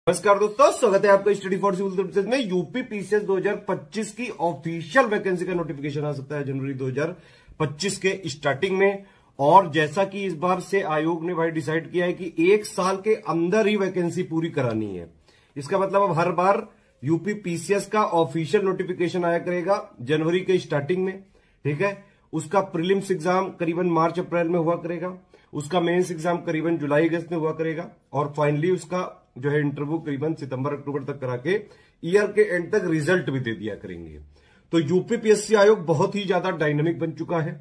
नमस्कार दोस्तों, स्वागत है आपका स्टडी फॉर सिविल सर्विसेज में। यूपी पीसीएस 2025 की ऑफिशियल वैकेंसी का नोटिफिकेशन आ सकता है जनवरी 2025 के स्टार्टिंग में। और जैसा कि इस बार से आयोग ने भाई डिसाइड किया है कि 1 साल के अंदर ही वैकेंसी पूरी करानी है। इसका मतलब अब हर बार यूपी पीसीएस का ऑफिशियल नोटिफिकेशन आया करेगा जनवरी के स्टार्टिंग में, ठीक है। उसका प्रीलिम्स एग्जाम करीबन मार्च अप्रैल में हुआ करेगा, उसका मेंस एग्जाम करीबन जुलाई अगस्त में हुआ करेगा, और फाइनली उसका जो है इंटरव्यू करीबन सितंबर अक्टूबर तक करा के ईयर के एंड तक रिजल्ट भी दे दिया करेंगे। तो यूपी पीएससी आयोग बहुत ही ज्यादा डायनामिक बन चुका है,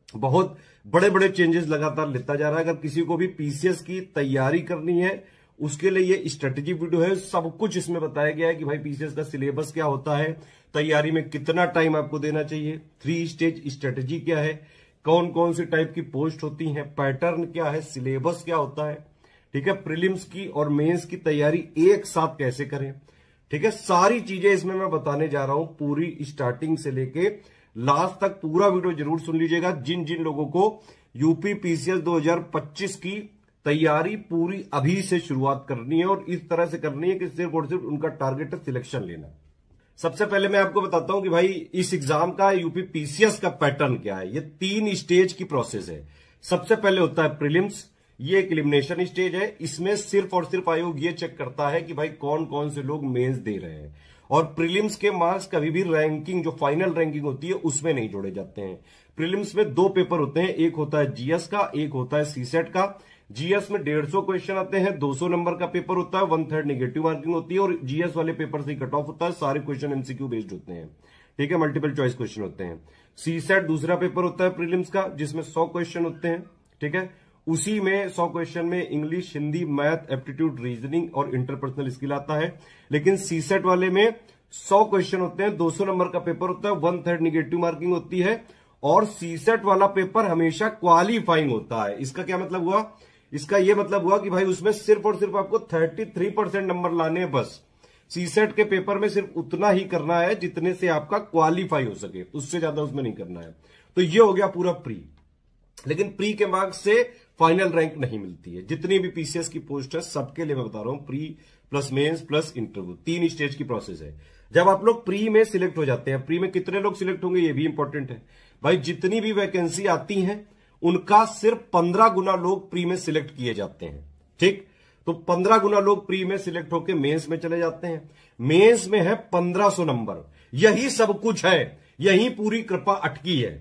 बहुत बड़े बड़े चेंजेस लगातार लेता जा रहा है। अगर किसी को भी पीसीएस की तैयारी करनी है उसके लिए ये स्ट्रेटेजी वीडियो है, सब कुछ इसमें बताया गया है कि भाई पीसीएस का सिलेबस क्या होता है, तैयारी में कितना टाइम आपको देना चाहिए, 3 स्टेज स्ट्रेटेजी क्या है, कौन कौन सी टाइप की पोस्ट होती है, पैटर्न क्या है, सिलेबस क्या होता है, ठीक है। प्रीलिम्स की और मेंस की तैयारी एक साथ कैसे करें, ठीक है। सारी चीजें इसमें मैं बताने जा रहा हूं, पूरी स्टार्टिंग से लेके लास्ट तक पूरा वीडियो जरूर सुन लीजिएगा। जिन जिन लोगों को यूपी पीसीएस 2025 की तैयारी पूरी अभी से शुरुआत करनी है और इस तरह से करनी है कि सिर्फ और सिर्फ उनका टारगेट है सिलेक्शन लेना। सबसे पहले मैं आपको बताता हूं कि भाई इस एग्जाम का यूपी पीसीएस का पैटर्न क्या है। ये 3 स्टेज की प्रोसेस है। सबसे पहले होता है प्रीलिम्स, ये एक एलिमिनेशन स्टेज है। इसमें सिर्फ और सिर्फ आयोग ये चेक करता है कि भाई कौन कौन से लोग मेंस दे रहे हैं, और प्रीलिम्स के मार्क्स कभी भी रैंकिंग जो फाइनल रैंकिंग होती है उसमें नहीं जोड़े जाते हैं। प्रीलिम्स में 2 पेपर होते हैं, एक होता है जीएस का, एक होता है सीसेट का। जीएस में 150 क्वेश्चन आते हैं, 200 नंबर का पेपर होता है, 1/3 नेगेटिव मार्किंग होती है, और जीएस वाले पेपर से कट ऑफ होता है। सारे क्वेश्चन एमसीक्यू बेस्ड होते हैं, ठीक है, मल्टीपल चॉइस क्वेश्चन होते हैं। सीसेट दूसरा पेपर होता है प्रीलिम्स का, जिसमें 100 क्वेश्चन होते हैं, ठीक है। उसी में 100 क्वेश्चन में English, Hindi, math, aptitude, reasoning और इंटरपर्सनल स्किल आता है। लेकिन सीसेट वाले में 100 क्वेश्चन होते हैं, 200 नंबर का पेपर होता है, 1/3 नेगेटिव मार्किंग होती है, और सीसेट वाला पेपर हमेशा क्वालिफाइंग होता है। इसका क्या मतलब हुआ? इसका यह मतलब हुआ कि भाई उसमें सिर्फ और सिर्फ आपको 33% नंबर लाने हैं बस। सीसेट के पेपर में सिर्फ उतना ही करना है जितने से आपका क्वालिफाई हो सके, उससे ज्यादा उसमें नहीं करना है। तो ये हो गया पूरा प्री। लेकिन प्री के मार्क्स से फाइनल रैंक नहीं मिलती है। जितनी भी पीसीएस की पोस्ट है सबके लिए मैं बता रहा हूं, pre plus mains plus interview, 3 stage की प्रोसेस है। जब आप लोग प्री में सिलेक्ट हो जाते हैं, प्री में कितने लोग सिलेक्ट होंगे ये भी इंपॉर्टेंट है भाई। जितनी भी वैकेंसी आती है उनका सिर्फ 15 गुना लोग प्री में सिलेक्ट किए जाते हैं, ठीक। तो 15 गुना लोग प्री में सिलेक्ट होकर मेंस में चले जाते हैं। मेंस में है 1500 नंबर, यही सब कुछ है, यही पूरी कृपा अटकी है,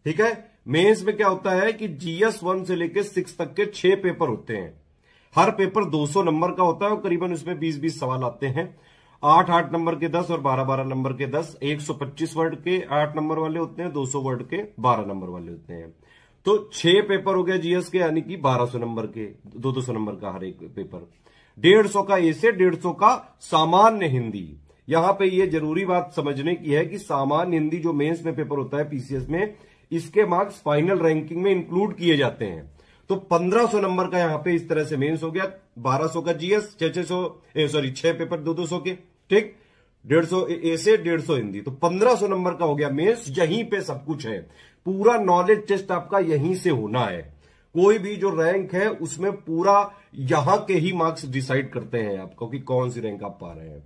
ठीक है। मेंस में क्या होता है कि जीएस 1 से लेकर 6 तक के 6 पेपर होते हैं। हर पेपर 200 नंबर का होता है और करीबन उसमें 20-20 सवाल आते हैं। 8-8 नंबर के 10 और 12-12 नंबर के 10, 125 वर्ड के 8 नंबर वाले होते हैं, 200 वर्ड के 12 नंबर वाले होते हैं। तो 6 पेपर हो गया जीएस के, यानी कि 1200 नंबर के, 200 नंबर का हर एक पेपर। 150 का ऐसे, 150 का सामान्य हिंदी। यहां पे ये जरूरी बात समझने की है कि सामान्य हिंदी जो मेंस में पेपर होता है पीसीएस में, इसके मार्क्स फाइनल रैंकिंग में इंक्लूड किए जाते हैं। तो 1500 नंबर का यहां पे इस तरह से मेंस हो गया, 1200 का जीएस, 6 पेपर 200 के, ठीक, 150 ऐसे, 150 हिंदी, तो 1500 नंबर का हो गया मेंस। यहीं पे सब कुछ है, पूरा नॉलेज टेस्ट आपका यहीं से होना है। कोई भी जो रैंक है उसमें पूरा यहां के ही मार्क्स डिसाइड करते हैं आपको कि कौन सी रैंक आप पा रहे हैं।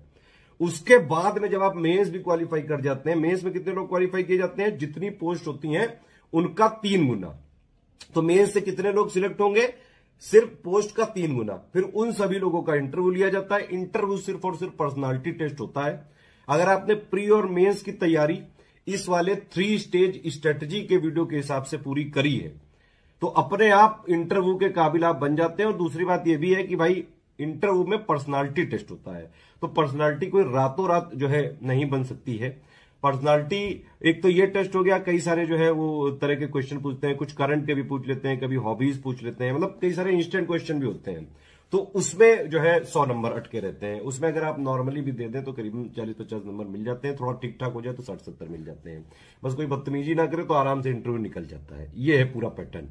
उसके बाद में जब आप मेंस भी क्वालिफाई कर जाते हैं, मेंस में कितने लोग क्वालिफाई किए जाते हैं? जितनी पोस्ट होती हैं उनका 3 गुना। तो मेंस से कितने लोग सिलेक्ट होंगे? सिर्फ पोस्ट का 3 गुना। फिर उन सभी लोगों का इंटरव्यू लिया जाता है। इंटरव्यू सिर्फ और सिर्फ पर्सनालिटी टेस्ट होता है। अगर आपने प्री और मेंस की तैयारी इस वाले 3 स्टेज स्ट्रेटेजी के वीडियो के हिसाब से पूरी करी है तो अपने आप इंटरव्यू के काबिल आप बन जाते हैं। और दूसरी बात यह भी है कि भाई इंटरव्यू में पर्सनालिटी टेस्ट होता है, तो पर्सनालिटी कोई रातों रात जो है नहीं बन सकती है। पर्सनालिटी एक तो ये टेस्ट हो गया, कई सारे जो है वो तरह के क्वेश्चन पूछते हैं, कुछ करंट के भी पूछ लेते हैं, कभी हॉबीज पूछ लेते हैं, मतलब कई सारे इंस्टेंट क्वेश्चन भी होते हैं। तो उसमें जो है 100 नंबर अटके रहते हैं। उसमें अगर आप नॉर्मली भी दे दें तो करीबन 40-50 नंबर मिल जाते हैं। थोड़ा ठीक ठाक हो जाए तो 60-70 मिल जाते हैं। बस कोई बदतमीजी ना करे तो आराम से इंटरव्यू निकल जाता है। ये है पूरा पैटर्न।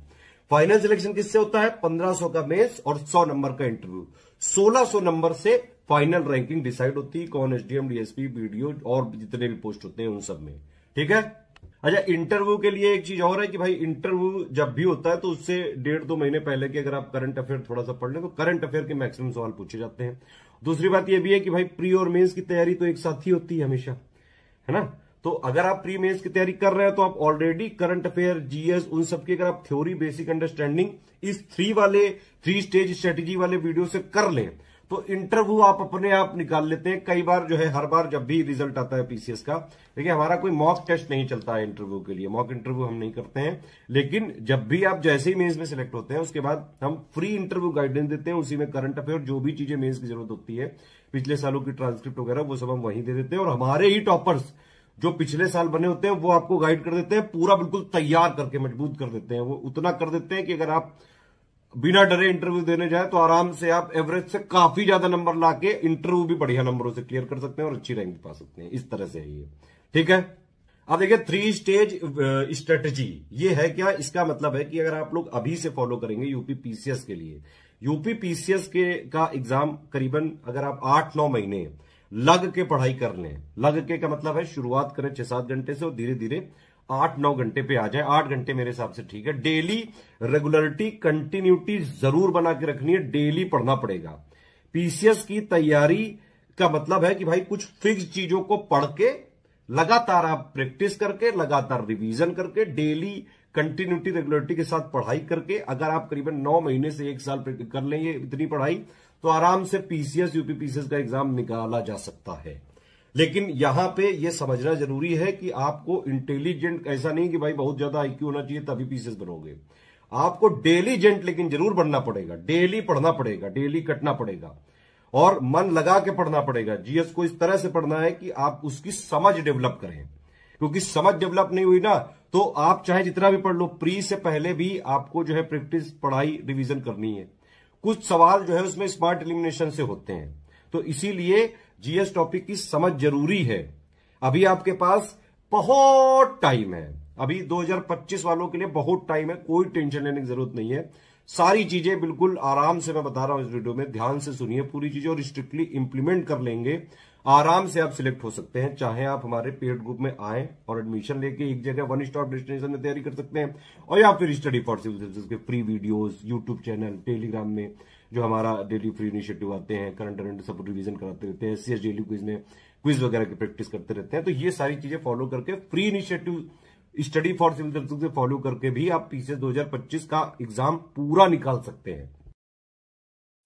फाइनल सिलेक्शन किससे होता है? 1500 का मेंस और 100 नंबर का इंटरव्यू। 1600 नंबर से फाइनल रैंकिंग डिसाइड होती है, कौन एसडीएम, डीएसपी, बीडीओ और जितने भी पोस्ट होते हैं उन सब में, ठीक है। अच्छा, इंटरव्यू के लिए एक चीज और है कि भाई इंटरव्यू जब भी होता है तो उससे 1.5-2 महीने पहले के अगर आप करंट अफेयर थोड़ा सा पढ़ लें तो करंट अफेयर के मैक्सिमम सवाल पूछे जाते हैं। दूसरी बात यह भी है कि भाई प्री और मेंस की तैयारी तो एक साथ ही होती है हमेशा, है ना। तो अगर आप प्री मेंस की तैयारी कर रहे हैं तो आप ऑलरेडी करंट अफेयर, जीएस, उन सबकी अगर आप थ्योरी, बेसिक अंडरस्टैंडिंग इस 3 स्टेज स्ट्रेटेजी वाले वीडियो से कर लें तो इंटरव्यू आप अपने आप निकाल लेते हैं। कई बार जो है, हर बार जब भी रिजल्ट आता है पीसीएस का, देखिए हमारा कोई मॉक टेस्ट नहीं चलता है इंटरव्यू के लिए, मॉक इंटरव्यू हम नहीं करते हैं। लेकिन जब भी आप जैसे ही मेंस में सिलेक्ट होते हैं उसके बाद हम फ्री इंटरव्यू गाइडेंस देते हैं, उसी में करंट अफेयर जो भी चीजें मेंस की जरूरत होती है, पिछले सालों की ट्रांसक्रिप्ट वगैरह, वो सब हम वहीं दे देते हैं। और हमारे ही टॉपर्स जो पिछले साल बने होते हैं वो आपको गाइड कर देते हैं, पूरा बिल्कुल तैयार करके मजबूत कर देते हैं। वो उतना कर देते हैं कि अगर आप बिना डरे इंटरव्यू देने जाए तो आराम से आप एवरेज से काफी ज्यादा नंबर लाके इंटरव्यू भी बढ़िया नंबरों से क्लियर कर सकते हैं और अच्छी रैंक पा सकते हैं। इस तरह से है ये, ठीक है। अब देखिए 3 स्टेज स्ट्रेटेजी ये है क्या, इसका मतलब है कि अगर आप लोग अभी से फॉलो करेंगे यूपी पीसीएस के लिए, यूपी पीसीएस का एग्जाम करीबन अगर आप 8-9 महीने लग के पढ़ाई कर लें, लग के का मतलब है शुरुआत करें 6-7 घंटे से और धीरे धीरे 8-9 घंटे पे आ जाए। 8 घंटे मेरे हिसाब से ठीक है। डेली रेगुलरिटी, कंटिन्यूटी जरूर बना के रखनी है, डेली पढ़ना पड़ेगा। पीसीएस की तैयारी का मतलब है कि भाई कुछ फिक्स चीजों को पढ़ के लगातार आप प्रैक्टिस करके, लगातार रिवीजन करके, डेली कंटिन्यूटी रेगुलरिटी के साथ पढ़ाई करके अगर आप करीबन 9 महीने से 1 साल कर लेंगे इतनी पढ़ाई, तो आराम से पीसीएस, यूपी पीसीएस का एग्जाम निकाला जा सकता है। लेकिन यहां पे यह समझना जरूरी है कि आपको इंटेलिजेंट, ऐसा नहीं कि भाई बहुत ज्यादा आईक्यू होना चाहिए तभी पीसीएस बनोगे। आपको डेलीजेंट लेकिन जरूर बनना पड़ेगा, डेली पढ़ना पड़ेगा, डेली कटना पड़ेगा और मन लगा के पढ़ना पड़ेगा। जीएस को इस तरह से पढ़ना है कि आप उसकी समझ डेवलप करें, क्योंकि समझ डेवलप नहीं हुई ना तो आप चाहे जितना भी पढ़ लो, प्री से पहले भी आपको जो है प्रैक्टिस, पढ़ाई, रिवीजन करनी है। कुछ सवाल जो है उसमें स्मार्ट एलिमिनेशन से होते हैं, तो इसीलिए जीएस टॉपिक की समझ जरूरी है। अभी आपके पास बहुत टाइम है, अभी 2025 वालों के लिए बहुत टाइम है, कोई टेंशन लेने की जरूरत नहीं है। सारी चीजें बिल्कुल आराम से मैं बता रहा हूं इस वीडियो में, ध्यान से सुनिए पूरी चीजें और स्ट्रिक्टली इंप्लीमेंट कर लेंगे, आराम से आप सिलेक्ट हो सकते हैं। चाहे आप हमारे पेड ग्रुप में आए और एडमिशन लेके एक जगह 1 स्टॉप डेस्टिनेशन में तैयारी कर सकते हैं, और या फिर स्टडी फॉर सिविल सर्विसेज के free videos, YouTube channel, Telegram में जो हमारा डेली फ्री इनिशिएटिव आते हैं, करंट अफेयर सब रिवीजन कराते रहते हैं, एससीएस डेली क्विज में क्विज वगैरह की प्रैक्टिस करते रहते हैं। तो ये सारी चीजें फॉलो करके free initiative study for civil services से फॉलो करके भी आप पीसीएस 2025 का एग्जाम पूरा निकाल सकते हैं।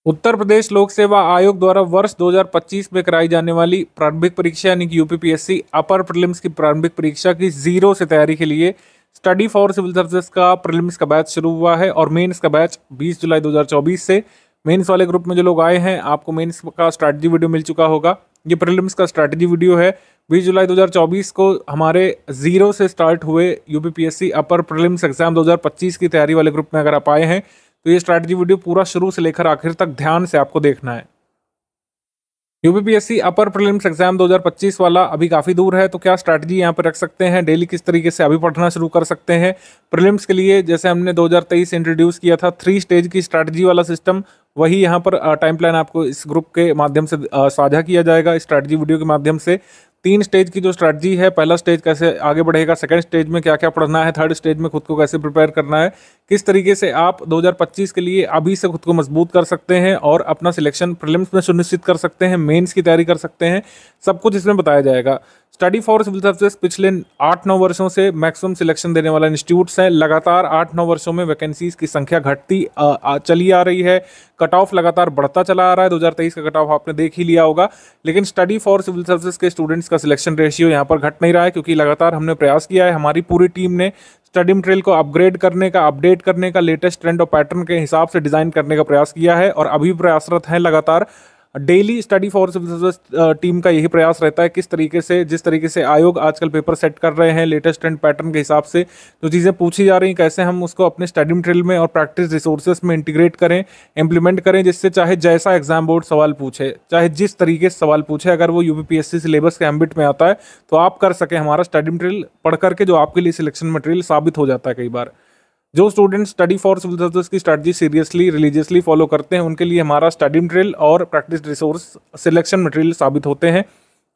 उत्तर प्रदेश लोक सेवा आयोग द्वारा वर्ष 2025 में कराई जाने वाली प्रारंभिक परीक्षा यानी कि यूपीपीएससी अपर प्रीलिम्स की प्रारंभिक परीक्षा की 0 से तैयारी के लिए स्टडी फॉर सिविल सर्विसेज का प्रीलिम्स का बैच शुरू हुआ है और मेंस का बैच 20 जुलाई 2024 से। मेंस वाले ग्रुप में जो लोग आए हैं, आपको मेंस का स्ट्रैटेजी वीडियो मिल चुका होगा। ये प्रीलिम्स का स्ट्रैटेजी वीडियो है। 20 जुलाई 2024 को हमारे 0 से स्टार्ट हुए यूपीपीएससी अपर प्रीलिम्स एग्जाम 2025 की तैयारी वाले ग्रुप में अगर आप आए हैं तो ये स्ट्रैटेजी वीडियो पूरा शुरू से लेकर आखिर तक ध्यान से आपको देखना है। यूपीपीएससी अपर प्रीलिम्स एग्जाम 2025 वाला अभी काफ़ी दूर है, तो क्या स्ट्रैटेजी यहाँ पर रख सकते हैं, डेली किस तरीके से अभी पढ़ना शुरू कर सकते हैं। प्रीलिम्स के लिए जैसे हमने 2023 इंट्रोड्यूस किया था 3 स्टेज की स्ट्रैटेजी वाला सिस्टम, वही यहाँ पर टाइम प्लान आपको इस ग्रुप के माध्यम से साझा किया जाएगा, स्ट्रैटेजी वीडियो के माध्यम से। 3 स्टेज की जो स्ट्रैटेजी है, पहला स्टेज कैसे आगे बढ़ेगा, सेकंड स्टेज में क्या क्या पढ़ना है, थर्ड स्टेज में खुद को कैसे प्रिपेयर करना है, किस तरीके से आप 2025 के लिए अभी से खुद को मजबूत कर सकते हैं और अपना सिलेक्शन प्रीलिम्स में सुनिश्चित कर सकते हैं, मेंस की तैयारी कर सकते हैं, सब कुछ इसमें बताया जाएगा। स्टडी फॉर सिविल सर्विसेज पिछले 8-9 वर्षों से मैक्सिमम सिलेक्शन देने वाला इंस्टीट्यूट्स है। लगातार 8-9 वर्षों में वैकेंसीज की संख्या घटती चली आ रही है, कट ऑफ लगातार बढ़ता चला आ रहा है। 2023 का कट ऑफ आपने देख ही लिया होगा, लेकिन स्टडी फॉर सिविल सर्विसेज के स्टूडेंट्स का सिलेक्शन रेशियो यहाँ पर घट नहीं रहा है, क्योंकि लगातार हमने प्रयास किया है, हमारी पूरी टीम ने स्टडी मटेरियल को अपग्रेड करने का, अपडेट करने का, लेटेस्ट ट्रेंड और पैटर्न के हिसाब से डिजाइन करने का प्रयास किया है और अभी प्रयासरत है लगातार। Daily study for civil services team का यही प्रयास रहता है, किस तरीके से, जिस तरीके से आयोग आजकल पेपर सेट कर रहे हैं लेटेस्ट ट्रेंड पैटर्न के हिसाब से, जो चीज़ें पूछी जा रही हैं कैसे हम उसको अपने स्टडी मटेरियल में और प्रैक्टिस रिसोर्सेज में इंटीग्रेट करें, इंप्लीमेंट करें, जिससे चाहे जैसा एग्जाम बोर्ड सवाल पूछे, चाहे जिस तरीके से सवाल पूछे, अगर वो यूपीपीएससी सिलेबस के एम्बिट में आता है तो आप कर सकें। हमारा स्टडी मटेरियल पढ़ करके जो आपके लिए सिलेक्शन मटेरियल साबित हो जाता है। कई बार जो student study for civil services की स्ट्रैटेजी सीरियसली, रिलीजियसली फॉलो करते हैं, उनके लिए हमारा स्टडी मटेरियल और प्रैक्टिस रिसोर्स सिलेक्शन मटेरियल साबित होते हैं।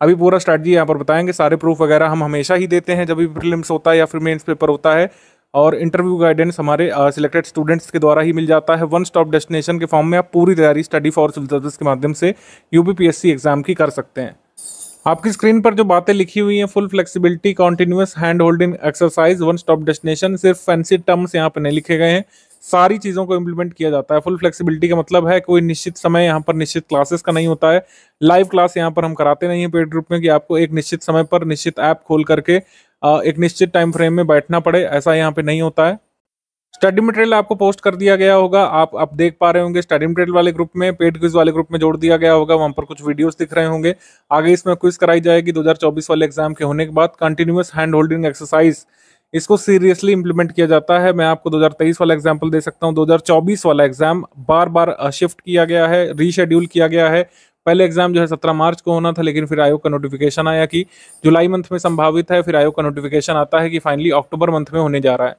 अभी पूरा स्ट्रैटेजी यहाँ पर बताएंगे। सारे प्रूफ वगैरह हम हमेशा ही देते हैं जब भी प्रीलिम्स होता है या फिर मेंस पेपर होता है, और इंटरव्यू गाइडेंस हमारे सिलेक्टेड स्टूडेंट्स के द्वारा ही मिल जाता है। वन स्टॉप डेस्टिनेशन के फॉर्म में आप पूरी तैयारी स्टडी फॉर सिविल सर्विस के माध्यम से यूपीपीएससी एग्जाम की कर सकते हैं। आपकी स्क्रीन पर जो बातें लिखी हुई हैं, full flexibility, continuous hand holding exercise, one stop destination, सिर्फ फैंसी टर्म्स यहाँ पर नहीं लिखे गए हैं, सारी चीज़ों को इम्प्लीमेंट किया जाता है। फुल फ्लेक्सिबिलिटी का मतलब है कोई निश्चित समय यहाँ पर निश्चित क्लासेस का नहीं होता है। लाइव क्लास यहाँ पर हम कराते नहीं है पेड ग्रुप में कि आपको एक निश्चित समय पर निश्चित ऐप खोल करके एक निश्चित टाइम फ्रेम में बैठना पड़े, ऐसा यहाँ पे नहीं होता है। स्टडी मटेरियल आपको पोस्ट कर दिया गया होगा, आप देख पा रहे होंगे। स्टडी मटेरियल वाले ग्रुप में, पेड क्विज वाले ग्रुप में जोड़ दिया गया होगा, वहां पर कुछ वीडियोस दिख रहे होंगे। आगे इसमें क्विज कराई जाएगी 2024 वाले एग्जाम के होने के बाद। कंटिन्यूअस हैंड होल्डिंग एक्सरसाइज, इसको सीरियसली इंप्लीमेंट किया जाता है। मैं आपको 2023 वाला एग्जाम्पल दे सकता हूँ। 2024 वाला एग्जाम बार बार शिफ्ट किया गया है, रीशेड्यूल किया गया है। पहले एग्जाम जो है 17 मार्च को होना था, लेकिन फिर आयोग का नोटिफिकेशन आया कि जुलाई मंथ में संभावित है। फिर आयोग का नोटिफिकेशन आता है कि फाइनली अक्टूबर मंथ में होने जा रहा है।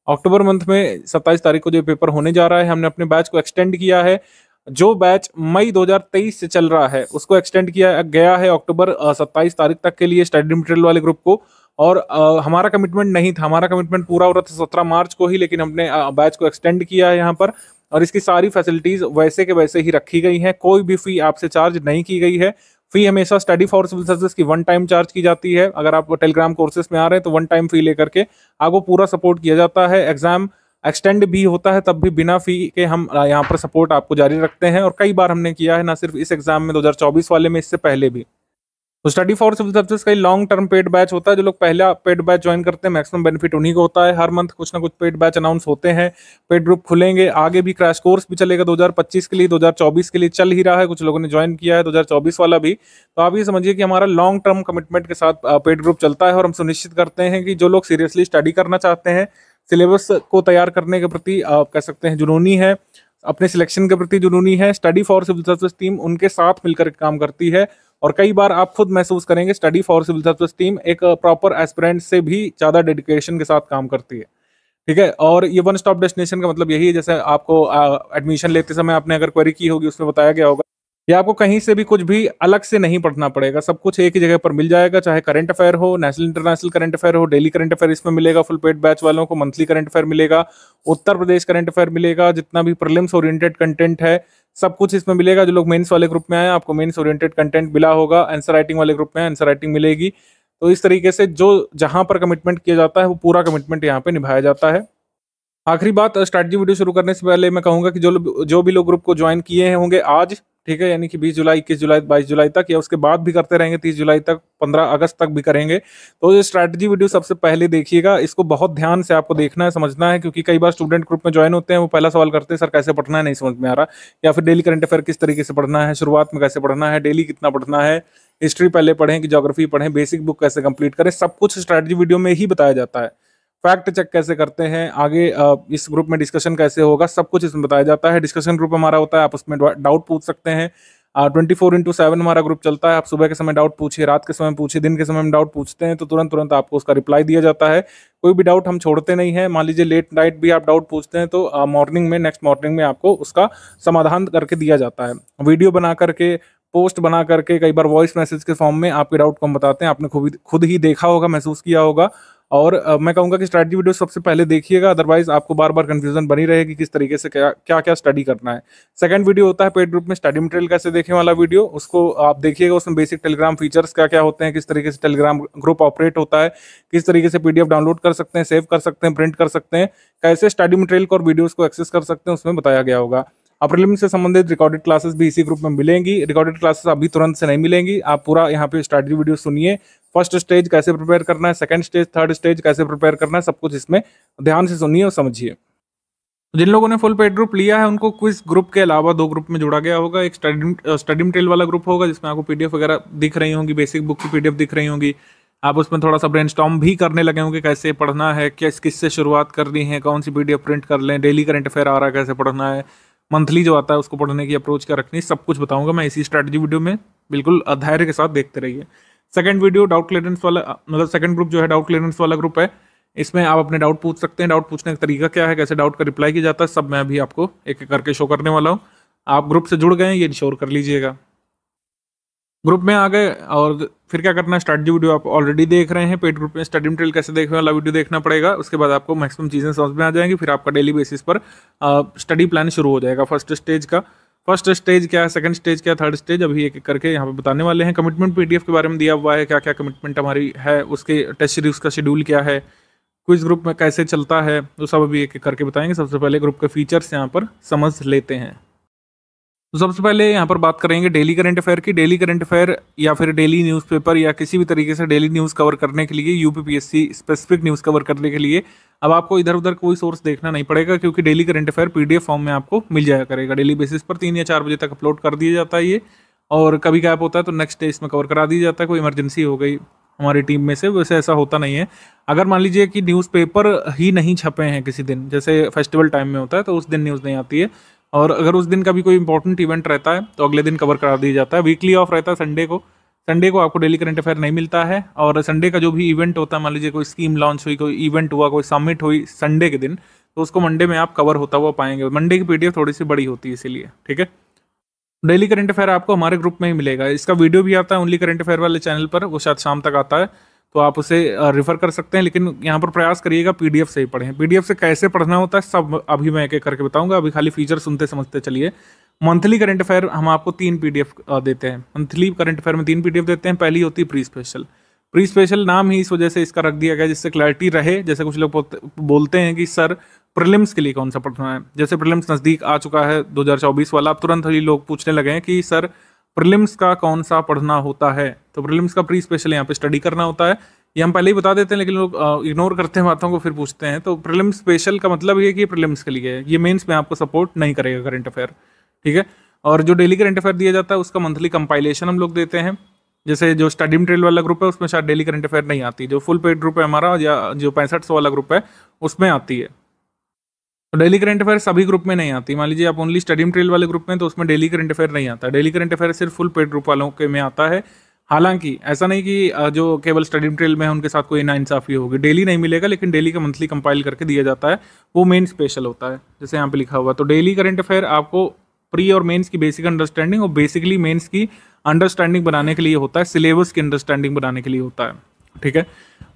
अक्टूबर मंथ में 27 तारीख को जो पेपर होने जा रहा है, हमने अपने बैच को एक्सटेंड किया है। जो बैच मई 2023 से चल रहा है उसको एक्सटेंड किया गया है अक्टूबर 27 तारीख तक के लिए स्टडी मटेरियल वाले ग्रुप को। और हमारा कमिटमेंट नहीं था, हमारा कमिटमेंट पूरा हो रहा था 17 मार्च को ही, लेकिन हमने बैच को एक्सटेंड किया है यहाँ पर। और इसकी सारी फैसिलिटीज वैसे के वैसे ही रखी गई हैं, कोई भी फी आपसे चार्ज नहीं की गई है। फी हमेशा स्टडी फॉर सिविल सर्विस की वन टाइम चार्ज की जाती है। अगर आप टेलीग्राम कोर्सेज में आ रहे हैं तो वन टाइम फी लेकर के आपको पूरा सपोर्ट किया जाता है। एग्जाम एक्सटेंड भी होता है तब भी बिना फी के हम यहाँ पर सपोर्ट आपको जारी रखते हैं, और कई बार हमने किया है, ना सिर्फ इस एग्जाम में 2024 वाले में, इससे पहले भी। तो स्टडी फॉर सिविल सर्विसेज का लॉन्ग टर्म पेड बैच होता है। जो लोग पहला पेड बैच ज्वाइन करते हैं मैक्सिमम बेनिफिट उन्हीं को होता है। हर मंथ कुछ ना कुछ पेड बैच अनाउंस होते हैं, पेड ग्रुप खुलेंगे, आगे भी क्रैश कोर्स भी चलेगा 2025 के लिए, 2024 के लिए चल ही रहा है, कुछ लोगों ने ज्वाइन किया है 2024 वाला भी। तो आप ये समझिए कि हमारा लॉन्ग टर्म कमिटमेंट के साथ पेड ग्रुप चलता है, और हम सुनिश्चित करते हैं कि जो लोग सीरियसली स्टडी करना चाहते हैं, सिलेबस को तैयार करने के प्रति आप कह सकते हैं जुनूनी है, अपने सिलेक्शन के प्रति जुनूनी है, study for civil service team उनके साथ मिलकर काम करती है। और कई बार आप खुद महसूस करेंगे study for civil service team एक प्रॉपर एस्पिरेंट से भी ज़्यादा डेडिकेशन के साथ काम करती है। ठीक है, और ये वन स्टॉप डेस्टिनेशन का मतलब यही है, जैसे आपको एडमिशन लेते समय आपने अगर क्वेरी की होगी उसमें बताया गया होगा, या आपको कहीं से भी कुछ भी अलग से नहीं पढ़ना पड़ेगा, सब कुछ एक ही जगह पर मिल जाएगा। चाहे करंट अफेयर हो, नेशनल इंटरनेशनल करंट अफेयर हो, डेली करंट अफेयर इसमें मिलेगा फुल पेड बैच वालों को, मंथली करंट अफेयर मिलेगा, उत्तर प्रदेश करंट अफेयर मिलेगा, जितना भी प्रीलिम्स ओरिएंटेड कंटेंट है सब कुछ इसमें मिलेगा। जो लोग मेंस वाले ग्रुप में आए आपको मेंस ओरिएंटेड कंटेंट मिला होगा, आंसर राइटिंग वाले ग्रुप में आंसर राइटिंग मिलेगी। तो इस तरीके से जो जहां पर कमिटमेंट किया जाता है वो पूरा कमिटमेंट यहाँ पे निभाया जाता है। आखिरी बात, स्ट्रैटेजी वीडियो शुरू करने से पहले मैं कहूंगा कि जो भी लोग ग्रुप को ज्वाइन किए होंगे आज, ठीक है, यानी कि 20 जुलाई, 21 जुलाई, 22 जुलाई तक, या उसके बाद भी करते रहेंगे 30 जुलाई तक, 15 अगस्त तक भी करेंगे, तो ये स्ट्रैटेजी वीडियो सबसे पहले देखिएगा। इसको बहुत ध्यान से आपको देखना है, समझना है, क्योंकि कई बार स्टूडेंट ग्रुप में ज्वाइन होते हैं, वो पहला सवाल करते हैं सर कैसे पढ़ना है, नहीं समझ में आ रहा, या फिर डेली करंट अफेयर किस तरीके से पढ़ना है, शुरुआत में कैसे पढ़ना है, डेली कितना पढ़ना है, हिस्ट्री पहले पढ़ें कि ज्योग्राफी पढ़ें, बेसिक बुक कैसे कंप्लीट करें, सब कुछ स्ट्रैटेजी वीडियो में ही बताया जाता है। फैक्ट चेक कैसे करते हैं, आगे इस ग्रुप में डिस्कशन कैसे होगा, सब कुछ इसमें बताया जाता है। डिस्कशन ग्रुप हमारा होता है, आप उसमें डाउट पूछ सकते हैं। 24/7 हमारा ग्रुप चलता है। आप सुबह के समय डाउट पूछिए, रात के समय पूछिए, दिन के समय में डाउट पूछते हैं तो तुरंत आपको उसका रिप्लाई दिया जाता है। कोई भी डाउट हम छोड़ते नहीं है। मान लीजिए लेट नाइट भी आप डाउट पूछते हैं तो मॉर्निंग में, नेक्स्ट मॉर्निंग में आपको उसका समाधान करके दिया जाता है। वीडियो बना करके, पोस्ट बना करके, कई बार वॉइस मैसेज के फॉर्म में आपके डाउट को हम बताते हैं। आपने खुद ही देखा होगा, महसूस किया होगा। और मैं कहूँगा कि स्ट्रैटेजी वीडियो सबसे पहले देखिएगा, अदरवाइज आपको बार बार कंफ्यूजन बनी रहेगी किस तरीके से क्या स्टडी करना है। सेकंड वीडियो होता है पेड ग्रुप में स्टडी मटेरियल कैसे देखें वाला वीडियो, उसको आप देखिएगा। उसमें बेसिक टेलीग्राम फीचर्स क्या क्या होते हैं, किस तरीके से टेलीग्राम ग्रुप ऑपरेट होता है, किस तरीके से PDF डाउनलोड कर सकते हैं, सेव कर सकते हैं, प्रिंट कर सकते हैं, कैसे स्टडी मटेरियल को और वीडियोज़ को एक्सेस कर सकते हैं, उसमें बताया गया होगा। प्रीलिम्स से संबंधित रिकॉर्डेड क्लासेस भी इसी ग्रुप में मिलेंगी। रिकॉर्डेड क्लासेस अभी तुरंत से नहीं मिलेंगी, आप पूरा यहाँ पे स्ट्रैटेजी वीडियो सुनिए। फर्स्ट स्टेज कैसे प्रिपेयर करना है, सेकंड स्टेज, थर्ड स्टेज कैसे प्रिपेयर करना है, सब कुछ इसमें ध्यान से सुनिए और समझिए। जिन लोगों ने फुल पेड ग्रुप लिया है उनको क्विज ग्रुप के अलावा 2 ग्रुप में जोड़ा गया होगा। एक स्टडी मटेरियल वाला ग्रुप होगा जिसमें आपको PDF वगैरह दिख रही होंगी, बेसिक बुक की PDF दिख रही होंगी। आप उसमें थोड़ा सा ब्रेनस्टॉर्म भी करने लगे होंगे, कैसे पढ़ना है, किससे शुरुआत करनी है, कौन सी PDF प्रिंट कर लें, डेली करंट अफेयर आ रहा है कैसे पढ़ना है, मंथली जो आता है उसको पढ़ने की अप्रोच क्या रखनी है, सब कुछ बताऊंगा मैं इसी स्ट्रैटेजी वीडियो में। बिल्कुल धैर्य के साथ देखते रहिए। सेकंड वीडियो डाउट क्लियरेंस वाला, मतलब सेकंड ग्रुप जो है डाउट क्लियरेंस वाला ग्रुप है। इसमें आप अपने डाउट पूछ सकते हैं। डाउट पूछने का तरीका क्या है, कैसे डाउट का रिप्लाई किया जाता है, सब मैं अभी आपको एक एक करके शो करने वाला हूँ। आप ग्रुप से जुड़ गए हैं ये श्योर कर लीजिएगा। ग्रुप में आ गए और फिर क्या करना है, स्ट्रैटेजी वीडियो आप ऑलरेडी देख रहे हैं, पेड ग्रुप में स्टडी मटेरियल कैसे देखने वाला वीडियो देखना पड़ेगा। उसके बाद आपको मैक्सिमम चीज़ें समझ में आ जाएंगी, फिर आपका डेली बेसिस पर स्टडी प्लान शुरू हो जाएगा। फर्स्ट स्टेज क्या है, सेकंड स्टेज क्या है, थर्ड स्टेज, अभी एक एक करके यहाँ पे बताने वाले हैं। कमिटमेंट पीडीएफ के बारे में दिया हुआ है, क्या क्या कमिटमेंट हमारी है, उसके टेस्ट सीरीज का शेड्यूल क्या है, क्विज ग्रुप में कैसे चलता है, तो सब अभी एक एक करके बताएंगे। सबसे पहले ग्रुप के फीचर्स यहाँ पर समझ लेते हैं। तो सबसे पहले यहाँ पर बात करेंगे डेली करंट अफेयर की। डेली करंट अफेयर या फिर डेली न्यूज़पेपर या किसी भी तरीके से डेली न्यूज़ कवर करने के लिए, यूपीपीएससी स्पेसिफिक न्यूज़ कवर करने के लिए अब आपको इधर उधर कोई सोर्स देखना नहीं पड़ेगा, क्योंकि daily current affair PDF form में आपको मिल जाया करेगा। डेली बेसिस पर 3 या 4 बजे तक अपलोड कर दिया जाता है ये, और कभी गैप होता है तो नेक्स्ट डे इसमें कवर करा दिया जाता है। कोई इमरजेंसी हो गई हमारी टीम में से, वैसे ऐसा होता नहीं है। अगर मान लीजिए कि न्यूज़पेपर ही नहीं छपे हैं किसी दिन, जैसे फेस्टिवल टाइम में होता है, तो उस दिन न्यूज़ नहीं आती है, और अगर उस दिन का भी कोई इंपॉर्टेंट इवेंट रहता है तो अगले दिन कवर करा दिया जाता है। वीकली ऑफ रहता है संडे को आपको डेली करंट अफेयर नहीं मिलता है, और संडे का जो भी इवेंट होता है, मान लीजिए कोई स्कीम लॉन्च हुई, कोई इवेंट हुआ, कोई समिट हुई संडे के दिन, तो उसको मंडे में आप कवर होता हुआ पाएंगे। मंडे की पीडीएफ थोड़ी सी बड़ी होती है इसीलिए, ठीक है। डेली करंट अफेयर आपको हमारे ग्रुप में ही मिलेगा। इसका वीडियो भी आता है ओनली करंट अफेयर वाले चैनल पर, वो शायद शाम तक आता है, तो आप उसे रेफर कर सकते हैं। लेकिन यहाँ पर प्रयास करिएगा पीडीएफ से ही पढ़ें। पीडीएफ से कैसे पढ़ना होता है सब अभी मैं एक एक करके बताऊंगा, अभी खाली फीचर सुनते समझते चलिए। मंथली करंट अफेयर हम आपको 3 पीडीएफ देते हैं। मंथली करंट अफेयर में 3 पीडीएफ देते हैं। पहली होती है प्री स्पेशल। प्री स्पेशल नाम ही इस वजह से इसका रख दिया गया जिससे क्लैरिटी रहे। जैसे कुछ लोग बोलते हैं कि सर प्रीलिम्स के लिए कौन सा पढ़ना है, जैसे प्रीलिम्स नज़दीक आ चुका है 2024 वाला, अब तुरंत ही लोग पूछने लगे हैं कि सर प्रीलिम्स का कौन सा पढ़ना होता है। तो प्रीलिम्स का प्री स्पेशल यहाँ पे स्टडी करना होता है। ये हम पहले ही बता देते हैं, लेकिन लोग इग्नोर करते हैं बातों को, फिर पूछते हैं। तो प्रीलिम्स स्पेशल का मतलब ये कि प्रीलिम्स के लिए है, ये मेंस में आपको सपोर्ट नहीं करेगा करंट अफेयर, ठीक है। और जो डेली करंट अफेयर दिया जाता है उसका मंथली कंपाइलेशन हम लोग देते हैं। जैसे जो स्टडी मटेरियल वाला ग्रुप है उसमें शायद डेली करंट अफेयर नहीं आती, जो फुल पेड ग्रुप है हमारा या जो 6500 वाला ग्रुप है उसमें आती है। तो डेली करंट अफेयर सभी ग्रुप में नहीं आती। मान लीजिए आप ओनली स्टडी मटेरियल वाले ग्रुप में, तो उसमें डेली करंट अफेयर नहीं आता। डेली करंट अफेयर सिर्फ फुल पेड ग्रुप वालों के में आता है। हालांकि ऐसा नहीं कि जो केवल स्टडी मटेरियल में है उनके साथ कोई नाइंसाफी होगी, डेली नहीं मिलेगा, लेकिन डेली का मंथली कंपाइल करके दिया जाता है, वो मेन स्पेशल होता है जैसे यहाँ पे लिखा हुआ। तो डेली करंट अफेयर आपको प्री और मेंस की बेसिक अंडरस्टैंडिंग और बेसिकली मेंस की अंडरस्टैंडिंग बनाने के लिए होता है, सिलेबस की अंडरस्टैंडिंग बनाने के लिए होता है, ठीक है।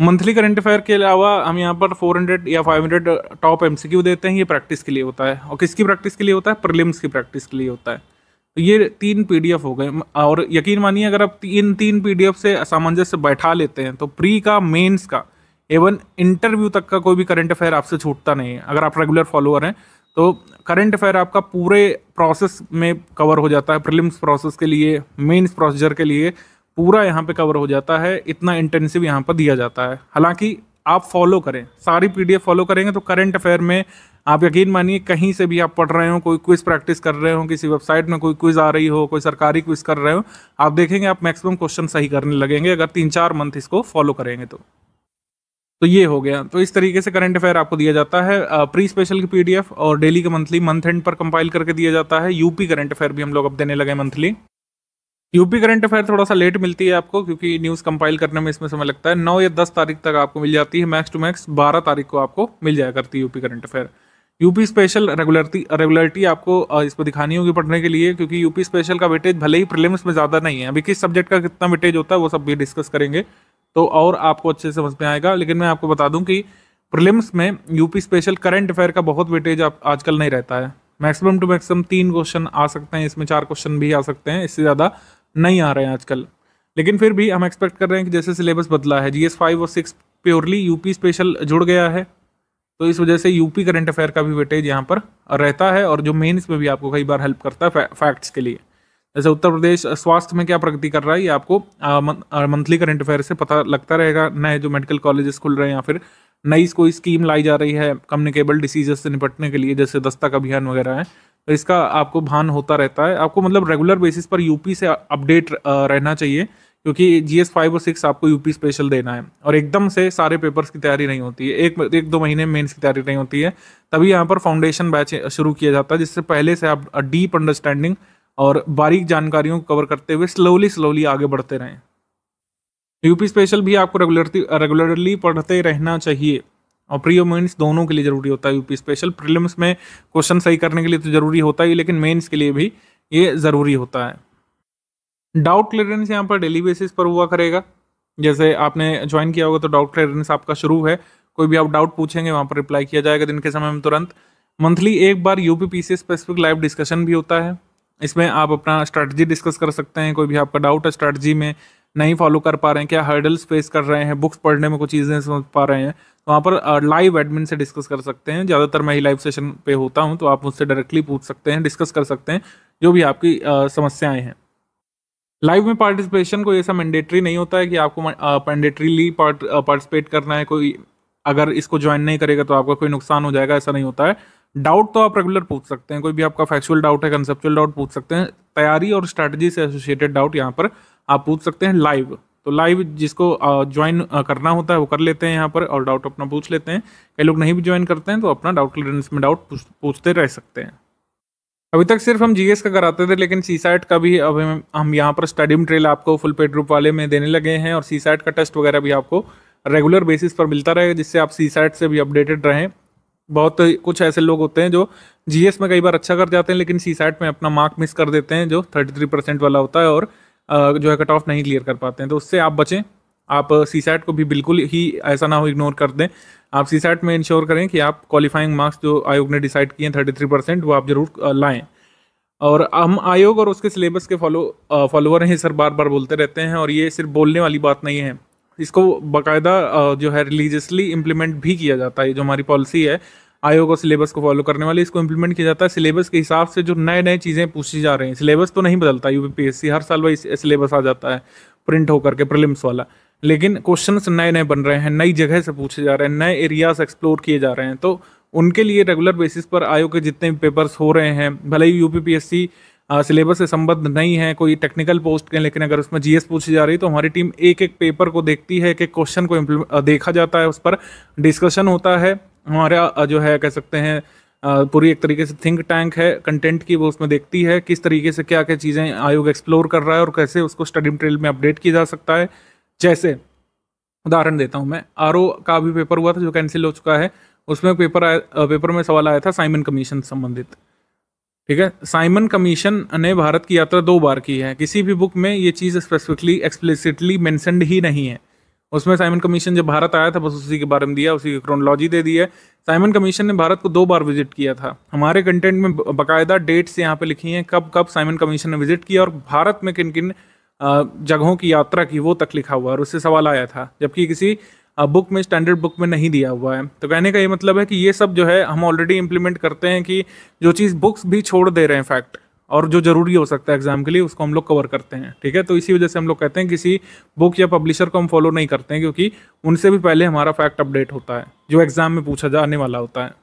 मंथली करंट अफेयर के अलावा हम यहाँ पर 400 या 500 टॉप एमसीक्यू देते हैं, ये प्रैक्टिस के लिए होता है। और किसकी प्रैक्टिस के लिए होता है? प्रीलिम्स की प्रैक्टिस के लिए होता है। तो ये 3 पीडीएफ हो गए, और यकीन मानिए अगर आप इन 3 पीडीएफ से सामंजस्य बैठा लेते हैं तो प्री का, मेंस का, एवन इंटरव्यू तक का कोई भी करंट अफेयर आपसे छूटता नहीं है। अगर आप रेगुलर फॉलोअर हैं तो करंट अफेयर आपका पूरे प्रोसेस में कवर हो जाता है। प्रीलिम्स प्रोसेस के लिए, मेंस प्रोसीजर के लिए पूरा यहाँ पे कवर हो जाता है। इतना इंटेंसिव यहाँ पर दिया जाता है। हालांकि आप फॉलो करें, सारी पीडीएफ फॉलो करेंगे तो करंट अफेयर में आप यकीन मानिए कहीं से भी आप पढ़ रहे हो, कोई क्विज प्रैक्टिस कर रहे हो, किसी वेबसाइट में कोई क्विज आ रही हो, कोई सरकारी क्विज कर रहे हो, आप देखेंगे आप मैक्सिमम क्वेश्चन सही करने लगेंगे अगर 3-4 मंथ इसको फॉलो करेंगे तो ये हो गया। तो इस तरीके से करंट अफेयर आपको दिया जाता है। प्री स्पेशल की पीडीएफ और डेली का मंथली मंथ एंड पर कंपाइल करके दिया जाता है। यूपी करंट अफेयर भी हम लोग अब देने लगे मंथली। यूपी करंट अफेयर थोड़ा सा लेट मिलती है आपको, क्योंकि न्यूज़ कंपाइल करने में इसमें समय लगता है। 9 या 10 तारीख तक आपको मिल जाती है, मैक्स टू मैक्स 12 तारीख को आपको मिल जाया करती है UP current affair. UP special regularity आपको इस पर दिखानी होगी पढ़ने के लिए, क्योंकि यूपी स्पेशल का वेटेज भले ही प्रीलिम्स में ज़्यादा नहीं है। अभी किस सब्जेक्ट का कितना वेटेज होता है वो सब भी डिस्कस करेंगे, तो और आपको अच्छे से समझ में आएगा। लेकिन मैं आपको बता दूं कि प्रीलिम्स में यूपी स्पेशल करंट अफेयर का बहुत वेटेज आजकल नहीं रहता है। मैक्सिमम टू मैक्सिमम 3 क्वेश्चन आ सकते हैं, इसमें 4 क्वेश्चन भी आ सकते हैं, इससे ज़्यादा नहीं आ रहे हैं आजकल। लेकिन फिर भी हम एक्सपेक्ट कर रहे हैं कि जैसे सिलेबस बदला है, GS 5 और 6 प्योरली यूपी स्पेशल जुड़ गया है, तो इस वजह से यूपी करंट अफेयर का भी वेटेज यहाँ पर रहता है, और जो मेंस में भी आपको कई बार हेल्प करता है फैक्ट्स के लिए। जैसे उत्तर प्रदेश स्वास्थ्य में क्या प्रगति कर रहा है, ये आपको मंथली करंट अफेयर से पता लगता रहेगा। नए जो मेडिकल कॉलेजेस खुल रहे हैं या फिर नई कोई स्कीम लाई जा रही है कम्युनिकेबल डिसीजेस से निपटने के लिए, जैसे दस्तक अभियान वगैरह है, तो इसका आपको भान होता रहता है। आपको मतलब रेगुलर बेसिस पर यूपी से अपडेट रहना चाहिए, क्योंकि GS 5 और 6 आपको यूपी स्पेशल देना है, और एकदम से सारे पेपर्स की तैयारी नहीं होती है। एक 2 महीने मेंस की तैयारी नहीं होती है, तभी यहाँ पर फाउंडेशन बैच शुरू किया जाता है, जिससे पहले से आप डीप अंडरस्टैंडिंग और बारीक जानकारियों को कवर करते हुए स्लोली आगे बढ़ते रहें। यूपी स्पेशल भी आपको रेगुलरली पढ़ते रहना चाहिए, और प्री और मेंस दोनों के लिए जरूरी होता है यूपी स्पेशल। प्रीलिम्स में क्वेश्चन सही करने के लिए तो जरूरी होता ही, लेकिन मेंस के लिए भी ये जरूरी होता है। डाउट क्लियरेंस यहाँ पर डेली बेसिस पर हुआ करेगा। जैसे आपने ज्वाइन किया होगा तो डाउट क्लियरेंस आपका शुरू है, कोई भी आप डाउट पूछेंगे वहाँ पर रिप्लाई किया जाएगा दिन के समय में तुरंत। मंथली एक बार यूपीपीसीएस स्पेसिफिक लाइव डिस्कशन भी होता है, इसमें आप अपना स्ट्रैटेजी डिस्कस कर सकते हैं। कोई भी आपका डाउट है स्ट्रैटेजी में, नहीं फॉलो कर पा रहे हैं, क्या हर्डल्स फेस कर रहे हैं, बुक्स पढ़ने में कुछ चीज़ें समझ पा रहे हैं, तो वहाँ पर लाइव एडमिन से डिस्कस कर सकते हैं। ज़्यादातर मैं ही लाइव सेशन पे होता हूँ, तो आप मुझसे डायरेक्टली पूछ सकते हैं, डिस्कस कर सकते हैं जो भी आपकी समस्याएं हैं। लाइव में पार्टिसिपेशन कोई ऐसा मैंडेटरी नहीं होता है कि आपको मैंडेटरीली पार्टिसिपेट करना है। कोई अगर इसको ज्वाइन नहीं करेगा तो आपका कोई नुकसान हो जाएगा, ऐसा नहीं होता है। डाउट तो आप रेगुलर पूछ सकते हैं, कोई भी आपका फैक्चुअल डाउट है, कंसेप्चुअल डाउट पूछ सकते हैं। तैयारी और स्ट्रैटेजी से एसोसिएटेड डाउट यहाँ पर आप पूछ सकते हैं लाइव। तो लाइव जिसको ज्वाइन करना होता है वो कर लेते हैं यहाँ पर और डाउट अपना पूछ लेते हैं। कई लोग नहीं भी ज्वाइन करते हैं तो अपना डाउट क्लियरेंस में डाउट पूछते रह सकते हैं। अभी तक सिर्फ हम जीएस का कराते थे, लेकिन सीसैट का भी अब हम यहाँ पर स्टडी मटेरियल आपको फुल पेड ग्रुप वाले में देने लगे हैं, और सीसैट का टेस्ट वगैरह भी आपको रेगुलर बेसिस पर मिलता रहेगा, जिससे आप सीसैट से भी अपडेटेड रहें। बहुत कुछ ऐसे लोग होते हैं जो जीएस में कई बार अच्छा कर जाते हैं, लेकिन सीसैट में अपना मार्क मिस कर देते हैं जो 33% वाला होता है, और जो है कट ऑफ नहीं क्लियर कर पाते हैं। तो उससे आप बचें। आप सीसैट को भी बिल्कुल ही ऐसा ना हो इग्नोर कर दें। आप सीसैट में इंश्योर करें कि आप क्वालिफाइंग मार्क्स जो आयोग ने डिसाइड किए हैं 33%, वो आप जरूर लाएं। और हम आयोग और उसके सिलेबस के फॉलोअर हैं सर, बार बार बोलते रहते हैं, और ये सिर्फ बोलने वाली बात नहीं है, इसको बाकायदा जो है रिलीजियसली इम्प्लीमेंट भी किया जाता है। जो हमारी पॉलिसी है आयोग और सिलेबस को फॉलो करने वाली, इसको इम्प्लीमेंट किया जाता है। सिलेबस के हिसाब से जो नए नए चीज़ें पूछी जा रही हैं, सिलेबस तो नहीं बदलता यूपीपीएससी, हर साल वही सिलेबस आ जाता है प्रिंट होकर के प्रीलिम्स वाला, लेकिन क्वेश्चंस नए नए बन रहे हैं, नई जगह से पूछे जा रहे हैं, नए एरियाज एक्सप्लोर किए जा रहे हैं। तो उनके लिए रेगुलर बेसिस पर आयोग के जितने भी पेपर्स हो रहे हैं, भले ही यूपीपीएससी सिलेबस से संबद्ध नहीं है, कोई टेक्निकल पोस्ट के, लेकिन अगर उसमें जीएस पूछी जा रही है तो हमारी टीम एक एक पेपर को देखती है, एक एक क्वेश्चन को देखा जाता है, उस पर डिस्कशन होता है। हमारा जो है कह सकते हैं पूरी एक तरीके से थिंक टैंक है कंटेंट की, वो उसमें देखती है किस तरीके से क्या क्या चीज़ें आयोग एक्सप्लोर कर रहा है और कैसे उसको स्टडी मटेरियल में अपडेट किया जा सकता है। जैसे उदाहरण देता हूँ मैं, आरओ का भी पेपर हुआ था जो कैंसिल हो चुका है, उसमें पेपर में सवाल आया था साइमन कमीशन संबंधित। ठीक है, साइमन कमीशन ने भारत की यात्रा 2 बार की है, किसी भी बुक में ये चीज़ स्पेसिफिकली एक्सप्लिसिटली मेंशन्ड ही नहीं है। उसमें साइमन कमीशन जब भारत आया था बस उसी के बारे में दिया, उसी की क्रोनोलॉजी दे दी है। साइमन कमीशन ने भारत को 2 बार विजिट किया था। हमारे कंटेंट में बाकायदा डेट्स यहाँ पे लिखी हैं कब कब साइमन कमीशन ने विजिट किया और भारत में किन किन जगहों की यात्रा की, वो तक लिखा हुआ है और उससे सवाल आया था, जबकि किसी बुक में, स्टैंडर्ड बुक में नहीं दिया हुआ है। तो कहने का ये मतलब है कि ये सब जो है हम ऑलरेडी इंप्लीमेंट करते हैं कि जो चीज़ बुक्स भी छोड़ दे रहे हैं फैक्ट, और जो जरूरी हो सकता है एग्जाम के लिए, उसको हम लोग कवर करते हैं। ठीक है, तो इसी वजह से हम लोग कहते हैं किसी बुक या पब्लिशर को हम फॉलो नहीं करते हैं, क्योंकि उनसे भी पहले हमारा फैक्ट अपडेट होता है जो एग्जाम में पूछा जाने वाला होता है।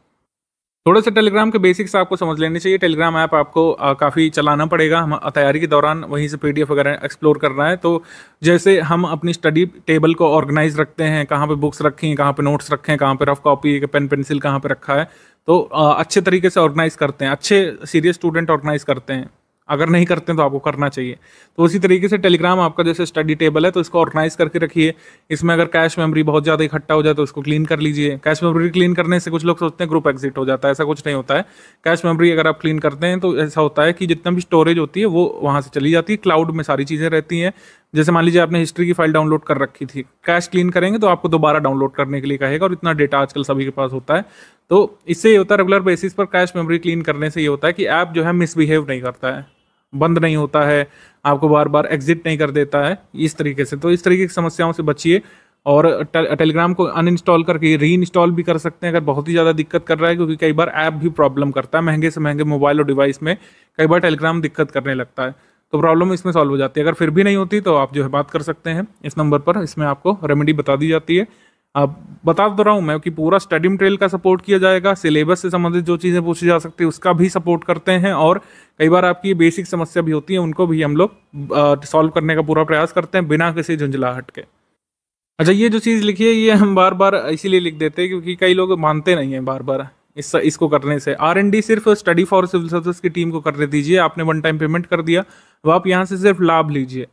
थोड़े से टेलीग्राम के बेसिक्स आपको समझ लेने चाहिए। टेलीग्राम ऐप आपको काफ़ी चलाना पड़ेगा, हम तैयारी के दौरान वहीं से पीडीएफ वगैरह एक्सप्लोर करना है। तो जैसे हम अपनी स्टडी टेबल को ऑर्गेनाइज रखते हैं, कहाँ पे बुक्स रखी हैं, कहाँ पे नोट्स रखे हैं, कहाँ पे रफ कॉपी, पेन पेंसिल कहाँ पे रखा है, तो अच्छे तरीके से ऑर्गेनाइज करते हैं। अच्छे सीरियस स्टूडेंट ऑर्गेनाइज करते हैं, अगर नहीं करते हैं तो आपको करना चाहिए। तो उसी तरीके से टेलीग्राम आपका जैसे स्टडी टेबल है, तो इसको ऑर्गेनाइज करके रखिए। इसमें अगर कैश मेमोरी बहुत ज़्यादा इकट्ठा हो जाए तो उसको क्लीन कर लीजिए। कैश मेमोरी क्लीन करने से कुछ लोग सोचते हैं ग्रुप एग्जिट हो जाता है, ऐसा कुछ नहीं होता है। कैश मेमोरी अगर आप क्लीन करते हैं तो ऐसा होता है कि जितना भी स्टोरेज होती है वो वहाँ से चली जाती है, क्लाउड में सारी चीज़ें रहती हैं। जैसे मान लीजिए आपने हिस्ट्री की फाइल डाउनलोड कर रखी थी, कैश क्लीन करेंगे तो आपको दोबारा डाउनलोड करने के लिए कहेगा, और इतना डेटा आजकल सभी के पास होता है। तो इससे ये होता है रेगुलर बेसिस पर कैश मेमोरी क्लीन करने से ये होता है कि ऐप जो है मिसबिहेव नहीं करता है, बंद नहीं होता है, आपको बार बार एग्जिट नहीं कर देता है इस तरीके से। तो इस तरीके की समस्याओं से बचिए, और टेलीग्राम को अनइंस्टॉल करके री इंस्टॉल भी कर सकते हैं अगर बहुत ही ज़्यादा दिक्कत कर रहा है, क्योंकि कई बार ऐप भी प्रॉब्लम करता है। महंगे से महंगे मोबाइल और डिवाइस में कई बार टेलीग्राम दिक्कत करने लगता है, तो प्रॉब्लम इसमें सॉल्व हो जाती है। अगर फिर भी नहीं होती तो आप जो है बात कर सकते हैं इस नंबर पर, इसमें आपको रेमेडी बता दी जाती है। अब बता तो रहा हूँ मैं कि पूरा स्टडी मटेरियल का सपोर्ट किया जाएगा, सिलेबस से संबंधित जो चीज़ें पूछी जा सकती है उसका भी सपोर्ट करते हैं, और कई बार आपकी बेसिक समस्या भी होती है उनको भी हम लोग सॉल्व करने का पूरा प्रयास करते हैं बिना किसी झुंझलाहट के। अच्छा, ये जो चीज़ लिखी है ये हम बार बार इसीलिए लिख देते हैं क्योंकि कई लोग मानते नहीं हैं बार बार इसको करने से। R&D सिर्फ स्टडी फॉर सिविल सर्विसेज की टीम को करने दीजिए, आपने 1 टाइम पेमेंट कर दिया, अब आप यहाँ से सिर्फ लाभ लीजिए।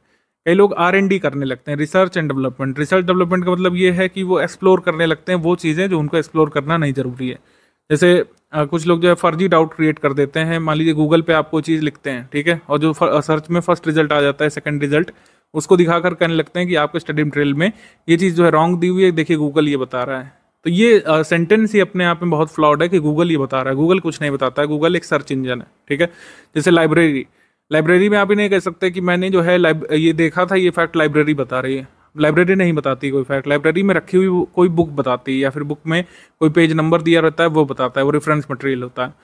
कई लोग R&D करने लगते हैं, research and development. Research development का मतलब ये है कि वो एक्सप्लोर करने लगते हैं वो चीज़ें जो उनको एक्सप्लोर करना नहीं जरूरी है। जैसे कुछ लोग जो है फर्जी डाउट क्रिएट कर देते हैं। मान लीजिए गूगल पे आप कोई चीज़ लिखते हैं, ठीक है, और जो सर्च में फर्स्ट रिजल्ट आ जाता है, सेकंड रिजल्ट, उसको दिखाकर कहने लगते हैं कि आपके स्टडी मटेरियल में ये चीज़ जो है रॉन्ग दी हुई है, देखिए गूगल ये बता रहा है। तो ये सेंटेंस ही अपने आप में बहुत फ्लॉड है कि गूगल ये बता रहा है। गूगल कुछ नहीं बताता है, गूगल एक सर्च इंजन है, ठीक है। जैसे लाइब्रेरी में आप ही नहीं कह सकते कि मैंने जो है ये देखा था, ये फैक्ट लाइब्रेरी बता रही है। लाइब्रेरी नहीं बताती कोई फैक्ट, लाइब्रेरी में रखी हुई कोई बुक बताती है, या फिर बुक में कोई पेज नंबर दिया रहता है वो बताता है, वो रेफरेंस मटेरियल होता है।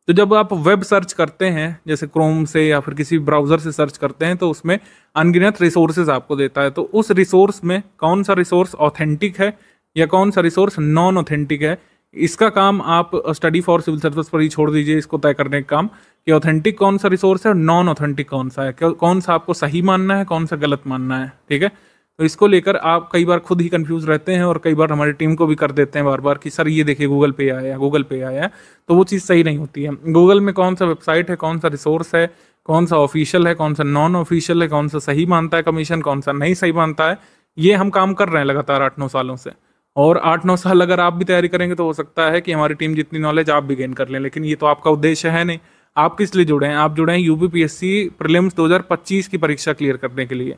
तो जब आप वेब सर्च करते हैं, जैसे क्रोम से या फिर किसी ब्राउज़र से सर्च करते हैं, तो उसमें अनगिनत रिसोर्सेज आपको देता है। तो उस रिसोर्स में कौन सा रिसोर्स ऑथेंटिक है या कौन सा रिसोर्स नॉन ऑथेंटिक है, इसका काम आप स्टडी फॉर सिविल सर्विस पर ही छोड़ दीजिए, इसको तय करने का काम कि ऑथेंटिक कौन सा रिसोर्स है और नॉन ऑथेंटिक कौन सा है, कौन सा आपको सही मानना है, कौन सा गलत मानना है, ठीक है। तो इसको लेकर आप कई बार खुद ही कंफ्यूज रहते हैं, और कई बार हमारी टीम को भी कर देते हैं बार बार कि सर ये देखिए गूगल पे आया, गूगल पे आया, तो वो चीज़ सही नहीं होती है। गूगल में कौन सा वेबसाइट है, कौन सा रिसोर्स है, कौन सा ऑफिशियल है, कौन सा नॉन ऑफिशियल है, कौन सा सही मानता है कमीशन, कौन सा नहीं सही मानता है, ये हम काम कर रहे हैं लगातार 8-9 सालों से। और 8-9 साल अगर आप भी तैयारी करेंगे तो हो सकता है कि हमारी टीम जितनी नॉलेज आप भी गेन कर लें, लेकिन ये तो आपका उद्देश्य है नहीं। आप किस लिए जुड़े हैं? आप जुड़े हैं यूपीपीएससी प्रीलिम्स 2025 की परीक्षा क्लियर करने के लिए।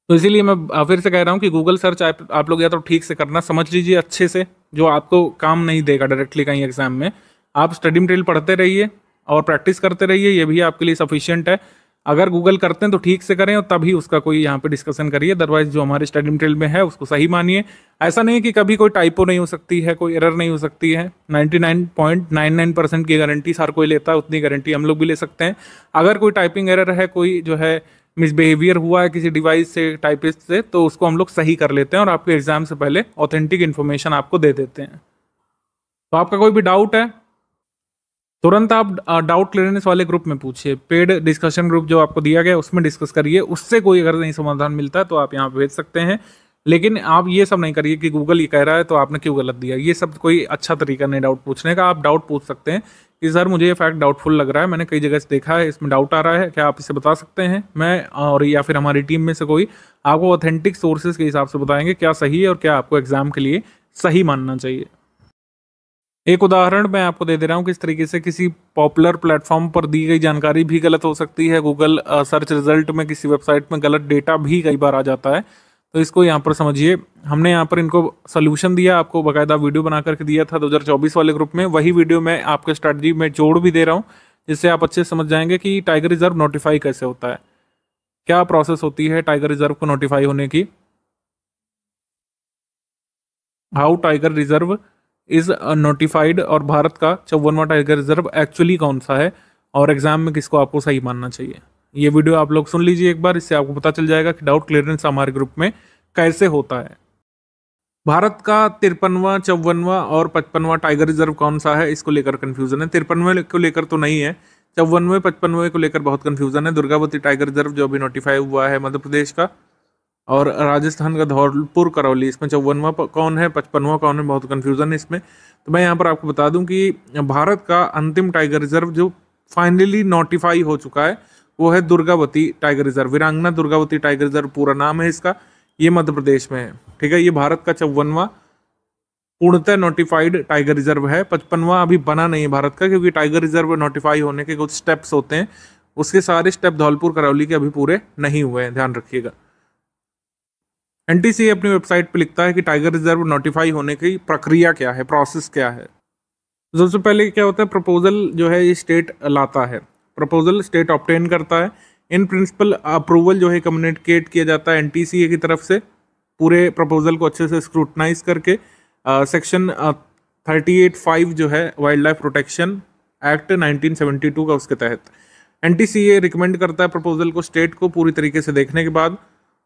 तो इसीलिए मैं फिर से कह रहा हूँ कि गूगल सर्च आप लोग या तो ठीक से करना, समझ लीजिए अच्छे से, जो आपको काम नहीं देगा डायरेक्टली कहीं एग्जाम में। आप स्टडी मटेरियल पढ़ते रहिए और प्रैक्टिस करते रहिए, ये भी आपके लिए सफिशिएंट है। अगर गूगल करते हैं तो ठीक से करें और तभी उसका कोई यहाँ पे डिस्कशन करिए, अदरवाइज जो हमारे स्टडी मटेरियल में है उसको सही मानिए। ऐसा नहीं है कि कभी कोई टाइपो नहीं हो सकती है, कोई एरर नहीं हो सकती है। 99.99% की गारंटी हर कोई लेता है, उतनी गारंटी हम लोग भी ले सकते हैं। अगर कोई टाइपिंग एरर है, कोई जो है मिसबिहेवियर हुआ है किसी डिवाइस से, टाइपिस्ट से, तो उसको हम लोग सही कर लेते हैं और आपके एग्जाम से पहले ऑथेंटिक इन्फॉर्मेशन आपको दे देते हैं। तो आपका कोई भी डाउट है तुरंत आप डाउट क्लियरेंस वाले ग्रुप में पूछिए। पेड डिस्कशन ग्रुप जो आपको दिया गया उसमें डिस्कस करिए, उससे कोई अगर नहीं समाधान मिलता है तो आप यहाँ पे भेज सकते हैं। लेकिन आप ये सब नहीं करिए कि गूगल ये कह रहा है तो आपने क्यों गलत दिया, ये सब कोई अच्छा तरीका नहीं डाउट पूछने का। आप डाउट पूछ सकते हैं कि सर मुझे ये फैक्ट डाउटफुल लग रहा है, मैंने कई जगह से देखा है, इसमें डाउट आ रहा है, क्या आप इसे बता सकते हैं? मैं और या फिर हमारी टीम में से कोई आपको ऑथेंटिक सोर्सेज के हिसाब से बताएंगे क्या सही है और क्या आपको एग्जाम के लिए सही मानना चाहिए। एक उदाहरण मैं आपको दे दे रहा हूँ किस तरीके से किसी पॉपुलर प्लेटफॉर्म पर दी गई जानकारी भी गलत हो सकती है। गूगल सर्च रिजल्ट में किसी वेबसाइट में गलत डेटा भी कई बार आ जाता है, तो इसको यहाँ पर समझिए। हमने यहाँ पर इनको सोल्यूशन दिया, आपको बाकायदा वीडियो बना करके दिया था 2024 वाले ग्रुप में। वही वीडियो मैं आपके स्ट्रैटेजी में जोड़ भी दे रहा हूँ, जिससे आप अच्छे से समझ जाएंगे कि टाइगर रिजर्व नोटिफाई कैसे होता है, क्या प्रोसेस होती है टाइगर रिजर्व को नोटिफाई होने की, how tiger reserve is notified, और भारत का 54वां टाइगर रिजर्व एक्चुअली कौन सा है, और एग्जाम में किसको आपको सही मानना चाहिए। ये वीडियो आप लोग सुन लीजिए एक बार, इससे आपको पता चल जाएगा कि डाउट क्लियरेंस हमारे ग्रुप में कैसे होता है। भारत का 53वां, 54वां और 55वां टाइगर रिजर्व कौन सा है, इसको लेकर कंफ्यूजन है। 53वें को लेकर तो नहीं है, 54वें 55वें को लेकर बहुत कंफ्यूजन है। दुर्गावती टाइगर रिजर्व जो अभी नोटिफाई हुआ है मध्य प्रदेश का, और राजस्थान का धौलपुर करौली, इसमें 54वां कौन है, 55वां कौन है, बहुत कंफ्यूजन है इसमें। तो मैं यहाँ पर आपको बता दूं कि भारत का अंतिम टाइगर रिजर्व जो फाइनली नोटिफाई हो चुका है वो है दुर्गावती टाइगर रिजर्व। वीरांगना दुर्गावती टाइगर रिजर्व पूरा नाम है इसका, ये मध्य प्रदेश में है, ठीक है। ये भारत का 54वां पूर्णतः नोटिफाइड टाइगर रिजर्व है। 55वां अभी बना नहीं है भारत का, क्योंकि टाइगर रिजर्व नोटिफाई होने के कुछ स्टेप्स होते हैं, उसके सारे स्टेप धौलपुर करौली के अभी पूरे नहीं हुए हैं, ध्यान रखिएगा। एनटीसीए अपनी वेबसाइट पे लिखता है कि टाइगर रिजर्व नोटिफाई होने की प्रक्रिया क्या है, प्रोसेस क्या है। सबसे पहले क्या होता है, प्रपोजल जो है ये स्टेट लाता है, प्रपोजल स्टेट ऑब्टेन करता है। इन प्रिंसिपल अप्रूवल जो है कम्युनिकेट किया जाता है एनटीसीए की तरफ से, पूरे प्रपोजल को अच्छे से स्क्रूटनाइज करके। सेक्शन 38(5) जो है वाइल्ड लाइफ प्रोटेक्शन एक्ट 1972 का, उसके तहत एनटीसीए रिकमेंड करता है प्रपोजल को स्टेट को पूरी तरीके से देखने के बाद,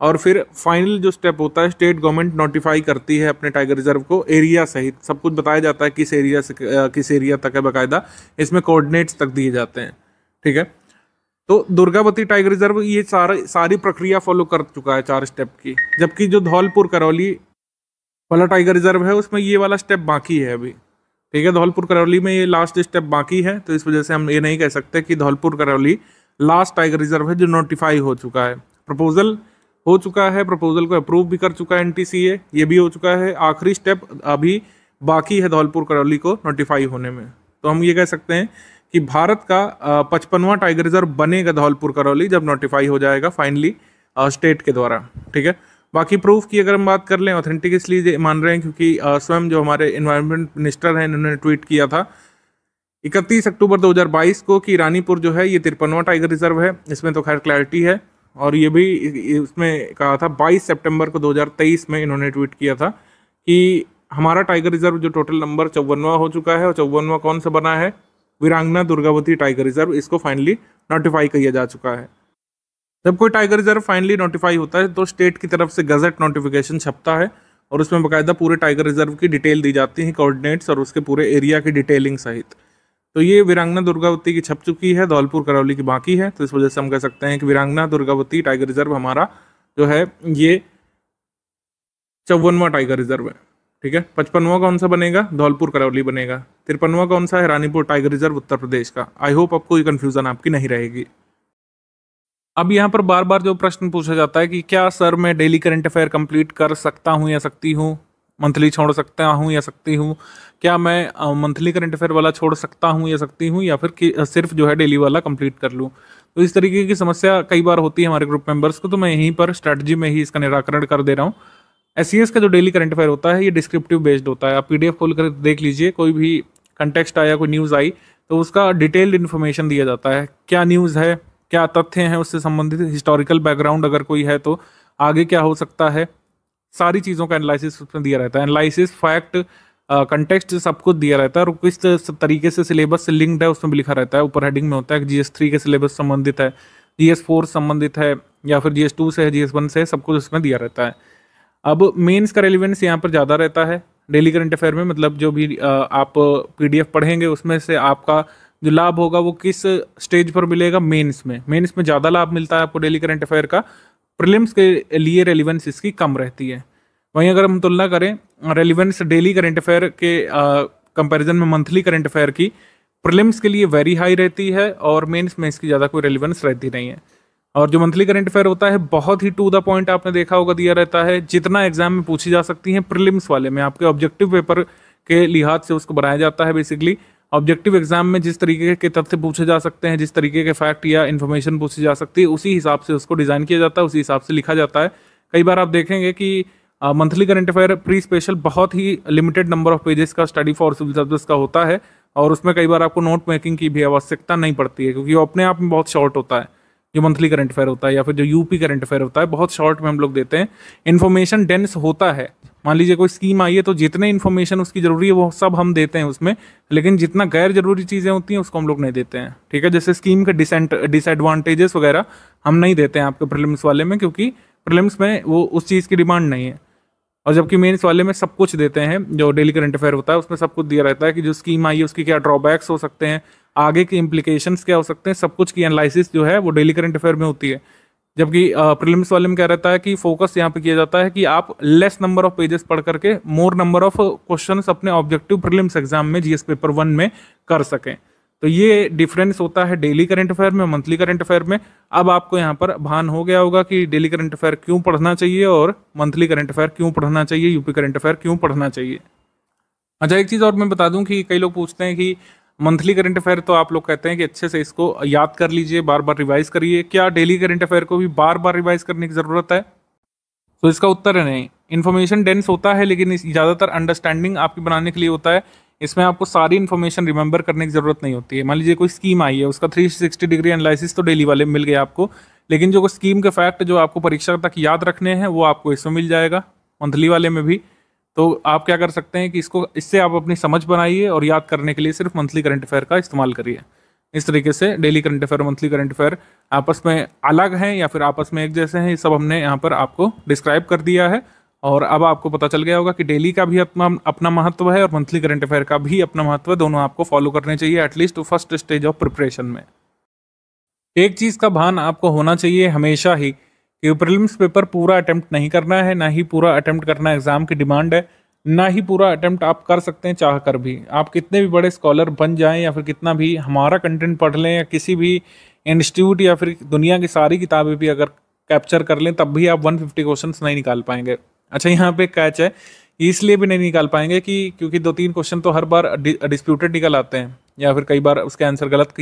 और फिर फाइनल जो स्टेप होता है स्टेट गवर्नमेंट नोटिफाई करती है अपने टाइगर रिजर्व को, एरिया सहित सब कुछ बताया जाता है, किस एरिया से किस एरिया तक है, बाकायदा इसमें कोऑर्डिनेट्स तक दिए जाते हैं, ठीक है। तो दुर्गावती टाइगर रिजर्व ये सारी प्रक्रिया फॉलो कर चुका है 4 स्टेप की, जबकि जो धौलपुर करौली वाला टाइगर रिजर्व है उसमें ये वाला स्टेप बाकी है अभी, ठीक है। धौलपुर करौली में ये लास्ट स्टेप बाकी है, तो इस वजह से हम ये नहीं कह सकते कि Dholpur Karauli last tiger reserve है जो नोटिफाई हो चुका है। प्रपोजल हो चुका है, प्रपोजल को अप्रूव भी कर चुका है एनटीसीए, ये भी हो चुका है। आखिरी स्टेप अभी बाकी है धौलपुर करौली को नोटिफाई होने में, तो हम ये कह सकते हैं कि भारत का 55वां टाइगर रिजर्व बनेगा धौलपुर करौली जब नोटिफाई हो जाएगा फाइनली स्टेट के द्वारा। ठीक है, बाकी प्रूफ की अगर हम बात कर लें, ऑथेंटिक इसलिए मान रहे हैं क्योंकि स्वयं जो हमारे एनवायरनमेंट मिनिस्टर हैं इन्होंने ट्वीट किया था 31 अक्टूबर 2022 को कि रानीपुर जो है ये 53वां टाइगर रिजर्व है। इसमें तो खैर क्लैरिटी है, और ये भी इसमें कहा था 22 सितंबर को 2023 में इन्होंने ट्वीट किया था कि हमारा टाइगर रिजर्व जो टोटल नंबर 54वां हो चुका है, और 54वां कौन सा बना है, वीरांगना दुर्गावती टाइगर रिजर्व, इसको फाइनली नोटिफाई किया जा चुका है। जब कोई टाइगर रिजर्व फाइनली नोटिफाई होता है तो स्टेट की तरफ से गजट नोटिफिकेशन छपता है और उसमें बाकायदा पूरे टाइगर रिजर्व की डिटेल दी जाती है, कोऑर्डिनेट्स और उसके पूरे एरिया की डिटेलिंग सहित। तो ये वीरांगना दुर्गावती की छप चुकी है, धौलपुर करौली की बाकी है। तो इस वजह से हम कह सकते हैं कि वीरांगना दुर्गावती टाइगर रिजर्व हमारा जो है ये 54वां टाइगर रिजर्व है। ठीक है, 55वां कौन सा बनेगा, धौलपुर करौली बनेगा। 53वां कौन सा है, रानीपुर टाइगर रिजर्व उत्तर प्रदेश का। आई होप अब कोई कंफ्यूजन आपकी नहीं रहेगी। अब यहाँ पर बार बार जो प्रश्न पूछा जाता है कि क्या सर मैं डेली करंट अफेयर कंप्लीट कर सकता हूँ या सकती हूँ, मंथली छोड़ सकता हूँ या सकती हूँ, क्या मैं मंथली करंट अफेयर वाला छोड़ सकता हूँ या सकती हूँ, या फिर सिर्फ जो है डेली वाला कंप्लीट कर लूँ। तो इस तरीके की समस्या कई बार होती है हमारे ग्रुप मेंबर्स को, तो मैं यहीं पर स्ट्रैटेजी में ही इसका निराकरण कर दे रहा हूँ। SCS का जो डेली करंट अफेयर होता है ये डिस्क्रिप्टिव बेस्ड होता है। आप PDF खोल कर देख लीजिए, कोई भी कंटेक्स्ट आया, कोई न्यूज़ आई तो उसका डिटेल्ड इन्फॉर्मेशन दिया जाता है, क्या न्यूज़ है, क्या तथ्य हैं उससे संबंधित, हिस्टोरिकल बैकग्राउंड अगर कोई है तो आगे क्या हो सकता है, सारी चीज़ों का एनालिसिस उसमें दिया रहता है। एनालिसिस, फैक्ट, कंटेक्स्ट सब कुछ दिया रहता है, और किस तरीके से सिलेबस से लिंक्ड है उसमें भी लिखा रहता है। ऊपर हेडिंग में होता है कि GS3 के सिलेबस संबंधित है, GS4 संबंधित है, या फिर GS2 से है, GS1 से है, सब कुछ उसमें दिया रहता है। अब मेंस का रेलिवेंस यहाँ पर ज़्यादा रहता है डेली करंट अफेयर में, मतलब जो भी आप PDF पढ़ेंगे उसमें से आपका जो लाभ होगा वो किस स्टेज पर मिलेगा, मेंस में। मेंस में ज़्यादा लाभ मिलता है आपको डेली करंट अफेयर का, प्रीलिम्स के लिए रेलिवेंस इसकी कम रहती है। वहीं अगर हम तुलना करें रेलिवेंस डेली करंट अफेयर के कंपैरिजन में मंथली करंट अफेयर की, प्रीलिम्स के लिए वेरी हाई रहती है और मेंस में इसकी ज़्यादा कोई रेलिवेंस रहती नहीं है। और जो मंथली करंट अफेयर होता है बहुत ही टू द पॉइंट आपने देखा होगा दिया रहता है, जितना एग्जाम में पूछी जा सकती हैं प्रीलिम्स वाले में आपके ऑब्जेक्टिव पेपर के लिहाज से उसको बनाया जाता है। बेसिकली ऑब्जेक्टिव एग्जाम में जिस तरीके के तथ्य पूछे जा सकते हैं, जिस तरीके के फैक्ट या इन्फॉर्मेशन पूछी जा सकती है, उसी हिसाब से उसको डिज़ाइन किया जाता है, उसी हिसाब से लिखा जाता है। कई बार आप देखेंगे कि monthly current affair pre special बहुत ही लिमिटेड नंबर ऑफ पेजेस का स्टडी फॉर सिविल सर्विस का होता है, और उसमें कई बार आपको नोट मेकिंग की भी आवश्यकता नहीं पड़ती है, क्योंकि वो अपने आप में बहुत शॉर्ट होता है। जो मंथली करंट अफेयर होता है या फिर जो यूपी करंट अफेयर होता है बहुत शॉर्ट में हम लोग देते हैं, इन्फॉर्मेशन डेंस होता है। मान लीजिए कोई स्कीम आई है तो जितने इन्फॉर्मेशन उसकी जरूरी है वो सब हम देते हैं उसमें, लेकिन जितना गैर जरूरी चीज़ें होती हैं उसको हम लोग नहीं देते हैं। ठीक है, जैसे स्कीम के डिसएडवांटेजेस वगैरह हम नहीं देते हैं आपके प्रीलिम्स वाले में, क्योंकि प्रीलिम्स में वो उस चीज़ की डिमांड नहीं है। और जबकि मेंस वाले में सब कुछ देते हैं, जो डेली करंट अफेयर होता है उसमें सब कुछ दिया रहता है कि जो स्कीम आई है उसकी क्या ड्रॉबैक्स हो सकते हैं, आगे के इम्प्लीकेशंस क्या हो सकते हैं, सब कुछ की एनालिसिस जो है वो डेली करंट अफेयर में होती है। जबकि प्रीलिम्स वाले में क्या रहता है कि फोकस यहाँ पे किया जाता है कि आप लेस नंबर ऑफ पेजेस पढ़ करके मोर नंबर ऑफ क्वेश्चंस अपने ऑब्जेक्टिव प्रीलिम्स एग्जाम में GS पेपर 1 में कर सकें। तो ये डिफरेंस होता है डेली करंट अफेयर में, मंथली करंट अफेयर में। अब आपको यहाँ पर भान हो गया होगा कि डेली करंट अफेयर क्यों पढ़ना चाहिए और मंथली करंट अफेयर क्यों पढ़ना चाहिए, यूपी करंट अफेयर क्यों पढ़ना चाहिए। अच्छा, एक चीज़ और मैं बता दूं कि कई लोग पूछते हैं कि मंथली करंट अफेयर तो आप लोग कहते हैं कि अच्छे से इसको याद कर लीजिए, बार बार रिवाइज करिए, क्या डेली करंट अफेयर को भी बार बार रिवाइज करने की ज़रूरत है? तो इसका उत्तर है नहीं। इन्फॉर्मेशन डेंस होता है, लेकिन ज़्यादातर अंडरस्टैंडिंग आपकी बनाने के लिए होता है। इसमें आपको सारी इन्फॉर्मेशन रिमेंबर करने की ज़रूरत नहीं होती है। मान लीजिए कोई स्कीम आई है, उसका 360 डिग्री एनालिसिस तो डेली वाले में मिल गया आपको, लेकिन जो स्कीम के फैक्ट जो आपको परीक्षा तक याद रखने हैं वो आपको इसमें मिल जाएगा, मंथली वाले में भी। तो आप क्या कर सकते हैं कि इससे आप अपनी समझ बनाइए और याद करने के लिए सिर्फ मंथली करंट अफेयर का इस्तेमाल करिए। इस तरीके से daily current affair, monthly current affair आपस में अलग हैं या फिर आपस में एक जैसे हैं, ये सब हमने यहाँ पर आपको डिस्क्राइब कर दिया है। और अब आपको पता चल गया होगा कि डेली का भी अपना महत्व है और मंथली करंट अफेयर का भी अपना महत्व है। दोनों आपको फॉलो करने चाहिए at least first stage of preparation में। एक चीज़ का भान आपको होना चाहिए हमेशा ही कि प्रीलिम्स पेपर पूरा अटेम्प्ट नहीं करना है, ना ही पूरा अटेम्प्ट करना एग्जाम की डिमांड है, ना ही पूरा अटेम्प्ट आप कर सकते हैं चाह कर भी। आप कितने भी बड़े स्कॉलर बन जाएं या फिर कितना भी हमारा कंटेंट पढ़ लें या किसी भी इंस्टीट्यूट या फिर दुनिया की सारी किताबें भी अगर कैप्चर कर लें, तब भी आप 150 क्वेश्चंस नहीं निकाल पाएंगे। अच्छा, यहाँ पे कैच है इसलिए भी नहीं निकाल पाएंगे कि क्योंकि 2-3 क्वेश्चन तो हर बार डिस्प्यूटेड निकल आते हैं, या फिर कई बार उसके आंसर गलत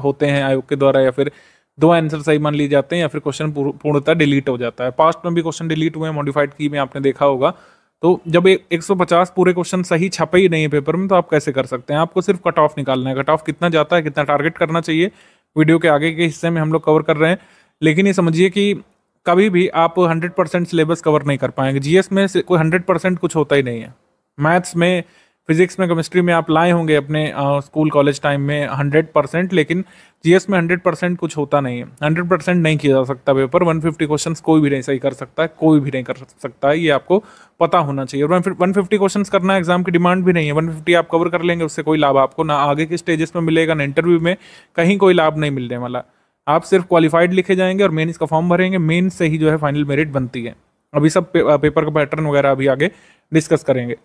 होते हैं आयोग के द्वारा, या फिर 2 आंसर सही मान लिए जाते हैं, या फिर क्वेश्चन पूर्णतः डिलीट हो जाता है। पास्ट में भी क्वेश्चन डिलीट हुए हैं मॉडिफाइड की में, आपने देखा होगा। तो जब 150 पूरे क्वेश्चन सही छपे ही नहीं है पेपर में, तो आप कैसे कर सकते हैं? आपको सिर्फ कट ऑफ निकालना है। कट ऑफ कितना जाता है, कितना टारगेट करना चाहिए, वीडियो के आगे के हिस्से में हम लोग कवर कर रहे हैं। लेकिन ये समझिए कि कभी भी आप 100% सिलेबस कवर नहीं कर पाएंगे। जीएस में से कोई 100% कुछ होता ही नहीं है। मैथ्स में, फिजिक्स में, केमिस्ट्री में आप लाए होंगे अपने स्कूल कॉलेज टाइम में 100%, लेकिन जीएस में 100% कुछ होता नहीं है। 100% नहीं किया जा सकता पेपर। 150 क्वेश्चन कोई भी नहीं सही कर सकता है, कोई भी नहीं कर सकता है, ये आपको पता होना चाहिए। और 150 क्वेश्चन करना एग्जाम की डिमांड भी नहीं है। 150 आप कवर कर लेंगे, उससे कोई लाभ आपको ना आगे के स्टेजेस में मिलेगा, ना इंटरव्यू में, कहीं कोई लाभ नहीं मिलने वाला। आप सिर्फ क्वालिफाइड लिखे जाएंगे और मेंस का फॉर्म भरेंगे। मेंस से ही जो है फाइनल मेरिट बनती है। अभी सब पेपर का पैटर्न वगैरह अभी आगे डिस्कस करेंगे।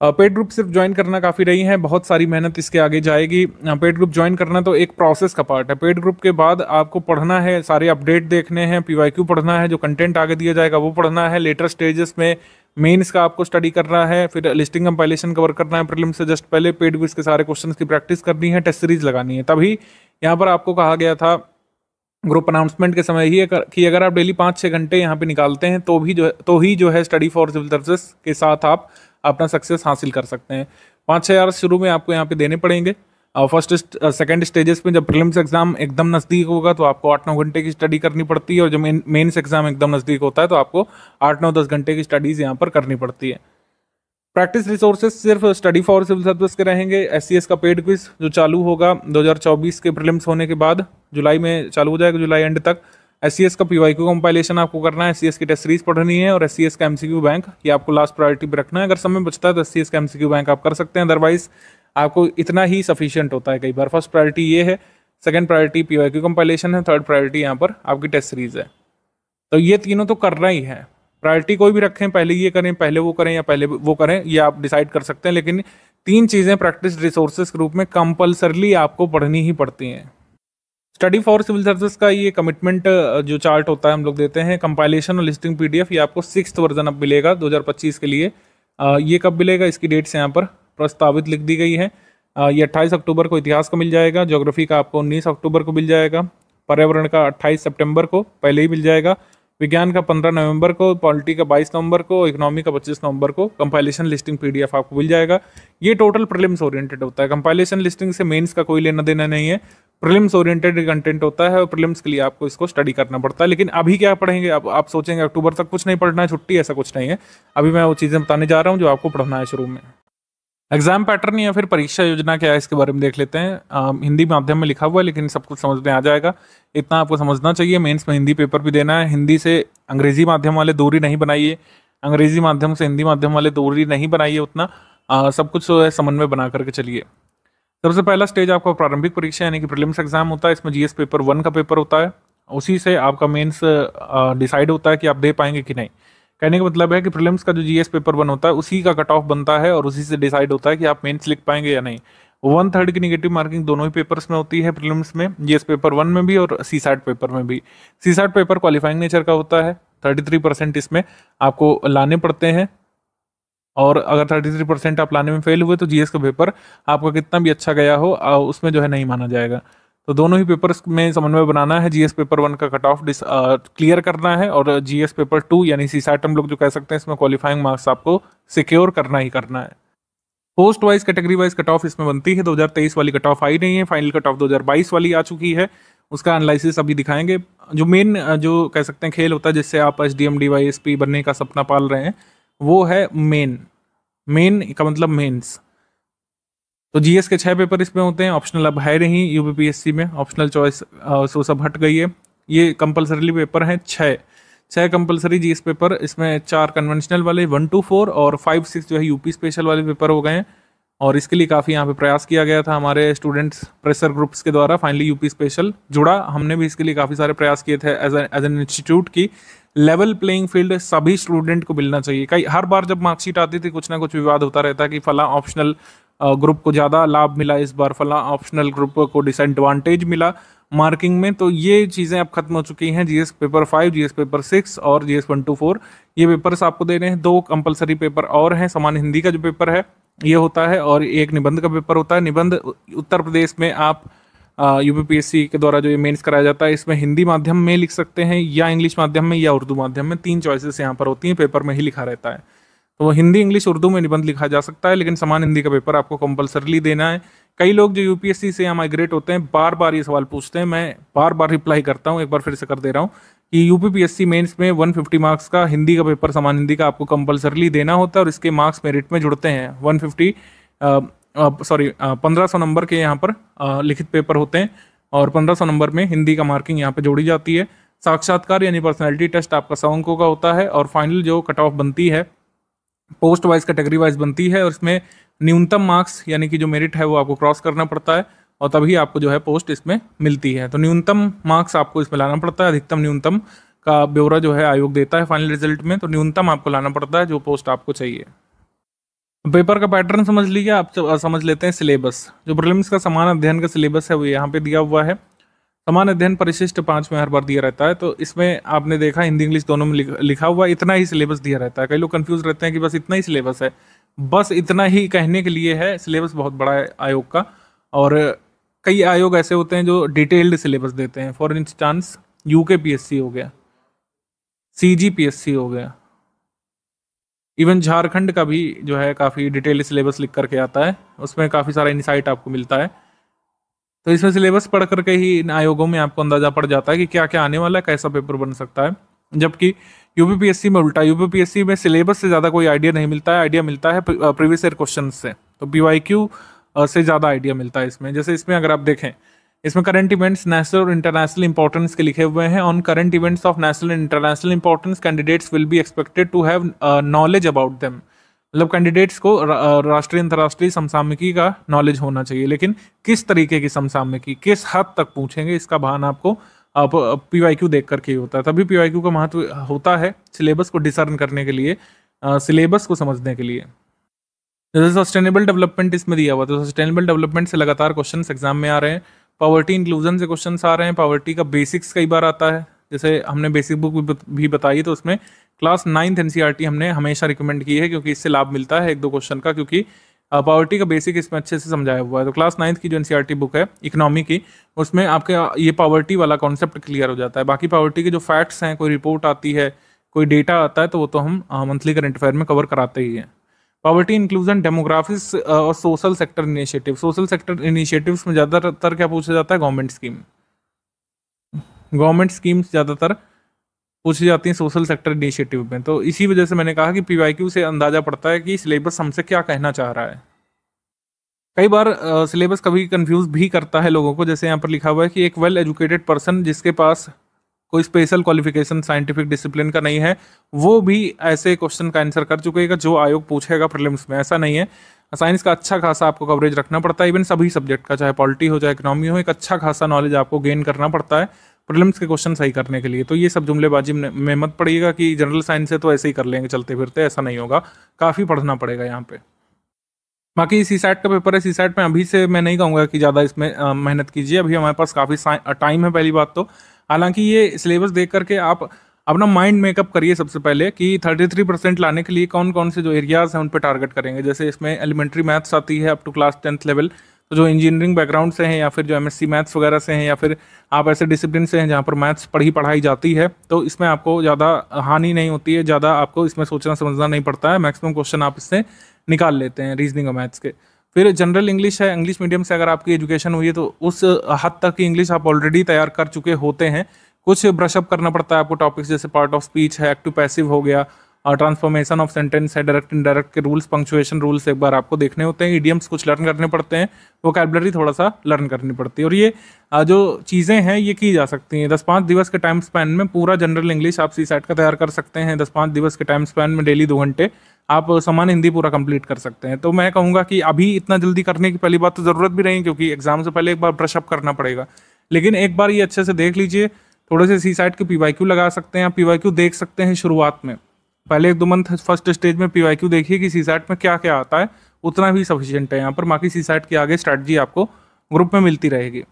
पेड ग्रुप सिर्फ ज्वाइन करना काफ़ी नहीं है, बहुत सारी मेहनत इसके आगे जाएगी। पेड ग्रुप ज्वाइन करना तो एक प्रोसेस का पार्ट है। पेड ग्रुप के बाद आपको पढ़ना है, सारे अपडेट देखने हैं, पीवाईक्यू पढ़ना है, जो कंटेंट आगे दिया जाएगा वो पढ़ना है, लेटर स्टेजेस में मेंस का आपको स्टडी करना है, फिर लिस्टिंग कंपाइलेशन कवर करना है प्रीलिम्स से जस्ट पहले, पेड क्विज के सारे क्वेश्चन की प्रैक्टिस करनी है, टेस्ट सीरीज लगानी है। तभी यहाँ पर आपको कहा गया था ग्रुप अनाउंसमेंट के समय ही कि अगर आप डेली 5-6 घंटे यहाँ पे निकालते हैं तो ही जो है स्टडी फॉर सिविल सर्विसेज के साथ आप अपना सक्सेस हासिल कर सकते हैं। 5-6 आवर्स शुरू में आपको यहाँ पे देने पड़ेंगे। फर्स्ट सेकंड स्टेजेस में जब प्रीलिम्स एग्जाम एकदम नज़दीक होगा तो आपको 8-9 घंटे की स्टडी करनी पड़ती है, और जब मेंस एग्जाम एकदम नज़दीक होता है तो आपको 8-9-10 घंटे की स्टडीज़ यहाँ पर करनी पड़ती है। प्रैक्टिस रिसोर्सेज सिर्फ स्टडी फॉर सिविल सर्विस के रहेंगे। एससीएस का पेड क्विज जो चालू होगा 2024 के प्रीलिम्स होने के बाद, जुलाई में चालू हो जाएगा, जुलाई एंड तक। एससीएस का पीवाईक्यू कंपाइलेशन आपको करना है, एससीएस की टेस्ट सीरीज पढ़नी है, और एससीएस का एमसीक्यू बैंक ये आपको लास्ट प्रायोरिटी पे रखना है। अगर समय बचता है तो एससीएस का एमसीक्यू बैंक आप कर सकते हैं, अदरवाइज आपको इतना ही सफिशिएंट होता है। कई बार फर्स्ट प्रायोरिटी ये है, सेकंड प्रायोरिटी पीवाईक्यू कंपाइलेशन है, थर्ड प्रायोरिटी यहाँ पर आपकी टेस्ट सीरीज है। तो ये तीनों तो करना ही है। प्रायोरिटी कोई भी रखें, पहले ये करें, पहले वो करें, या पहले वो करें, ये आप डिसाइड कर सकते हैं। लेकिन 3 चीज़ें प्रैक्टिस रिसोर्सेज के रूप में कंपल्सरली आपको पढ़नी ही पड़ती हैं। स्टडी फॉर सिविल सर्विस का ये कमिटमेंट जो चार्ट होता है हम लोग देते हैं, कंपाइलेशन और लिस्टिंग पीडीएफ, ये आपको 6th वर्जन अब मिलेगा 2025 के लिए। ये कब मिलेगा, इसकी डेट्स यहाँ पर प्रस्तावित लिख दी गई है। ये 28 अक्टूबर को इतिहास का मिल जाएगा, ज्योग्राफी का आपको 19 अक्टूबर को मिल जाएगा, पर्यावरण का 28 सितंबर को पहले ही मिल जाएगा, विज्ञान का 15 नवंबर को, पॉलिटी का 22 नवंबर को, इकोनॉमी का 25 नवंबर को कंपाइलेशन लिस्टिंग पीडीएफ आपको मिल जाएगा। ये टोटल प्रीलिम्स ओरिएंटेड होता है। कंपाइलेशन लिस्टिंग से मेंस का कोई लेना देना नहीं है, प्रीलिम्स ओरिएंटेड कंटेंट होता है, और प्रीलिम्स के लिए आपको इसको स्टडी करना पड़ता है। लेकिन अभी क्या पढ़ेंगे, अब आप सोचेंगे अक्टूबर तक कुछ नहीं पढ़ना है, छुट्टी, ऐसा कुछ नहीं है। अभी मैं वो चीज़ें बताने जा रहा हूँ जो आपको पढ़ना है शुरू में। एग्जाम पैटर्न या फिर परीक्षा योजना क्या है, इसके बारे में देख लेते हैं। हिंदी माध्यम में लिखा हुआ है, लेकिन सब कुछ समझ में आ जाएगा, इतना आपको समझना चाहिए। मेंस में हिंदी पेपर भी देना है। हिंदी से अंग्रेजी माध्यम वाले दूरी नहीं बनाइए, अंग्रेजी माध्यम से हिंदी माध्यम वाले दूरी नहीं बनाइए उतना, सब कुछ समन्वय बना करके चलिए। सबसे पहला स्टेज आपका प्रारंभिक परीक्षा यानी कि प्रीलिम्स एग्जाम होता है। इसमें जीएस पेपर 1 का पेपर होता है, उसी से आपका मेंस डिसाइड होता है कि आप दे पाएंगे कि नहीं। कहने का मतलब है कि प्रीलिम्स का जो जीएस पेपर 1 होता है उसी का कट ऑफ बनता है, और उसी से डिसाइड होता है कि आप मेंस लिख पाएंगे या नहीं। 1/3 की निगेटिव मार्किंग दोनों ही पेपर्स में होती है, प्रीलिम्स में, जीएस पेपर 1 में भी और सीसैट पेपर में भी। सीसैट पेपर क्वालिफाइंग नेचर का होता है, 33% इसमें आपको लाने पड़ते हैं, और अगर 33% आप लाने में फेल हुए तो जीएस का पेपर आपका कितना भी अच्छा गया हो उसमें जो है नहीं माना जाएगा। तो दोनों ही पेपर्स में समन्वय बनाना है। जीएस पेपर 1 का कट ऑफ क्लियर करना है, और जीएस पेपर 2 यानी सीसैट हम लोग जो कह सकते हैं, इसमें क्वालिफाइंग मार्क्स आपको सिक्योर करना ही करना है। Post wise category wise cut off इसमें बनती है। 2023 वाली कट ऑफ आई नहीं है, फाइनल कट ऑफ 2022 वाली आ चुकी है, उसका एनालिसिस अभी दिखाएंगे। जो मेन जो कह सकते हैं खेल होता है जिससे आप एसडीएम डीवाईएसपी बनने का सपना पाल रहे हैं, वो है मेन का मतलब मेंस। तो जीएस के 6 पेपर इसमें होते हैं, ऑप्शनल अब है नहीं यूपीपीएससी में, ऑप्शनल चॉइस सो सब हट गई है। ये कंपलसरी पेपर हैं 6 कंपलसरी जीएस पेपर, इसमें 4 कन्वेंशनल वाले 1 to 4 और 5-6 जो है यूपी स्पेशल वाले पेपर हो गए हैं। और इसके लिए काफ़ी यहाँ पे प्रयास किया गया था हमारे स्टूडेंट्स प्रेशर ग्रुप्स के द्वारा। फाइनली यूपी स्पेशल जुड़ा, हमने भी इसके लिए काफ़ी सारे प्रयास किए थे एज एन इंस्टीट्यूट की। लेवल प्लेइंग फील्ड सभी स्टूडेंट को मिलना चाहिए। कई हर बार जब मार्कशीट आती थी कुछ ना कुछ विवाद होता रहता है कि फला ऑप्शनल ग्रुप को ज़्यादा लाभ मिला, इस बार फला ऑप्शनल ग्रुप को डिसएडवांटेज मिला। मार्किंग में। तो ये चीज़ें अब खत्म हो चुकी हैं। जीएस पेपर 5, जीएस पेपर 6 और जीएस 1 to 4 ये पेपर्स आपको दे रहे हैं। 2 कंपलसरी पेपर और हैं। सामान्य हिंदी का जो पेपर है ये होता है और एक निबंध का पेपर होता है। निबंध उत्तर प्रदेश में आप यूपीपीएससी के द्वारा जो ये मेंस कराया जाता है इसमें हिंदी माध्यम में लिख सकते हैं या इंग्लिश माध्यम में या उर्दू माध्यम में, 3 चॉइसेस यहाँ पर होती हैं, पेपर में ही लिखा रहता है। तो वो हिंदी, इंग्लिश, उर्दू में निबंध लिखा जा सकता है, लेकिन सामान्य हिंदी का पेपर आपको कंपलसरीली देना है। कई लोग जो यूपीएससी से यहाँ माइग्रेट होते हैं बार बार ये सवाल पूछते हैं, मैं बार बार रिप्लाई करता हूँ, एक बार फिर से कर दे रहा हूँ कि यूपीपीएससी मेंस में 150 मार्क्स का हिंदी का पेपर, सामान्य हिंदी का आपको कंपलसरीली देना होता है और इसके मार्क्स मेरिट में जुड़ते हैं। 1500 नंबर के यहाँ पर लिखित पेपर होते हैं और 1500 नंबर में हिंदी का मार्किंग यहाँ पे जोड़ी जाती है। साक्षात्कार यानी पर्सनैलिटी टेस्ट आपका 100 अंकों का होता है और फाइनल जो कट ऑफ बनती है पोस्ट वाइज, कैटेगरी वाइज बनती है और इसमें न्यूनतम मार्क्स यानी कि जो मेरिट है वो आपको क्रॉस करना पड़ता है और तभी आपको जो है पोस्ट इसमें मिलती है। तो न्यूनतम मार्क्स आपको इसमें लाना पड़ता है। अधिकतम न्यूनतम का ब्यौरा जो है आयोग देता है फाइनल रिजल्ट में, तो न्यूनतम आपको लाना पड़ता है जो पोस्ट आपको चाहिए। पेपर का पैटर्न समझ लीजिए। आप समझ लेते हैं सिलेबस। जो प्रीलिम्स का समान अध्ययन का सिलेबस है वो यहाँ पे दिया हुआ है। समान अध्ययन परिशिष्ट 5 में हर बार दिया रहता है, तो इसमें आपने देखा हिंदी इंग्लिश दोनों में लिखा हुआ इतना ही सिलेबस दिया रहता है। कई लोग कंफ्यूज रहते हैं कि बस इतना ही सिलेबस है। बस इतना ही कहने के लिए है, सिलेबस बहुत बड़ा है आयोग का और कई आयोग ऐसे होते हैं जो डिटेल्ड सिलेबस देते हैं। फॉर इंस्टांस यूकेपीएससी हो गया, सीजीपीएससी हो गया, इवन झारखंड का भी जो है काफ़ी डिटेल्ड सिलेबस लिख करके आता है, उसमें काफ़ी सारा इनसाइट आपको मिलता है। तो इसमें सिलेबस पढ़ करके ही इन आयोगों में आपको अंदाजा पड़ जाता है कि क्या क्या आने वाला है, कैसा पेपर बन सकता है। जबकि यूपीपीएससी में उल्टा, यूपीपीएससी में सिलेबस से ज़्यादा कोई आइडिया नहीं मिलता है, आइडिया मिलता है प्रीवियस ईयर क्वेश्चन से। तो पीवाईक्यू से ज़्यादा आइडिया मिलता है इसमें। जैसे इसमें अगर आप देखें, इसमें करंट इवेंट्स नेशनल और इंटरनेशनल इंपॉर्टेंस के लिखे हुए हैं। On current events of national and international importance candidates will be expected to have knowledge about them. मतलब कैंडिडेट्स को राष्ट्रीय अंतर्राष्ट्रीय समसामयिकी का नॉलेज होना चाहिए, लेकिन किस तरीके की समसामयिकी, किस हद तक पूछेंगे, इसका भान आपको पीवाईक्यू देख करके ही होता है। तभी पीवाईक्यू का महत्व होता है सिलेबस को डिसर्न करने के लिए, सिलेबस को समझने के लिए। जैसे सस्टेनेबल डेवलपमेंट इसमें दिया हुआ, तो सस्टेनेबल डेवलपमेंट से लगातार क्वेश्चन एग्जाम में आ रहे हैं। पॉवर्टी इंक्लूजन से क्वेश्चन आ रहे हैं। पॉवर्टी का बेसिक्स कई बार आता है, जैसे हमने बेसिक बुक भी बताई, तो उसमें क्लास 9th एनसीईआरटी हमने हमेशा रिकमेंड की है क्योंकि इससे लाभ मिलता है 1-2 क्वेश्चन का, क्योंकि पॉवर्टी का बेसिक इसमें अच्छे से समझाया हुआ है। तो क्लास 9th की जो एनसीईआरटी बुक है इकोनॉमी की, उसमें आपके ये पॉवर्टी वाला कॉन्सेप्ट क्लियर हो जाता है। बाकी पॉवर्टी के जो फैक्ट्स हैं, कोई रिपोर्ट आती है, कोई डेटा आता है, तो वो तो हम मंथली करंट अफेयर में कवर कराते ही हैं। पॉवर्टी इंक्लूजन, डेमोग्राफिक्स और social sector initiative. Social sector initiatives में ज़्यादातर क्या पूछा जाता है, गवर्नमेंट स्कीम। गवर्नमेंट स्कीम्स ज़्यादातर पूछी जाती हैं सोशल सेक्टर इनिशिएटिव में। तो इसी वजह से मैंने कहा कि पीवाईक्यू से अंदाजा पड़ता है कि सिलेबस हमसे क्या कहना चाह रहा है। कई बार सिलेबस कभी कंफ्यूज भी करता है लोगों को। जैसे यहाँ पर लिखा हुआ है कि एक वेल एजुकेटेड पर्सन जिसके पास कोई स्पेशल क्वालिफिकेशन साइंटिफिक डिसिप्लिन का नहीं है, वो भी ऐसे क्वेश्चन का आंसर कर चुकेगा जो आयोग पूछेगा प्रीलिम्स में। ऐसा नहीं है, साइंस का अच्छा खासा आपको कवरेज रखना पड़ता है। इवन सभी सब्जेक्ट का, चाहे पॉलिटी हो चाहे इकोनॉमी हो, एक अच्छा खासा नॉलेज आपको गेन करना पड़ता है प्रीलिम्स के क्वेश्चन सही करने के लिए। तो ये सब जुमलेबाजी में मत पड़िएगा कि जनरल साइंस है तो ऐसे ही कर लेंगे चलते फिरते, ऐसा नहीं होगा, काफ़ी पढ़ना पड़ेगा यहाँ पे। बाकी सीसैट का पेपर है, सीसैट में अभी से मैं नहीं कहूँगा कि ज़्यादा इसमें मेहनत कीजिए, अभी हमारे पास काफ़ी टाइम है पहली बात तो। हालांकि ये सिलेबस देख करके आप अपना माइंड मेकअप करिए सबसे पहले कि 33% लाने के लिए कौन कौन से जो एरियाज़ हैं उन पर टारगेट करेंगे। जैसे इसमें एलिमेंट्री मैथ्स आती है up to class 10th level, तो जो इंजीनियरिंग बैकग्राउंड से हैं या फिर जो एमएससी मैथ्स वगैरह से हैं या फिर आप ऐसे डिसिप्लिन से हैं जहाँ पर मैथ्स पढ़ाई जाती है, तो इसमें आपको ज़्यादा हानि नहीं होती है, ज़्यादा आपको इसमें सोचना समझना नहीं पड़ता है। मैक्सिमम क्वेश्चन आप इससे निकाल लेते हैं रीजनिंग और मैथ्स के। फिर जनरल इंग्लिश है, इंग्लिश मीडियम से अगर आपकी एजुकेशन हुई है तो उस हद तक की इंग्लिश आप ऑलरेडी तैयार कर चुके होते हैं। कुछ ब्रशअप करना पड़ता है आपको टॉपिक्स, जैसे पार्ट ऑफ स्पीच है, एक्टिव पैसिव हो गया, और ट्रांसफॉर्मेशन ऑफ सेंटेंस है, डायरेक्ट इनडायरेक्ट के रूल्स, पंक्चुएशन रूल्स एक बार आपको देखने होते हैं, इडियम्स कुछ लर्न करने पड़ते हैं, वोकैबुलरी थोड़ा सा लर्न करनी पड़ती है। और ये जो चीज़ें हैं ये की जा सकती हैं 10-5 दिवस के टाइम स्पैन में। पूरा जनरल इंग्लिश आप सीसैट का तैयार कर सकते हैं 10-5 दिवस के टाइम स्पैन में, डेली 2 घंटे आप सामान्य हिंदी पूरा कंप्लीट कर सकते हैं। तो मैं कहूँगा कि अभी इतना जल्दी करने की पहली बात तो ज़रूरत भी नहीं, क्योंकि एग्जाम से पहले एक बार ब्रशअप करना पड़ेगा। लेकिन एक बार ये अच्छे से देख लीजिए, थोड़े से सीसैट के पीवाईक्यू लगा सकते हैं, आप पीवाईक्यू देख सकते हैं शुरुआत में, पहले 1-2 मंथ फर्स्ट स्टेज में पीवाईक्यू देखिए कि सीसैट में क्या क्या आता है, उतना भी सफिशिएंट है यहाँ पर। बाकी सीसैट की आगे स्ट्रैटेजी आपको ग्रुप में मिलती रहेगी।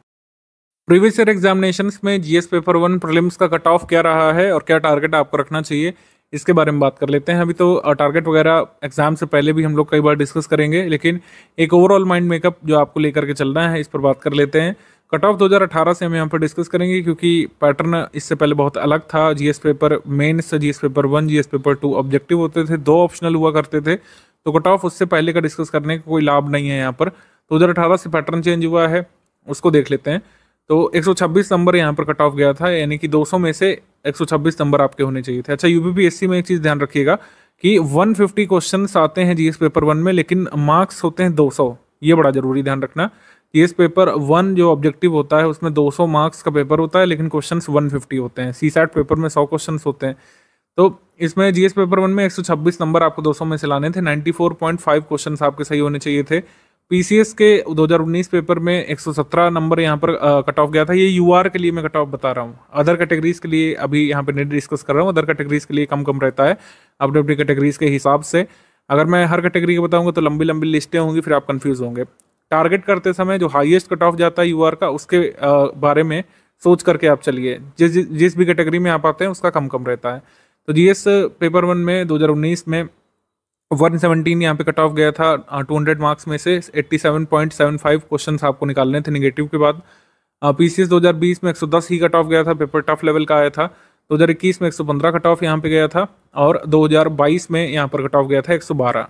प्रीवियस ईयर एग्जामिनेशंस में जीएस पेपर 1 प्रीलिम्स का कट ऑफ क्या रहा है और क्या टारगेट आपको रखना चाहिए, इसके बारे में बात कर लेते हैं। अभी तो टारगेट वगैरह एग्जाम से पहले भी हम लोग कई बार डिस्कस करेंगे, लेकिन एक ओवरऑल माइंड मेकअप जो आपको लेकर के चलना है इस पर बात कर लेते हैं। कट ऑफ 2018 से हम यहाँ पर डिस्कस करेंगे, क्योंकि पैटर्न इससे पहले बहुत अलग था। GS paper mains, GS paper 1, GS paper 2 objective होते थे, 2 ऑप्शनल हुआ करते थे, तो कट ऑफ उससे पहले का डिस्कस करने का कोई लाभ नहीं है यहाँ पर। 2018 से पैटर्न चेंज हुआ है, उसको देख लेते हैं। तो 126 नंबर यहाँ पर कट ऑफ गया था, यानी कि 200 में से 126 नंबर आपके होने चाहिए थे। अच्छा, यूपीपीएससी में एक चीज़ ध्यान रखिएगा कि 150 क्वेश्चंस आते हैं जीएस पेपर 1 में, लेकिन मार्क्स होते हैं 200। ये बड़ा जरूरी ध्यान रखना। जीएस पेपर 1 जो ऑब्जेक्टिव होता है उसमें 200 मार्क्स का पेपर होता है, लेकिन क्वेश्चंस 150 होते हैं। सीसैट पेपर में 100 क्वेश्चंस होते हैं। तो इसमें जीएस पेपर 1 में 126 नंबर आपको 200 में से लाने थे। 94.5 क्वेश्चंस आपके सही होने चाहिए थे। पीसीएस के 2019 पेपर में 117 नंबर यहाँ पर कट ऑफ गया था। ये यूआर के लिए मैं कट ऑफ बता रहा हूँ, अदर कैटेगरीज के लिए अभी यहाँ पे नहीं डिस्कस कर रहा हूँ। अदर कैटेगरीज के लिए कम कम रहता है अपने अपनी कैटेगरीज के हिसाब से। अगर मैं हर कैटेगरी के बताऊंगा तो लंबी लंबी लिस्टें होंगी, फिर आप कंफ्यूज होंगे। टारगेट करते समय जो हाईएस्ट कट ऑफ जाता है यूआर का, उसके बारे में सोच करके आप चलिए। जिस भी कैटेगरी में आप आते हैं उसका कम कम रहता है। तो जीएस पेपर 1 में 2019 में 117 यहाँ पे कट ऑफ गया था। 200 मार्क्स में से 87.75 क्वेश्चंस आपको निकालने थे नेगेटिव के बाद। पीसीएस 2020 में 110 ही कट ऑफ गया था, पेपर टफ लेवल का आया था। 2021 में 115 कट ऑफ यहाँ पे गया था, और 2022 में यहाँ पर कट ऑफ गया था 112।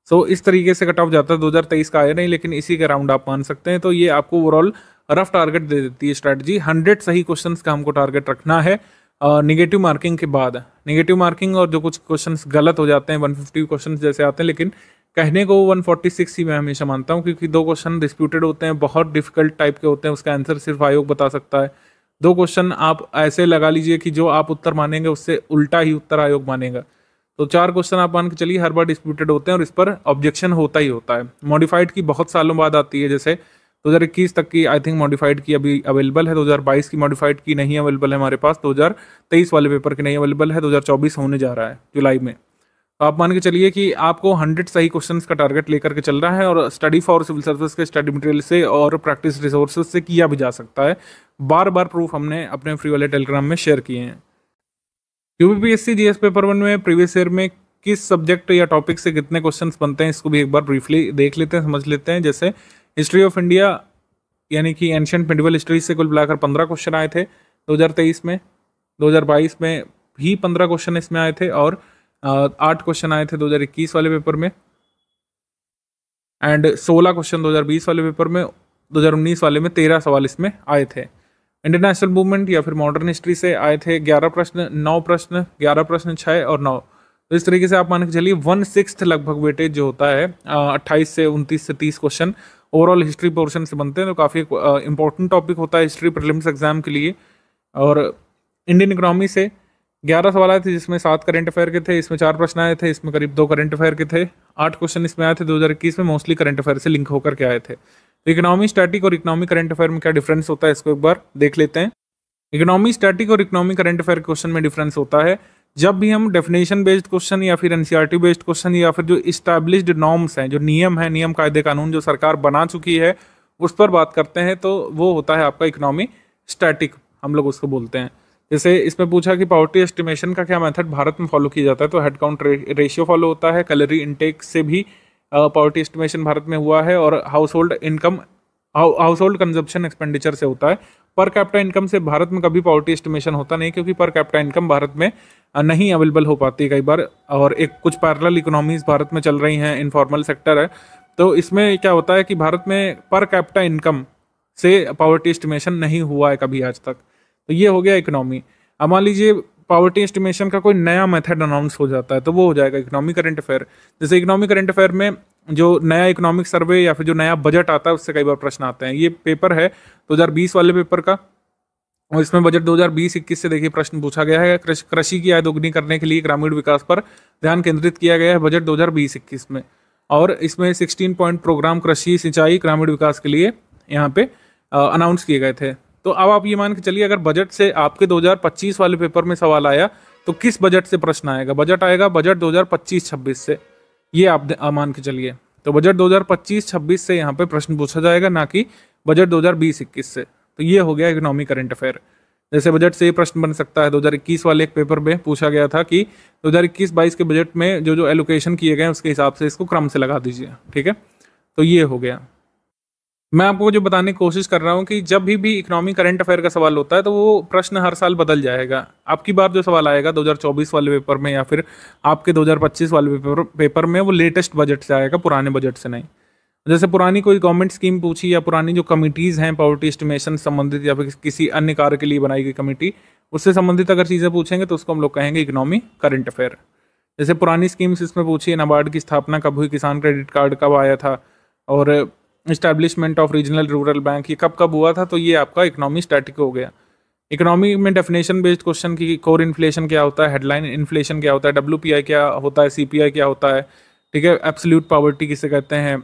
सो इस तरीके से कट ऑफ जाता है। 2023 का आया नहीं, लेकिन इसी के राउंड आप मान सकते हैं। तो ये आपको ओवरऑल रफ टारगेट दे देती है स्ट्रैटेजी। 100 सही क्वेश्चन का हमको टारगेट रखना है निगेटिव मार्किंग के बाद। नेगेटिव मार्किंग और जो कुछ क्वेश्चंस गलत हो जाते हैं, 150 क्वेश्चंस जैसे आते हैं, लेकिन कहने को 146 ही मैं हमेशा मानता हूँ, क्योंकि 2 क्वेश्चन डिस्प्यूटेड होते हैं, बहुत डिफिकल्ट टाइप के होते हैं, उसका आंसर सिर्फ आयोग बता सकता है। 2 क्वेश्चन आप ऐसे लगा लीजिए कि जो आप उत्तर मानेंगे उससे उल्टा ही उत्तर आयोग मानेगा। तो 4 क्वेश्चन आप मान के चलिए हर बार डिस्प्यूटेड होते हैं, और इस पर ऑब्जेक्शन होता ही होता है। मॉडिफाइड की बहुत सालों बाद आती है, जैसे 2021 तक की आई थिंक मॉडिफाइड की अभी अवेलेबल है। 2022 की मॉडिफाइड की नहीं अवेलेबल है हमारे पास। 2023 वाले पेपर की नहीं अवेलेबल है। 2024 होने जा रहा है जुलाई में। तो आप मान के चलिए कि आपको 100 सही क्वेश्चंस का टारगेट लेकर के चल रहा है, और स्टडी फॉर सिविल सर्विस के स्टडी मटेरियल से और प्रैक्टिस रिसोर्सेज से किया भी जा सकता है। बार बार प्रूफ हमने अपने फ्री वाले टेलीग्राम में शेयर किए हैं। यूपीपीएससी जीएस पेपर 1 में प्रीवियस ईयर में किस सब्जेक्ट या टॉपिक से कितने क्वेश्चंस बनते हैं, इसको भी एक बार ब्रीफली देख लेते हैं, समझ लेते हैं। जैसे हिस्ट्री ऑफ इंडिया यानी कि एंशिएंट मेडिवल हिस्ट्री से कुल मिलाकर 15 क्वेश्चन आए थे 2023 में। 2022 में भी 15 क्वेश्चन इसमें आए थे, और 8 क्वेश्चन आए थे 2021 वाले पेपर में, एंड 16 क्वेश्चन 2020 वाले पेपर में। 2019 वाले में 13 सवाल इसमें आए थे। इंटरनेशनल मूवमेंट या फिर मॉडर्न हिस्ट्री से आए थे 11 प्रश्न, 9 प्रश्न, 11 प्रश्न, 6 और 9। तो इस तरीके से आप मान के चलिए 1/6 लगभग वेटेज जो होता है 28 से 29 से 30 क्वेश्चन ओवरऑल हिस्ट्री पोर्शन से बनते हैं। तो काफ़ी इंपॉर्टेंट टॉपिक होता है हिस्ट्री प्रीलिम्स एग्जाम के लिए। और इंडियन इकोनॉमी से 11 सवाल आए थे, जिसमें 7 करंट अफेयर के थे, इसमें 4 प्रश्न आए थे, इसमें करीब 2 करंट अफेयर के थे। 8 क्वेश्चन इसमें आए थे 2021 में, मोस्टली करंट अफेयर से लिंक होकर के आए थे। तो इकोनॉमी स्टैटिक और इकोनॉमी करंट अफेयर में क्या डिफरेंस होता है, इसको एक बार देख लेते हैं। इकोनॉमी स्टैटिक और इकोनॉमी करंट अफेयर क्वेश्चन में डिफरेंस होता है, जब भी हम डेफिनेशन बेस्ड क्वेश्चन या फिर एनसीईआरटी बेस्ड क्वेश्चन या फिर जो इस्टेब्लिश्ड नॉर्म्स हैं, जो नियम है, नियम कायदे कानून जो सरकार बना चुकी है, उस पर बात करते हैं, तो वो होता है आपका इकोनॉमी स्टैटिक, हम लोग उसको बोलते हैं। जैसे इसमें पूछा कि पॉवर्टी एस्टिमेशन का क्या मेथड भारत में फॉलो किया जाता है, तो हेड काउंट रेशियो फॉलो होता है। कैलोरी इनटेक से भी पॉवर्टी एस्टिमेशन भारत में हुआ है, और हाउस होल्ड कंजप्शन एक्सपेंडिचर से होता है। पर कैपिटा इनकम से भारत में कभी पॉवर्टी एस्टिमेशन होता नहीं, क्योंकि पर कैपिटा इनकम भारत में नहीं अवेलेबल हो पाती है कई बार, और एक कुछ पैरेलल इकोनॉमीज भारत में चल रही हैं, इनफॉर्मल सेक्टर है। तो इसमें क्या होता है कि भारत में पर कैपिटा इनकम से पॉवर्टी एस्टिमेशन नहीं हुआ है कभी आज तक। तो ये हो गया इकोनॉमी। अब मान लीजिए पॉवर्टी एस्टिमेशन का कोई नया मेथड अनाउंस हो जाता है, तो वो हो जाएगा इकोनॉमी करंट अफेयर। जैसे इकोनॉमी करंट अफेयर में जो नया इकोनॉमिक सर्वे या फिर जो नया बजट आता है, उससे कई बार प्रश्न आते हैं। ये पेपर है 2020 वाले पेपर का, और इसमें बजट 2020-21 से देखिए प्रश्न पूछा गया है। कृषि की आय दोगुनी करने के लिए ग्रामीण विकास पर ध्यान केंद्रित किया गया है बजट 2020-21 में, और इसमें 16 पॉइंट प्रोग्राम कृषि सिंचाई ग्रामीण विकास के लिए यहाँ पे अनाउंस किए गए थे। तो अब आप ये मान के चलिए, अगर बजट से आपके 2025 वाले पेपर में सवाल आया, तो किस बजट से प्रश्न आएगा? बजट आएगा बजट 2025-26 से, ये आप मान के चलिए। तो बजट 2025-26 से यहाँ पे प्रश्न पूछा जाएगा, ना कि बजट 2020-21 से। तो ये हो गया इकोनॉमी करंट अफेयर। जैसे बजट से ये प्रश्न बन सकता है, 2021 वाले एक पेपर में पूछा गया था कि 2021-22 के बजट में जो जो एलोकेशन किए गए हैं उसके हिसाब से इसको क्रम से लगा दीजिए, ठीक है। तो ये हो गया। मैं आपको जो बताने की कोशिश कर रहा हूँ कि जब भी इकोनॉमी करंट अफेयर का सवाल होता है तो वो प्रश्न हर साल बदल जाएगा। आपकी बार जो सवाल आएगा 2024 वाले पेपर में या फिर आपके 2025 वाले पेपर में वो लेटेस्ट बजट से आएगा, पुराने बजट से नहीं। जैसे पुरानी कोई गवर्नमेंट स्कीम पूछी या पुरानी जो कमिटीज़ हैं पॉवर्टी एस्टिमेशन संबंधित या फिर किसी अन्य कार्य के लिए बनाई गई कमेटी, उससे संबंधित अगर चीज़ें पूछेंगे तो उसको हम लोग कहेंगे इकोनॉमी करंट अफेयर। जैसे पुरानी स्कीम्स इसमें पूछी, नाबार्ड की स्थापना कब हुई, किसान क्रेडिट कार्ड कब आया था, और establishment of regional rural bank ये कब कब हुआ था, तो ये आपका इकोनॉमी स्टैटिक हो गया। इकोनॉमी में डेफिनेशन बेस्ड क्वेश्चन की कोर इन्फ्लेशन क्या होता है, हेडलाइन इन्फ्लेशन क्या होता है, WPI क्या होता है, CPI क्या होता है, ठीक है, एब्सोल्यूट पॉवर्टी किसे कहते हैं,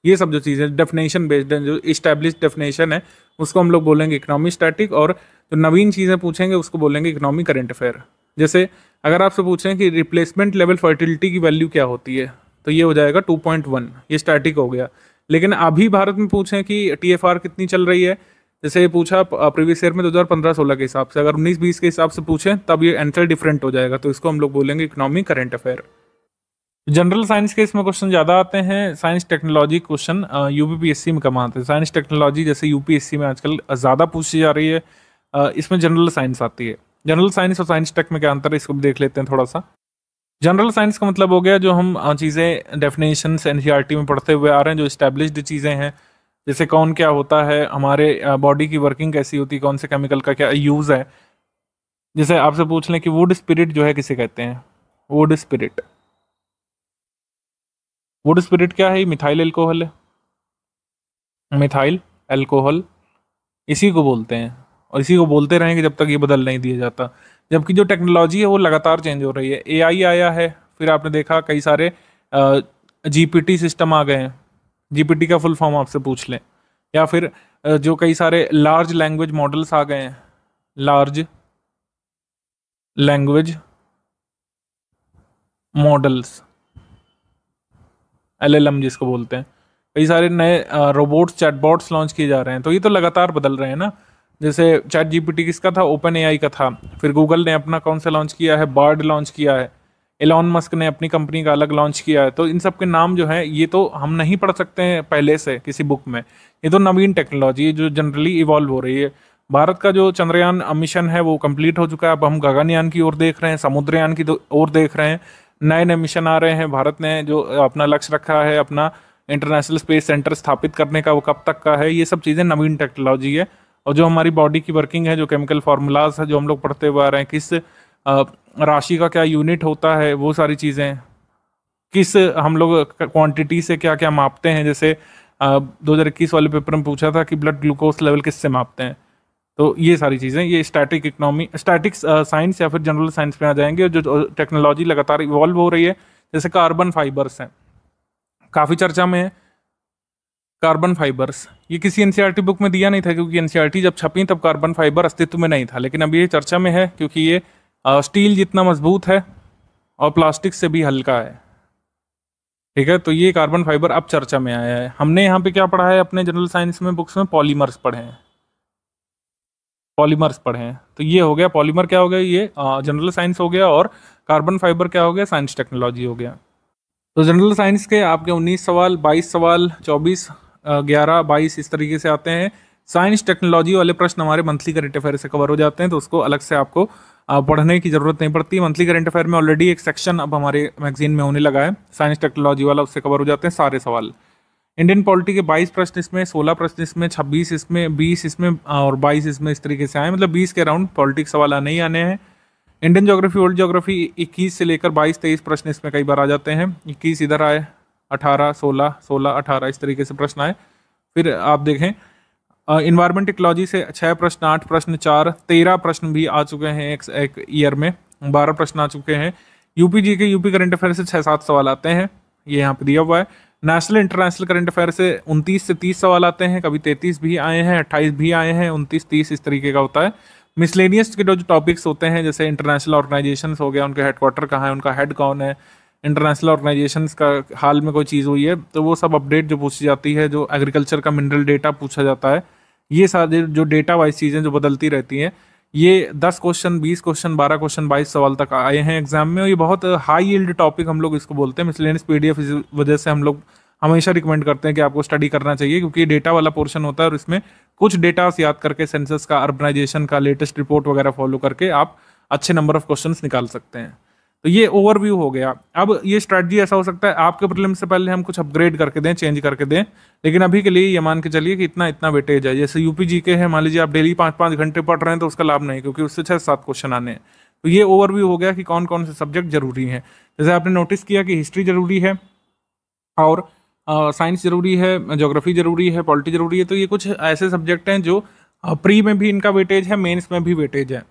ये सब जो चीज़ें डेफिनेशन बेस्ड हैं, जो इस्टेब्लिश डेफिनेशन है उसको हम लोग बोलेंगे इकोनॉमी स्टैटिक, और जो नवीन चीज़ें पूछेंगे उसको बोलेंगे इकोनॉमी करंट अफेयर। जैसे अगर आपसे पूछें कि रिप्लेसमेंट लेवल फर्टिलिटी की वैल्यू क्या होती है, तो ये हो जाएगा 2.1, ये स्टैटिक हो गया। लेकिन अभी भारत में पूछें कि TFR कितनी चल रही है, जैसे ये पूछा प्रीवियस ईयर में 2015-16 के हिसाब से, अगर 19-20 के हिसाब से पूछें तब ये आंसर डिफरेंट हो जाएगा, तो इसको हम लोग बोलेंगे economy current affair. General science के इसमें क्वेश्चन ज़्यादा आते हैं। साइंस टेक्नोलॉजी क्वेश्चन UPPSC में कम आते हैं। साइंस टेक्नोलॉजी जैसे UPSC में आजकल ज़्यादा पूछी जा रही है, इसमें जनरल साइंस आती है। जनरल साइंस और साइंस टेक में क्या अंतर है इसको भी देख लेते हैं थोड़ा सा। जनरल साइंस का मतलब हो गया जो हम चीज़ें डेफिनेशन NCERT में पढ़ते हुए आ रहे हैं, जो इस्टेब्लिश्ड चीज़ें हैं, जैसे कौन क्या होता है, हमारे बॉडी की वर्किंग कैसी होती है, कौन से केमिकल का क्या यूज़ है। जैसे आपसे पूछ लें कि वुड स्पिरिट जो है किसे कहते हैं, वुड स्पिरिट, वुड स्पिरिट क्या है, मिथाइल एल्कोहल है, मिथाइल एल्कोहल इसी को बोलते हैं, और इसी को बोलते रहेंगे जब तक ये बदल नहीं दिया जाता। जबकि जो टेक्नोलॉजी है वो लगातार चेंज हो रही है। AI आया है, फिर आपने देखा कई सारे GPT सिस्टम आ गए हैं, GPT का फुल फॉर्म आपसे पूछ लें, या फिर जो कई सारे लार्ज लैंग्वेज मॉडल्स आ गए हैं, लार्ज लैंग्वेज मॉडल्स, LLM जिसको बोलते हैं, कई सारे नए रोबोट्स चैटबॉट्स लॉन्च किए जा रहे हैं, तो ये तो लगातार बदल रहे हैं ना। जैसे ChatGPT किसका था, OpenAI का था, फिर गूगल ने अपना कौन सा लॉन्च किया है, बार्ड लॉन्च किया है, एलॉन मस्क ने अपनी कंपनी का अलग लॉन्च किया है। तो इन सब के नाम जो है ये तो हम नहीं पढ़ सकते हैं पहले से किसी बुक में, ये तो नवीन टेक्नोलॉजी है जो जनरली इवॉल्व हो रही है। भारत का जो चंद्रयान मिशन है वो कंप्लीट हो चुका है, अब हम गगनयान की ओर देख रहे हैं, समुद्रयान की ओर देख रहे हैं, नए नए मिशन आ रहे हैं। भारत ने जो अपना लक्ष्य रखा है अपना इंटरनेशनल स्पेस सेंटर स्थापित करने का, वो कब तक का है, ये सब चीज़ें नवीन टेक्नोलॉजी है। और जो हमारी बॉडी की वर्किंग है, जो केमिकल फार्मूलाज है जो हम लोग पढ़ते हुए आ रहे हैं, किस राशि का क्या यूनिट होता है, वो सारी चीज़ें, किस हम लोग क्वांटिटी से क्या क्या मापते हैं। जैसे 2021 वाले पेपर में पूछा था कि ब्लड ग्लूकोज लेवल किससे मापते हैं, तो ये सारी चीज़ें, ये स्टैटिक इकोनॉमी, स्टैटिक साइंस या फिर जनरल साइंस में आ जाएंगे। जो टेक्नोलॉजी लगातार इवॉल्व हो रही है, जैसे कार्बन फाइबर्स हैं, काफ़ी चर्चा में है कार्बन फाइबर्स, ये किसी NCERT बुक में दिया नहीं था, क्योंकि NCERT जब छपी तब कार्बन फाइबर अस्तित्व में नहीं था, लेकिन अब ये चर्चा में है क्योंकि ये स्टील जितना मजबूत है और प्लास्टिक से भी हल्का है, ठीक है। तो ये कार्बन फाइबर अब चर्चा में आया है। हमने यहाँ पे क्या पढ़ा है अपने जनरल साइंस में बुक्स में, पॉलीमर्स पढ़े हैं, पॉलीमर्स पढ़े हैं। तो ये हो गया पॉलीमर क्या हो गया, ये जनरल साइंस हो गया, और कार्बन फाइबर क्या हो गया, साइंस टेक्नोलॉजी हो गया। तो जनरल साइंस के आपके 19 सवाल, 22 सवाल, 24, 11, 22 इस तरीके से आते हैं। साइंस टेक्नोलॉजी वाले प्रश्न हमारे मंथली करंट अफेयर से कवर हो जाते हैं, तो उसको अलग से आपको पढ़ने की ज़रूरत नहीं पड़ती। मंथली करंट अफेयर में ऑलरेडी एक सेक्शन अब हमारे मैगजीन में होने लगा है साइंस टेक्नोलॉजी वाला, उससे कवर हो जाते हैं सारे सवाल। इंडियन पॉलिटी के 22 प्रश्न इसमें, 16 प्रश्न इसमें, 26 इसमें, 20 इसमें और 22 इसमें, इस तरीके से आए, मतलब 20 के अराउंड पॉलिटिक्स सवाल आने ही आने हैं। इंडियन ज्योग्राफी, वर्ल्ड ज्योग्राफी 21 से लेकर 22-23 प्रश्न इसमें कई बार आ जाते हैं। 21 इधर आए, 18, 16, 16, 18 इस तरीके से प्रश्न आए। फिर आप देखें इन्वायरमेंट इकोलॉजी से 6 प्रश्न, 8 प्रश्न, 4, 13 प्रश्न भी आ चुके हैं एक ईयर में, 12 प्रश्न आ चुके हैं। यूपी जी के यूपी करंट अफेयर से 6-7 सवाल आते हैं, ये यहाँ पे दिया हुआ है। नेशनल इंटरनेशनल करंट अफेयर से 29 से 30 सवाल आते हैं, कभी 33 भी आए हैं, 28 भी आए हैं, 29, 30 इस तरीके का होता है। मिसलेनियस के जो टॉपिक्स होते हैं, जैसे इंटरनेशनल ऑर्गेनाइजेशंस हो गया, उनके हेडक्वार्टर कहाँ है, उनका हेड कौन है, इंटरनेशनल ऑर्गेनाइजेशंस का हाल में कोई चीज़ हुई है, तो वो सब अपडेट जो पूछी जाती है, जो एग्रीकल्चर का मिनरल डेटा पूछा जाता है, ये सारे जो डेटा वाइज चीज़ें जो बदलती रहती हैं, ये 10 क्वेश्चन, 20 क्वेश्चन, 12 क्वेश्चन, 22 सवाल तक आए हैं एग्जाम में, और ये बहुत हाई यील्ड टॉपिक हम लोग इसको बोलते हैं। मिसलेनियस पीडीएफ इस वजह से हम लोग हमेशा रिकमेंड करते हैं कि आपको स्टडी करना चाहिए, क्योंकि ये डेटा वाला पोर्शन होता है और इसमें कुछ डेटास याद करके सेंसस का, अर्बनाइजेशन का, लेटेस्ट रिपोर्ट वगैरह फॉलो करके आप अच्छे नंबर ऑफ क्वेश्चंस निकाल सकते हैं। तो ये ओवरव्यू हो गया। अब ये स्ट्रैटेजी ऐसा हो सकता है आपके प्रीलिम्स से पहले हम कुछ अपग्रेड करके दें, चेंज करके दें, लेकिन अभी के लिए ये मान के चलिए कि इतना इतना वेटेज है। जैसे यूपी जीके है, मान लीजिए आप डेली 5-5 घंटे पढ़ रहे हैं तो उसका लाभ नहीं, क्योंकि उससे 6-7 क्वेश्चन आने हैं। तो ये ओवरव्यू हो गया कि कौन कौन से सब्जेक्ट जरूरी हैं। जैसे आपने नोटिस किया कि हिस्ट्री जरूरी है, और साइंस जरूरी है, ज्योग्राफी जरूरी है, पॉलिटी जरूरी है। तो ये कुछ ऐसे सब्जेक्ट हैं जो प्री में भी इनका वेटेज है, मेंस में भी वेटेज है।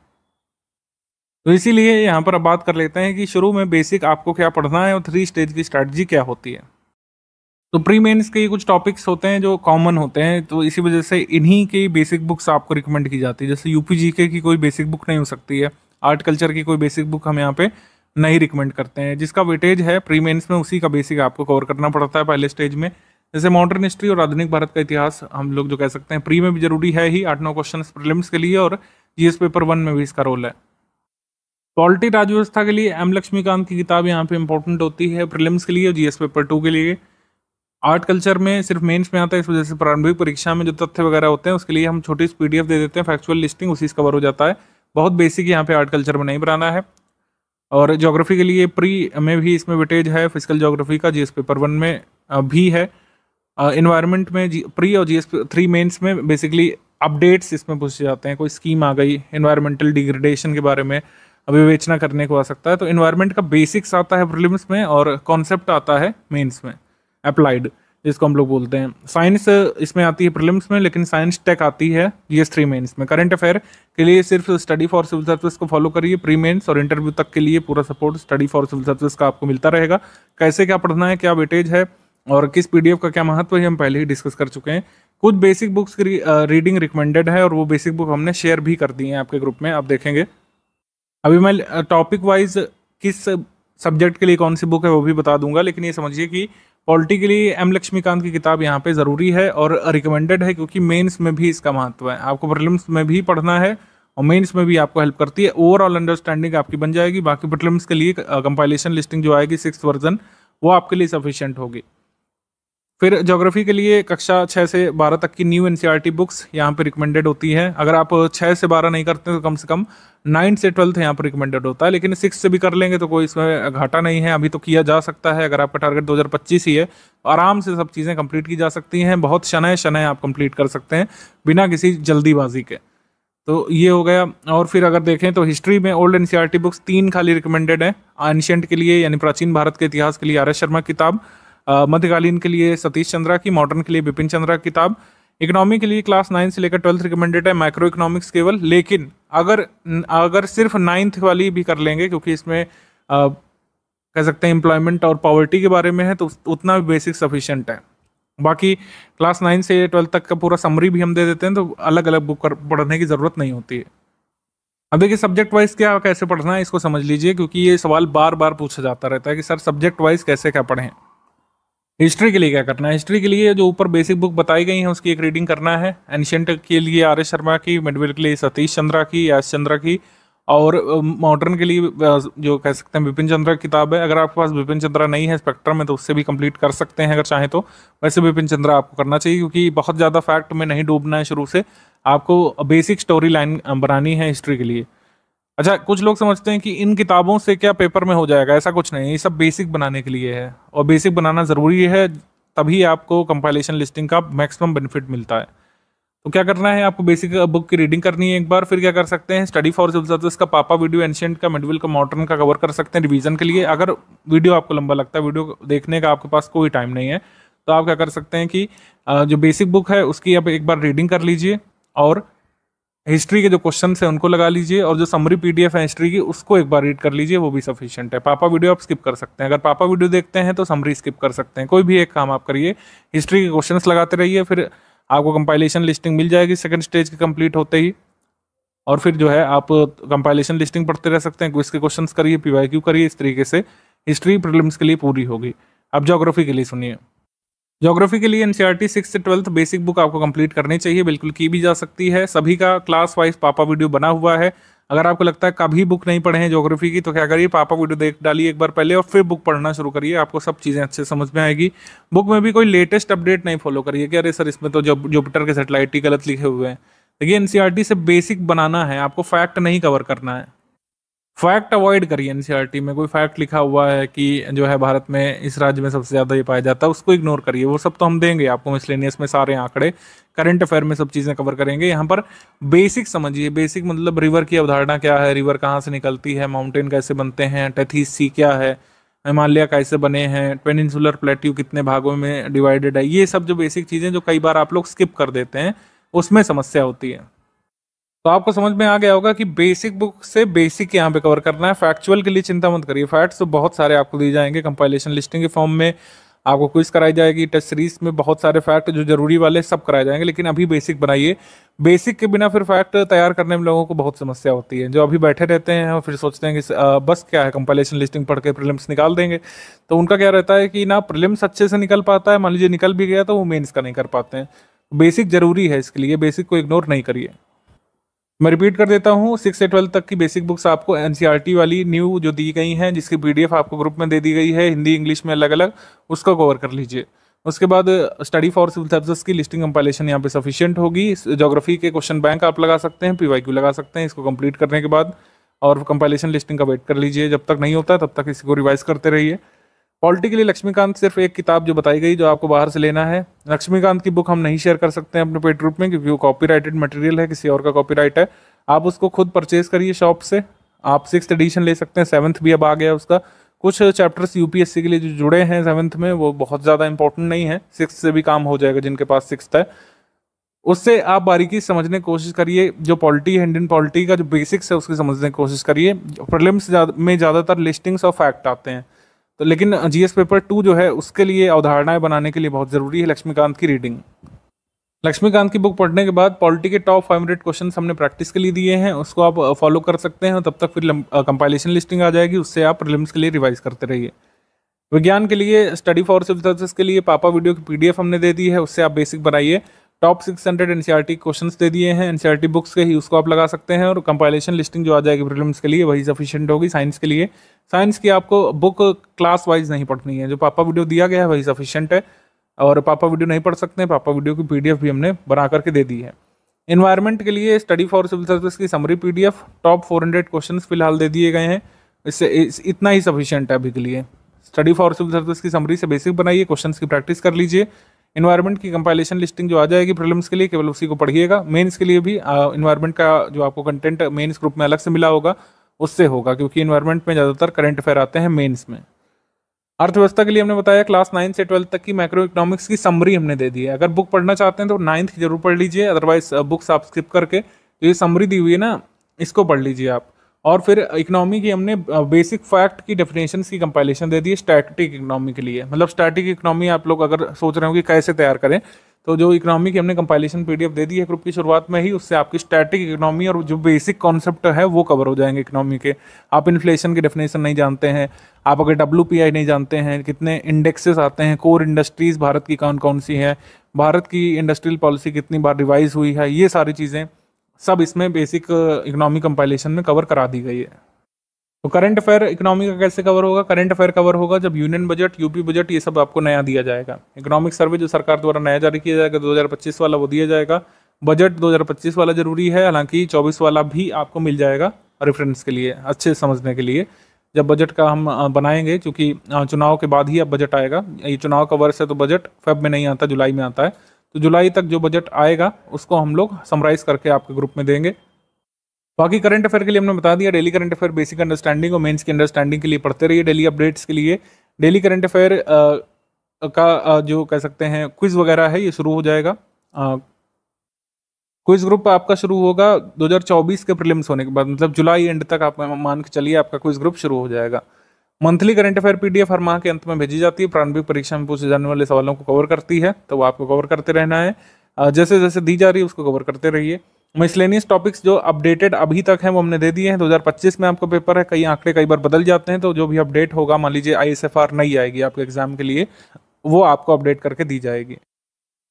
तो इसीलिए यहाँ पर अब बात कर लेते हैं कि शुरू में बेसिक आपको क्या पढ़ना है और 3 स्टेज की स्ट्रैटेजी क्या होती है। तो प्री मेंस के कुछ टॉपिक्स होते हैं जो कॉमन होते हैं, तो इसी वजह से इन्हीं की बेसिक बुक्स आपको रिकमेंड की जाती है। जैसे यूपी जीके की कोई बेसिक बुक नहीं हो सकती है, आर्ट कल्चर की कोई बेसिक बुक हम यहाँ पे नहीं रिकमेंड करते हैं। जिसका वेटेज है प्री मेंस में, उसी का बेसिक आपको कवर करना पड़ता है पहले स्टेज में। जैसे मॉडर्न हिस्ट्री और आधुनिक भारत का इतिहास हम लोग जो कह सकते हैं, प्री में भी जरूरी है ही, 8-9 क्वेश्चन प्रीलिम्स के लिए, और जीएस पेपर 1 में भी इसका रोल है। पॉलिटी राज्य व्यवस्था के लिए एम लक्ष्मीकांत की किताब यहाँ पे इंपॉर्टेंट होती है प्रीलिम्स के लिए और जीएस पेपर 2 के लिए। आर्ट कल्चर में सिर्फ मेंस में आता है, इस वजह से प्रारंभिक परीक्षा में जो तथ्य वगैरह होते हैं उसके लिए हम छोटी सी पीडीएफ दे देते हैं, फैक्चुअल लिस्टिंग उसी से कवर हो जाता है। बहुत बेसिक यहाँ पे आर्ट कल्चर में नहीं बनाना है। और ज्योग्राफी के लिए प्री में भी इसमें वेटेज है, फिजिकल ज्योग्राफी का जीएस पेपर 1 में भी है। इन्वायरमेंट में प्री और जीएस 3 मेंस में बेसिकली अपडेट्स इसमें पूछे जाते हैं। कोई स्कीम आ गई इन्वायरमेंटल डिग्रेडेशन के बारे में, विवेचना करने को आ सकता है, तो इन्वायरमेंट का बेसिक्स आता है प्रीलिम्स में और कॉन्सेप्ट आता है मेंस में, अप्लाइड जिसको हम लोग बोलते हैं। साइंस इसमें आती है प्रीलिम्स में, लेकिन साइंस टेक आती है जीएस 3 मेंस में। करंट अफेयर के लिए सिर्फ स्टडी फॉर सिविल सर्विस को फॉलो करिए, प्री मेंस और इंटरव्यू तक के लिए पूरा support study for civil service का आपको मिलता रहेगा। कैसे क्या पढ़ना है, क्या वेटेज है और किस पीडीएफ का क्या महत्व है, हम पहले ही डिस्कस कर चुके हैं। कुछ बेसिक बुक्स की रीडिंग रिकमेंडेड है और वो बेसिक बुक हमने शेयर भी कर दी है आपके ग्रुप में, आप देखेंगे। अभी मैं टॉपिक वाइज किस सब्जेक्ट के लिए कौन सी बुक है वो भी बता दूंगा, लेकिन ये समझिए कि पॉलिटी के लिए एम लक्ष्मीकांत की किताब यहाँ पे ज़रूरी है और रिकमेंडेड है, क्योंकि मेंस में भी इसका महत्व है। आपको प्रीलिम्स में भी पढ़ना है और मेंस में भी आपको हेल्प करती है। ओवरऑल अंडरस्टैंडिंग आपकी बन जाएगी। बाकी प्रीलिम्स के लिए कंपाइलेशन लिस्टिंग जो आएगी 6th वर्जन, वो आपके लिए सफिशिएंट होगी। फिर ज्योग्राफी के लिए कक्षा 6 से 12 तक की न्यू एनसीईआरटी बुक्स यहाँ पे रिकमेंडेड होती हैं। अगर आप 6 से 12 नहीं करते तो कम से कम 9 से 12 यहाँ पर रिकमेंडेड होता है, लेकिन 6 से भी कर लेंगे तो कोई इसमें घाटा नहीं है, अभी तो किया जा सकता है। अगर आपका टारगेट 2025 ही है तो आराम से सब चीज़ें कंप्लीट की जा सकती हैं, बहुत शनय शनय आप कंप्लीट कर सकते हैं बिना किसी जल्दीबाजी के। तो ये हो गया। और फिर अगर देखें तो हिस्ट्री में ओल्ड एनसीईआरटी बुक्स 3 खाली रिकमेंडेड है। एंशिएंट के लिए यानी प्राचीन भारत के इतिहास के लिए आर एस शर्मा किताब, मध्यकालीन के लिए सतीश चंद्रा की, मॉडर्न के लिए बिपिन चंद्रा की किताब, इकोनॉमी के लिए क्लास 9 से लेकर 12th रिकमेंडेड है, माइक्रो इकोनॉमिक्स केवल। लेकिन अगर सिर्फ 9th वाली भी कर लेंगे, क्योंकि इसमें कह सकते हैं एम्प्लॉयमेंट और पॉवर्टी के बारे में है, तो उतना भी बेसिक सफिशिएंट है। बाकी क्लास 9 से 12 तक का पूरा समरी भी हम दे देते हैं, तो अलग अलग बुक पढ़ने की ज़रूरत नहीं होती है। अब देखिए सब्जेक्ट वाइज क्या कैसे पढ़ना है इसको समझ लीजिए, क्योंकि ये सवाल बार बार पूछा जाता रहता है कि सर सब्जेक्ट वाइज कैसे क्या पढ़ें। हिस्ट्री के लिए क्या करना है, हिस्ट्री के लिए जो ऊपर बेसिक बुक बताई गई है उसकी एक रीडिंग करना है। एंशिएंट के लिए आर एस शर्मा की, मिडवेल के लिए सतीश चंद्रा की, एस चंद्रा की, और मॉडर्न के लिए जो कह सकते हैं बिपिन चंद्रा की किताब है। अगर आपके पास बिपिन चंद्रा नहीं है स्पेक्ट्रम में तो उससे भी कंप्लीट कर सकते हैं अगर चाहें तो। वैसे बिपिन चंद्रा आपको करना चाहिए, क्योंकि बहुत ज़्यादा फैक्ट में नहीं डूबना है शुरू से, आपको बेसिक स्टोरी लाइन बनानी है हिस्ट्री के लिए। अच्छा, कुछ लोग समझते हैं कि इन किताबों से क्या पेपर में हो जाएगा, ऐसा कुछ नहीं है। ये सब बेसिक बनाने के लिए है और बेसिक बनाना ज़रूरी है, तभी आपको कंपाइलेशन लिस्टिंग का मैक्सिमम बेनिफिट मिलता है। तो क्या करना है, आपको बेसिक बुक की रीडिंग करनी है एक बार। फिर क्या कर सकते हैं, स्टडी फॉर सिविल सर्विस का पापा वीडियो, एंशिएंट का, मिडवेल का, मॉडर्न का कवर कर सकते हैं रिवीजन के लिए। अगर वीडियो आपको लंबा लगता है, वीडियो देखने का आपके पास कोई टाइम नहीं है, तो आप क्या कर सकते हैं कि जो बेसिक बुक है उसकी आप एक बार रीडिंग कर लीजिए और हिस्ट्री के जो क्वेश्चन है उनको लगा लीजिए, और जो समरी पीडीएफ है हिस्ट्री की उसको एक बार रीड कर लीजिए, वो भी सफिशिएंट है। पापा वीडियो आप स्किप कर सकते हैं, अगर पापा वीडियो देखते हैं तो समरी स्किप कर सकते हैं। कोई भी एक काम आप करिए, हिस्ट्री के क्वेश्चंस लगाते रहिए, फिर आपको कंपाइलेशन लिस्टिंग मिल जाएगी सेकंड स्टेज के कंप्लीट होते ही। और फिर जो है आप कंपाइलेशन लिस्टिंग पढ़ते रह सकते हैं, क्विज के क्वेश्चंस करिए, पीवाईक्यू करिए। इस तरीके से हिस्ट्री प्रीलिम्स के लिए पूरी होगी। अब ज्योग्राफी के लिए सुनिए। ज्योग्राफी के लिए एनसीईआरटी 6 से 12th बेसिक बुक आपको कंप्लीट करनी चाहिए, बिल्कुल की भी जा सकती है। सभी का क्लास वाइज पापा वीडियो बना हुआ है। अगर आपको लगता है कभी बुक नहीं पढ़े हैं ज्योग्राफी की, तो क्या करिए, पापा वीडियो देख डालिए एक बार पहले और फिर बुक पढ़ना शुरू करिए, आपको सब चीज़ें अच्छे समझ में आएगी। बुक में भी कोई लेटेस्ट अपडेट नहीं फॉलो करिए कि अरे सर इसमें तो जुपिटर के सैटेलाइट ही गलत लिखे हुए हैं। देखिए एनसीईआरटी से बेसिक बनाना है, आपको फैक्ट नहीं कवर करना है। फैक्ट अवॉइड करिए। एनसीईआरटी में कोई फैक्ट लिखा हुआ है कि जो है भारत में इस राज्य में सबसे ज़्यादा ये पाया जाता है, उसको इग्नोर करिए। वो सब तो हम देंगे आपको मिसलेनियस में, सारे आंकड़े, करंट अफेयर में सब चीज़ें कवर करेंगे। यहाँ पर बेसिक समझिए। बेसिक मतलब रिवर की अवधारणा क्या है, रिवर कहाँ से निकलती है, माउंटेन कैसे बनते हैं, टेथीस सी क्या है, हिमालय कैसे बने हैं, पेनिनसुलर प्लेट्यू कितने भागों में डिवाइडेड है, ये सब जो बेसिक चीज़ें जो कई बार आप लोग स्किप कर देते हैं, उसमें समस्या होती है। तो आपको समझ में आ गया होगा कि बेसिक बुक से बेसिक यहाँ पे कवर करना है। फैक्चुअल के लिए चिंता मत करिए, फैक्ट्स तो बहुत सारे आपको दिए जाएंगे कंपाइलेशन लिस्टिंग के फॉर्म में, आपको क्विज कराई जाएगी, टेस्ट सीरीज में बहुत सारे फैक्ट जो जरूरी वाले सब कराए जाएंगे। लेकिन अभी बेसिक बनाइए। बेसिक के बिना फिर फैक्ट तैयार करने में लोगों को बहुत समस्या होती है, जो अभी बैठे रहते हैं और फिर सोचते हैं कि बस क्या है कंपाइलेशन लिस्टिंग पढ़ के प्रीलिम्स निकाल देंगे। तो उनका क्या रहता है कि ना प्रीलिम्स अच्छे से निकल पाता है, मान लीजिए निकल भी गया तो वो मेंस का नहीं कर पाते हैं। बेसिक जरूरी है, इसके लिए बेसिक को इग्नोर नहीं करिए। मैं रिपीट कर देता हूँ, 6 से 12 तक की बेसिक बुक्स आपको एनसीईआरटी वाली न्यू जो दी गई हैं, जिसकी पीडीएफ आपको ग्रुप में दे दी गई है, हिंदी इंग्लिश में अलग अलग, उसको कवर कर लीजिए। उसके बाद स्टडी फॉर सिविल सर्विसेज की लिस्टिंग कंपाइलेशन यहाँ पे सफिशिएंट होगी। ज्योग्राफी के क्वेश्चन बैंक आप लगा सकते हैं, पीवाईक्यू लगा सकते हैं इसको कंप्लीट करने के बाद, और कंपाइलेशन लिस्टिंग का वेट कर लीजिए। जब तक नहीं होता तब तक इसको रिवाइज करते रहिए। पॉलिटी के लिए लक्ष्मीकांत सिर्फ एक किताब जो बताई गई, जो आपको बाहर से लेना है। लक्ष्मीकांत की बुक हम नहीं शेयर कर सकते हैं अपने पेड ग्रुप में, क्योंकि वो कॉपीराइटेड मटेरियल है, किसी और का कॉपीराइट है। आप उसको खुद परचेज करिए शॉप से। आप 6th एडिशन ले सकते हैं, 7th भी अब आ गया उसका। कुछ चैप्टर्स यूपीएससी के लिए जो जुड़े हैं 7th में, वो बहुत ज़्यादा इंपॉर्टेंट नहीं है, 6th से भी काम हो जाएगा जिनके पास 6th है। उससे आप बारीकी समझने की कोशिश करिए। जो पॉलिटी है, इंडियन पॉलिटी का जो बेसिक्स है उसकी समझने की कोशिश करिए। प्रीलिम्स में ज़्यादातर लिस्टिंग्स और फैक्ट आते हैं, तो लेकिन जीएस पेपर 2 जो है उसके लिए अवधारणाएं बनाने के लिए बहुत ज़रूरी है लक्ष्मीकांत की रीडिंग। लक्ष्मीकांत की बुक पढ़ने के बाद पॉलिटी के टॉप 5 मिनट क्वेश्चन हमने प्रैक्टिस के लिए दिए हैं, उसको आप फॉलो कर सकते हैं। तब तक फिर कंपाइलेशन लिस्टिंग आ जाएगी, उससे आप प्रीलिम्स के लिए रिवाइज करते रहिए। विज्ञान के लिए स्टडी फॉर सिविल सर्विसेज के लिए पापा वीडियो की पीडीएफ हमने दे दी है, उससे आप बेसिक बनाइए। टॉप 600 एनसीईआरटी क्वेश्चंस दे दिए हैं एनसीईआरटी बुक्स के ही, उसको आप लगा सकते हैं। और कंपाइलेशन लिस्टिंग जो आ जाएगी प्रीलिम्स के लिए वही सफिशिएंट होगी। साइंस के लिए, साइंस की आपको बुक क्लास वाइज नहीं पढ़नी है, जो पापा वीडियो दिया गया है वही सफिशिएंट है। और पापा वीडियो नहीं पढ़ सकते हैं, पापा वीडियो की पीडीएफ भी हमने बना करके दे दी है। इन्वायरमेंट के लिए स्टडी फॉर सिविल सर्विस की समरी पीडीएफ, टॉप 400 क्वेश्चन फिलहाल दे दिए गए हैं, इससे इतना ही सफिशिएंट है अभी के लिए। स्टडी फॉर सिविल सर्विस की समरी से बेसिक बनाइए, क्वेश्चंस की प्रैक्टिस कर लीजिए। इन्वायरमेंट की कंपाइलेशन लिस्टिंग जो आ जाएगी प्रीलिम्स के लिए, केवल उसी को पढ़िएगा। मेंस के लिए भी इन्वायरमेंट का जो आपको कंटेंट मेंस ग्रुप में अलग से मिला होगा उससे होगा, क्योंकि इन्वायरमेंट में ज़्यादातर करंट अफेयर आते हैं मेंस में। अर्थव्यवस्था के लिए हमने बताया क्लास 9 से 12 तक की मैक्रो इकोनॉमिक्स की समरी हमने दे दी है। अगर बुक पढ़ना चाहते हैं तो 9th की जरूर पढ़ लीजिए, अदरवाइज बुक्स आप स्किप करके जो ये समरी दी हुई है ना, इसको पढ़ लीजिए आप। और फिर इकोनॉमी की हमने बेसिक फैक्ट की डेफिनेशंस की कंपाइलेशन दे दी है स्टैटिक इकोनॉमी के लिए। मतलब स्टैटिक इकोनॉमी आप लोग अगर सोच रहे हो कि कैसे तैयार करें, तो जो इकोनॉमी की हमने कंपाइलेशन पीडीएफ दे दी है ग्रुप की शुरुआत में ही, उससे आपकी स्टैटिक इकोनॉमी और जो बेसिक कॉन्सेप्ट है वो कवर हो जाएंगे इकोनॉमी के। आप इन्फ्लेशन की डेफिनेशन नहीं जानते हैं, आप अगर WPI नहीं जानते हैं, कितने इंडेक्सेस आते हैं, कोर इंडस्ट्रीज भारत की कौन कौन सी है, भारत की इंडस्ट्रियल पॉलिसी कितनी बार रिवाइज हुई है, ये सारी चीज़ें सब इसमें बेसिक इकोनॉमी कंपाइलेशन में कवर करा दी गई है। तो करंट अफेयर इकोनॉमी का कैसे कवर होगा? करंट अफेयर कवर होगा जब यूनियन बजट, यूपी बजट, ये सब आपको नया दिया जाएगा। इकोनॉमिक सर्वे जो सरकार द्वारा नया जारी किया जाएगा 2025 वाला, वो दिया जाएगा। बजट 2025 वाला जरूरी है, हालांकि 24 वाला भी आपको मिल जाएगा रेफरेंस के लिए, अच्छे समझने के लिए। जब बजट का हम बनाएंगे, क्योंकि चुनाव के बाद ही अब बजट आएगा, ये चुनाव का वर्ष है तो बजट फेब में नहीं आता, जुलाई में आता है। तो जुलाई तक जो बजट आएगा उसको हम लोग समराइज करके आपके ग्रुप में देंगे। बाकी करंट अफेयर के लिए हमने बता दिया, daily current affair basic understanding और मेंस की अंडरस्टैंडिंग के लिए पढ़ते रहिए। डेली अपडेट्स के लिए डेली करंट अफेयर का जो कह सकते हैं क्विज वगैरह है, ये शुरू हो जाएगा। क्विज ग्रुप आपका शुरू होगा 2024 के प्रीलिम्स होने के बाद, मतलब जुलाई एंड तक आप मान के चलिए आपका क्विज ग्रुप शुरू हो जाएगा। मंथली करंट अफेयर पीडीएफ हर माह के अंत में भेजी जाती है, प्रारंभिक परीक्षा में पूछे जाने वाले सवालों को कवर करती है, तो वो आपको कवर करते रहना है। जैसे जैसे दी जा रही है उसको कवर करते रहिए। मिसलेनियस टॉपिक्स जो अपडेटेड अभी तक हैं वो हमने दे दिए हैं। 2025 में आपका पेपर है, कई आंकड़े कई बार बदल जाते हैं, तो जो भी अपडेट होगा, मान लीजिए ISFR नहीं आएगी आपके एग्जाम के लिए, वो आपको अपडेट करके दी जाएगी।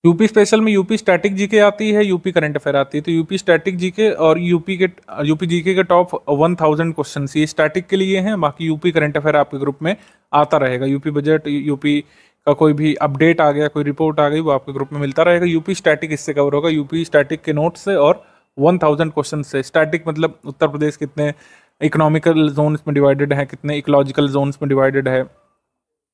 यूपी स्पेशल में यूपी स्टैटिक जीके आती है, यूपी करंट अफेयर आती है। तो यूपी स्टैटिक जीके और यूपी जीके के टॉप 1000 क्वेश्चन ये स्टैटिक के लिए हैं। बाकी यूपी करंट अफेयर आपके ग्रुप में आता रहेगा। यूपी बजट, यूपी का कोई भी अपडेट आ गया, कोई रिपोर्ट आ गई, वो आपके ग्रुप में मिलता रहेगा। यूपी स्टैटिक इससे कवर होगा, यूपी स्टैटिक के नोट्स से और 1000 क्वेश्चन से। स्टैटिक मतलब उत्तर प्रदेश कितने इकोनॉमिकल जोन्स में डिवाइडेड है, कितने इकोलॉजिकल जोन्स में डिवाइडेड है,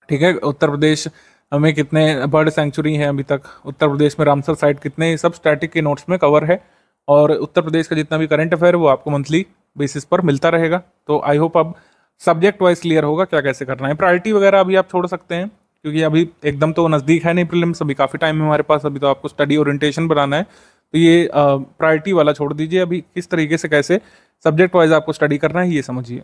ठीक है। उत्तर प्रदेश में कितने बर्ड सेंचुरी हैं अभी तक, उत्तर प्रदेश में रामसर साइट कितने, ये सब स्टैटिक के नोट्स में कवर है। और उत्तर प्रदेश का जितना भी करंट अफेयर है वो आपको मंथली बेसिस पर मिलता रहेगा। तो आई होप अब सब्जेक्ट वाइज क्लियर होगा क्या कैसे करना है। प्रायोरिटी वगैरह अभी आप छोड़ सकते हैं, क्योंकि अभी एकदम तो नज़दीक है नहीं प्रीलिम्स, अभी काफ़ी टाइम है हमारे पास। अभी तो आपको स्टडी ओरिएंटेशन बनाना है, तो ये प्रायोरिटी वाला छोड़ दीजिए। अभी किस तरीके से कैसे सब्जेक्ट वाइज आपको स्टडी करना है ये समझिए।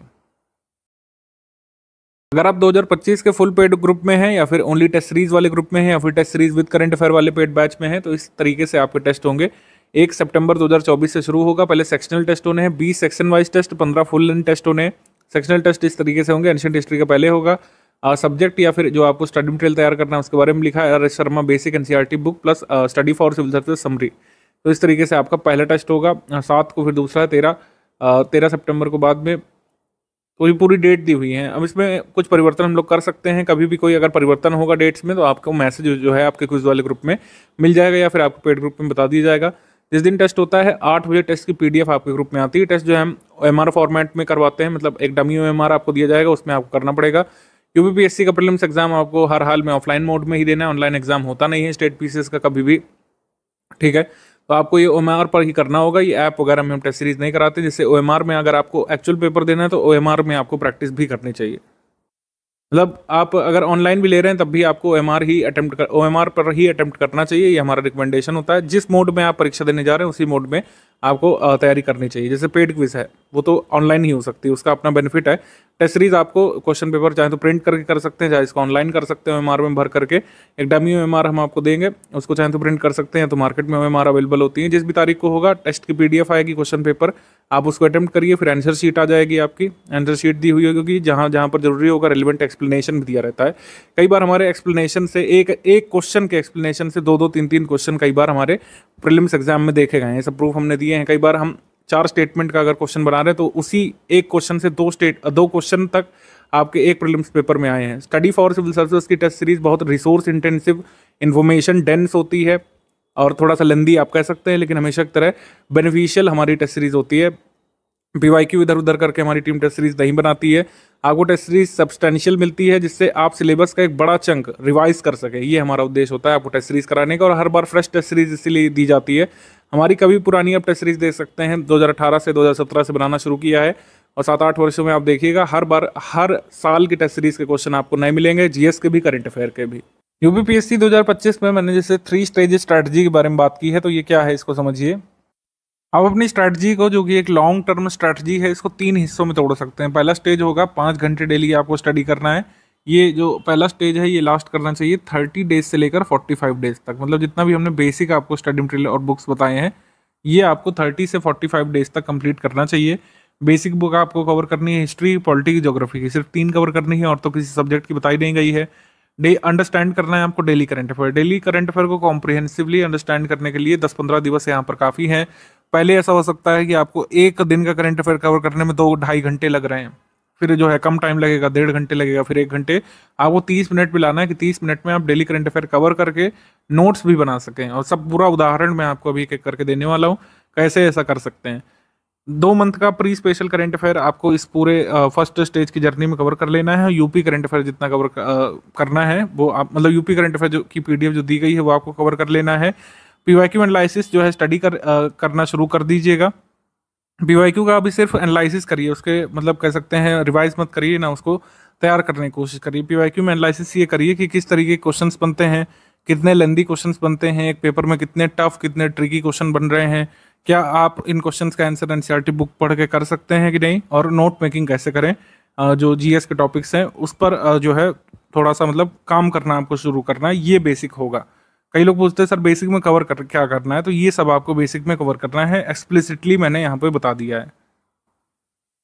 अगर आप 2025 के फुल पेड ग्रुप में हैं, या फिर ओनली टेस्ट सीरीज वाले ग्रुप में हैं, या फिर test series with current affair वाले पेड बैच में हैं, तो इस तरीके से आपके टेस्ट होंगे। 1 सितंबर 2024 से शुरू होगा। पहले सेक्शनल टेस्ट होने हैं, 20 section wise test, 15 full length test होने हैं। सेक्शनल टेस्ट इस तरीके से होंगे, एंशिएंट हिस्ट्री का पहले होगा। सब्जेक्ट या फिर जो आपको स्टडी मटेरियल तैयार करना है उसके बारे में लिखा है, R S Sharma basic NCERT book plus study for civil services summary. तो इस तरीके से आपका पहला टेस्ट होगा 7 को, फिर दूसरा 13 सितंबर को बाद में। तो ये पूरी डेट दी हुई है। अब इसमें कुछ परिवर्तन हम लोग कर सकते हैं। कभी भी कोई अगर परिवर्तन होगा डेट्स में तो आपको मैसेज जो है आपके क्विज वाले ग्रुप में मिल जाएगा, या फिर आपको पेड ग्रुप में बता दिया जाएगा। जिस दिन टेस्ट होता है 8 बजे टेस्ट की PDF आपके ग्रुप में आती है। टेस्ट जो है हम OMR फॉर्मेट में करवाते हैं, मतलब एक डमी OMR आपको दिया जाएगा, उसमें आपको करना पड़ेगा। UPPSC का प्रीलिम्स एग्जाम आपको हर हाल में ऑफलाइन मोड में ही देना है, ऑनलाइन एग्जाम होता नहीं है स्टेट PCS का कभी भी, ठीक है। तो आपको ये OMR पर ही करना होगा। ये ऐप वगैरह में हम टेस्ट सीरीज नहीं कराते, जिससे OMR में अगर आपको एक्चुअल पेपर देना है तो OMR में आपको प्रैक्टिस भी करनी चाहिए। मतलब आप अगर ऑनलाइन भी ले रहे हैं तब भी आपको OMR पर ही अटेम्प्ट करना चाहिए। ये हमारा रिकमेंडेशन होता है। जिस मोड में आप परीक्षा देने जा रहे हैं उसी मोड में आपको तैयारी करनी चाहिए। जैसे पेड क्विज है वो तो ऑनलाइन ही हो सकती है, उसका अपना बेनिफिट है। टेस्ट सीरीज आपको क्वेश्चन पेपर चाहे तो प्रिंट करके कर सकते हैं, चाहे इसको ऑनलाइन कर सकते हैं OMR में भर करके। एक डमी OMR हम आपको देंगे, उसको चाहे तो प्रिंट कर सकते हैं, तो मार्केट में OMR अवेलेबल होती है। जिस भी तारीख को होगा टेस्ट की PDF आएगी, क्वेश्चन पेपर आप उसको अटेम्प्ट करिए, फिर आंसर शीट आ जाएगी आपकी। आंसर शीट दी हुई होगी, जहाँ जहाँ पर जरूरी होगा रेलिवेंट एक्सप्लेनेशन भी दिया रहता है। कई बार हमारे एक्सप्लेनेशन से एक क्वेश्चन के एक्सप्लेनेशन से 2-2, 3-3 क्वेश्चन कई बार हमारे प्रीलिम्स एग्जाम में देखे गए हैं। सब प्रूफ हमने दिए हैं। कई बार हम 4 स्टेटमेंट का अगर क्वेश्चन बना रहे हैं तो उसी एक क्वेश्चन से 2 क्वेश्चन तक आपके एक प्रीलिम्स पेपर में आए हैं। स्टडी फॉर सिविल सर्विसेज की टेस्ट सीरीज बहुत रिसोर्स इंटेंसिव, इन्फॉर्मेशन डेंस होती है और थोड़ा सा लेंदी आप कह सकते हैं, लेकिन हमेशा की तरह बेनिफिशियल हमारी टेस्ट सीरीज होती है। PYQ इधर उधर करके हमारी टीम टेस्ट सीरीज नहीं बनाती है। आपको टेस्ट सीरीज सब्सटेंशियल मिलती है, जिससे आप सिलेबस का एक बड़ा चंक रिवाइज कर सके। ये हमारा उद्देश्य होता है आपको टेस्ट सीरीज कराने का। और हर बार फ्रेश टेस्ट सीरीज इसीलिए दी जाती है। हमारी कभी पुरानी आप टेस्ट सीरीज देख सकते हैं, 2018 से 2017 से बनाना शुरू किया है, और 7-8 वर्षों में आप देखिएगा हर साल की टेस्ट सीरीज के क्वेश्चन आपको नए मिलेंगे, GS के भी, करंट अफेयर के भी। UPPSC 2025 में मैंने जैसे 3 स्टेज स्ट्रैटेजी के बारे में बात की है, तो ये क्या है इसको समझिए। आप अपनी स्ट्रैटेजी को, जो कि एक लॉन्ग टर्म स्ट्रैटेजी है, इसको 3 हिस्सों में तोड़ सकते हैं। पहला स्टेज होगा 5 घंटे डेली आपको स्टडी करना है। ये जो पहला स्टेज है ये लास्ट करना चाहिए 30 डेज से लेकर 45 डेज तक। मतलब जितना भी हमने बेसिक आपको स्टडी मटेरियल और बुक्स बताए हैं ये आपको 30 से 45 डेज तक कंप्लीट करना चाहिए। बेसिक बुक आपको कवर करनी है हिस्ट्री, पॉलिटी, ज्योग्राफी की, सिर्फ 3 कवर करनी है और तो किसी सब्जेक्ट की बताई नहीं गई है। अंडरस्टैंड करना है आपको daily current affair. Daily current affair को कॉम्प्रिहेंसिवली अंडरस्टैंड करने के लिए 10-15 दिवस यहाँ पर काफ़ी हैं। पहले ऐसा हो सकता है कि आपको एक दिन का करंट अफेयर कवर करने में 2-2.5 घंटे लग रहे हैं, फिर जो है कम टाइम लगेगा 1.5 घंटे लगेगा, फिर 1 घंटे। आपको 30 मिनट भी लाना है कि 30 मिनट में आप डेली करंट अफेयर कवर करके नोट्स भी बना सकें। और सब पूरा उदाहरण मैं आपको अभी एक करके देने वाला हूँ कैसे ऐसा कर सकते हैं। 2 मंथ का प्री स्पेशल करंट अफेयर आपको इस पूरे फर्स्ट स्टेज की जर्नी में कवर कर लेना है। यूपी करंट अफेयर जितना कवर करना है वो आप, मतलब यूपी करंट अफेयर जो की PDF जो दी गई है वो आपको कवर कर लेना है। PYQ एनालिसिस जो है स्टडी करना शुरू कर दीजिएगा। PYQ का अभी सिर्फ एनालिसिस करिए, उसके मतलब कह सकते हैं रिवाइज मत करिए ना, उसको तैयार करने की कोशिश करिए। PYQ में एनालिसिस ये करिए कि किस तरीके के क्वेश्चंस बनते हैं, कितने लेंदी क्वेश्चंस बनते हैं एक पेपर में, कितने टफ कितने ट्रिकी क्वेश्चन बन रहे हैं, क्या आप इन क्वेश्चंस का आंसर NCERT बुक पढ़ के कर सकते हैं कि नहीं, और नोट मेकिंग कैसे करें। जो GS के टॉपिक्स हैं उस पर जो है थोड़ा सा मतलब काम करना आपको शुरू करना है। ये बेसिक होगा। कई लोग पूछते हैं सर बेसिक में कवर क्या करना है, तो ये सब आपको बेसिक में कवर करना है। एक्सप्लिसिटली मैंने यहाँ पे बता दिया है।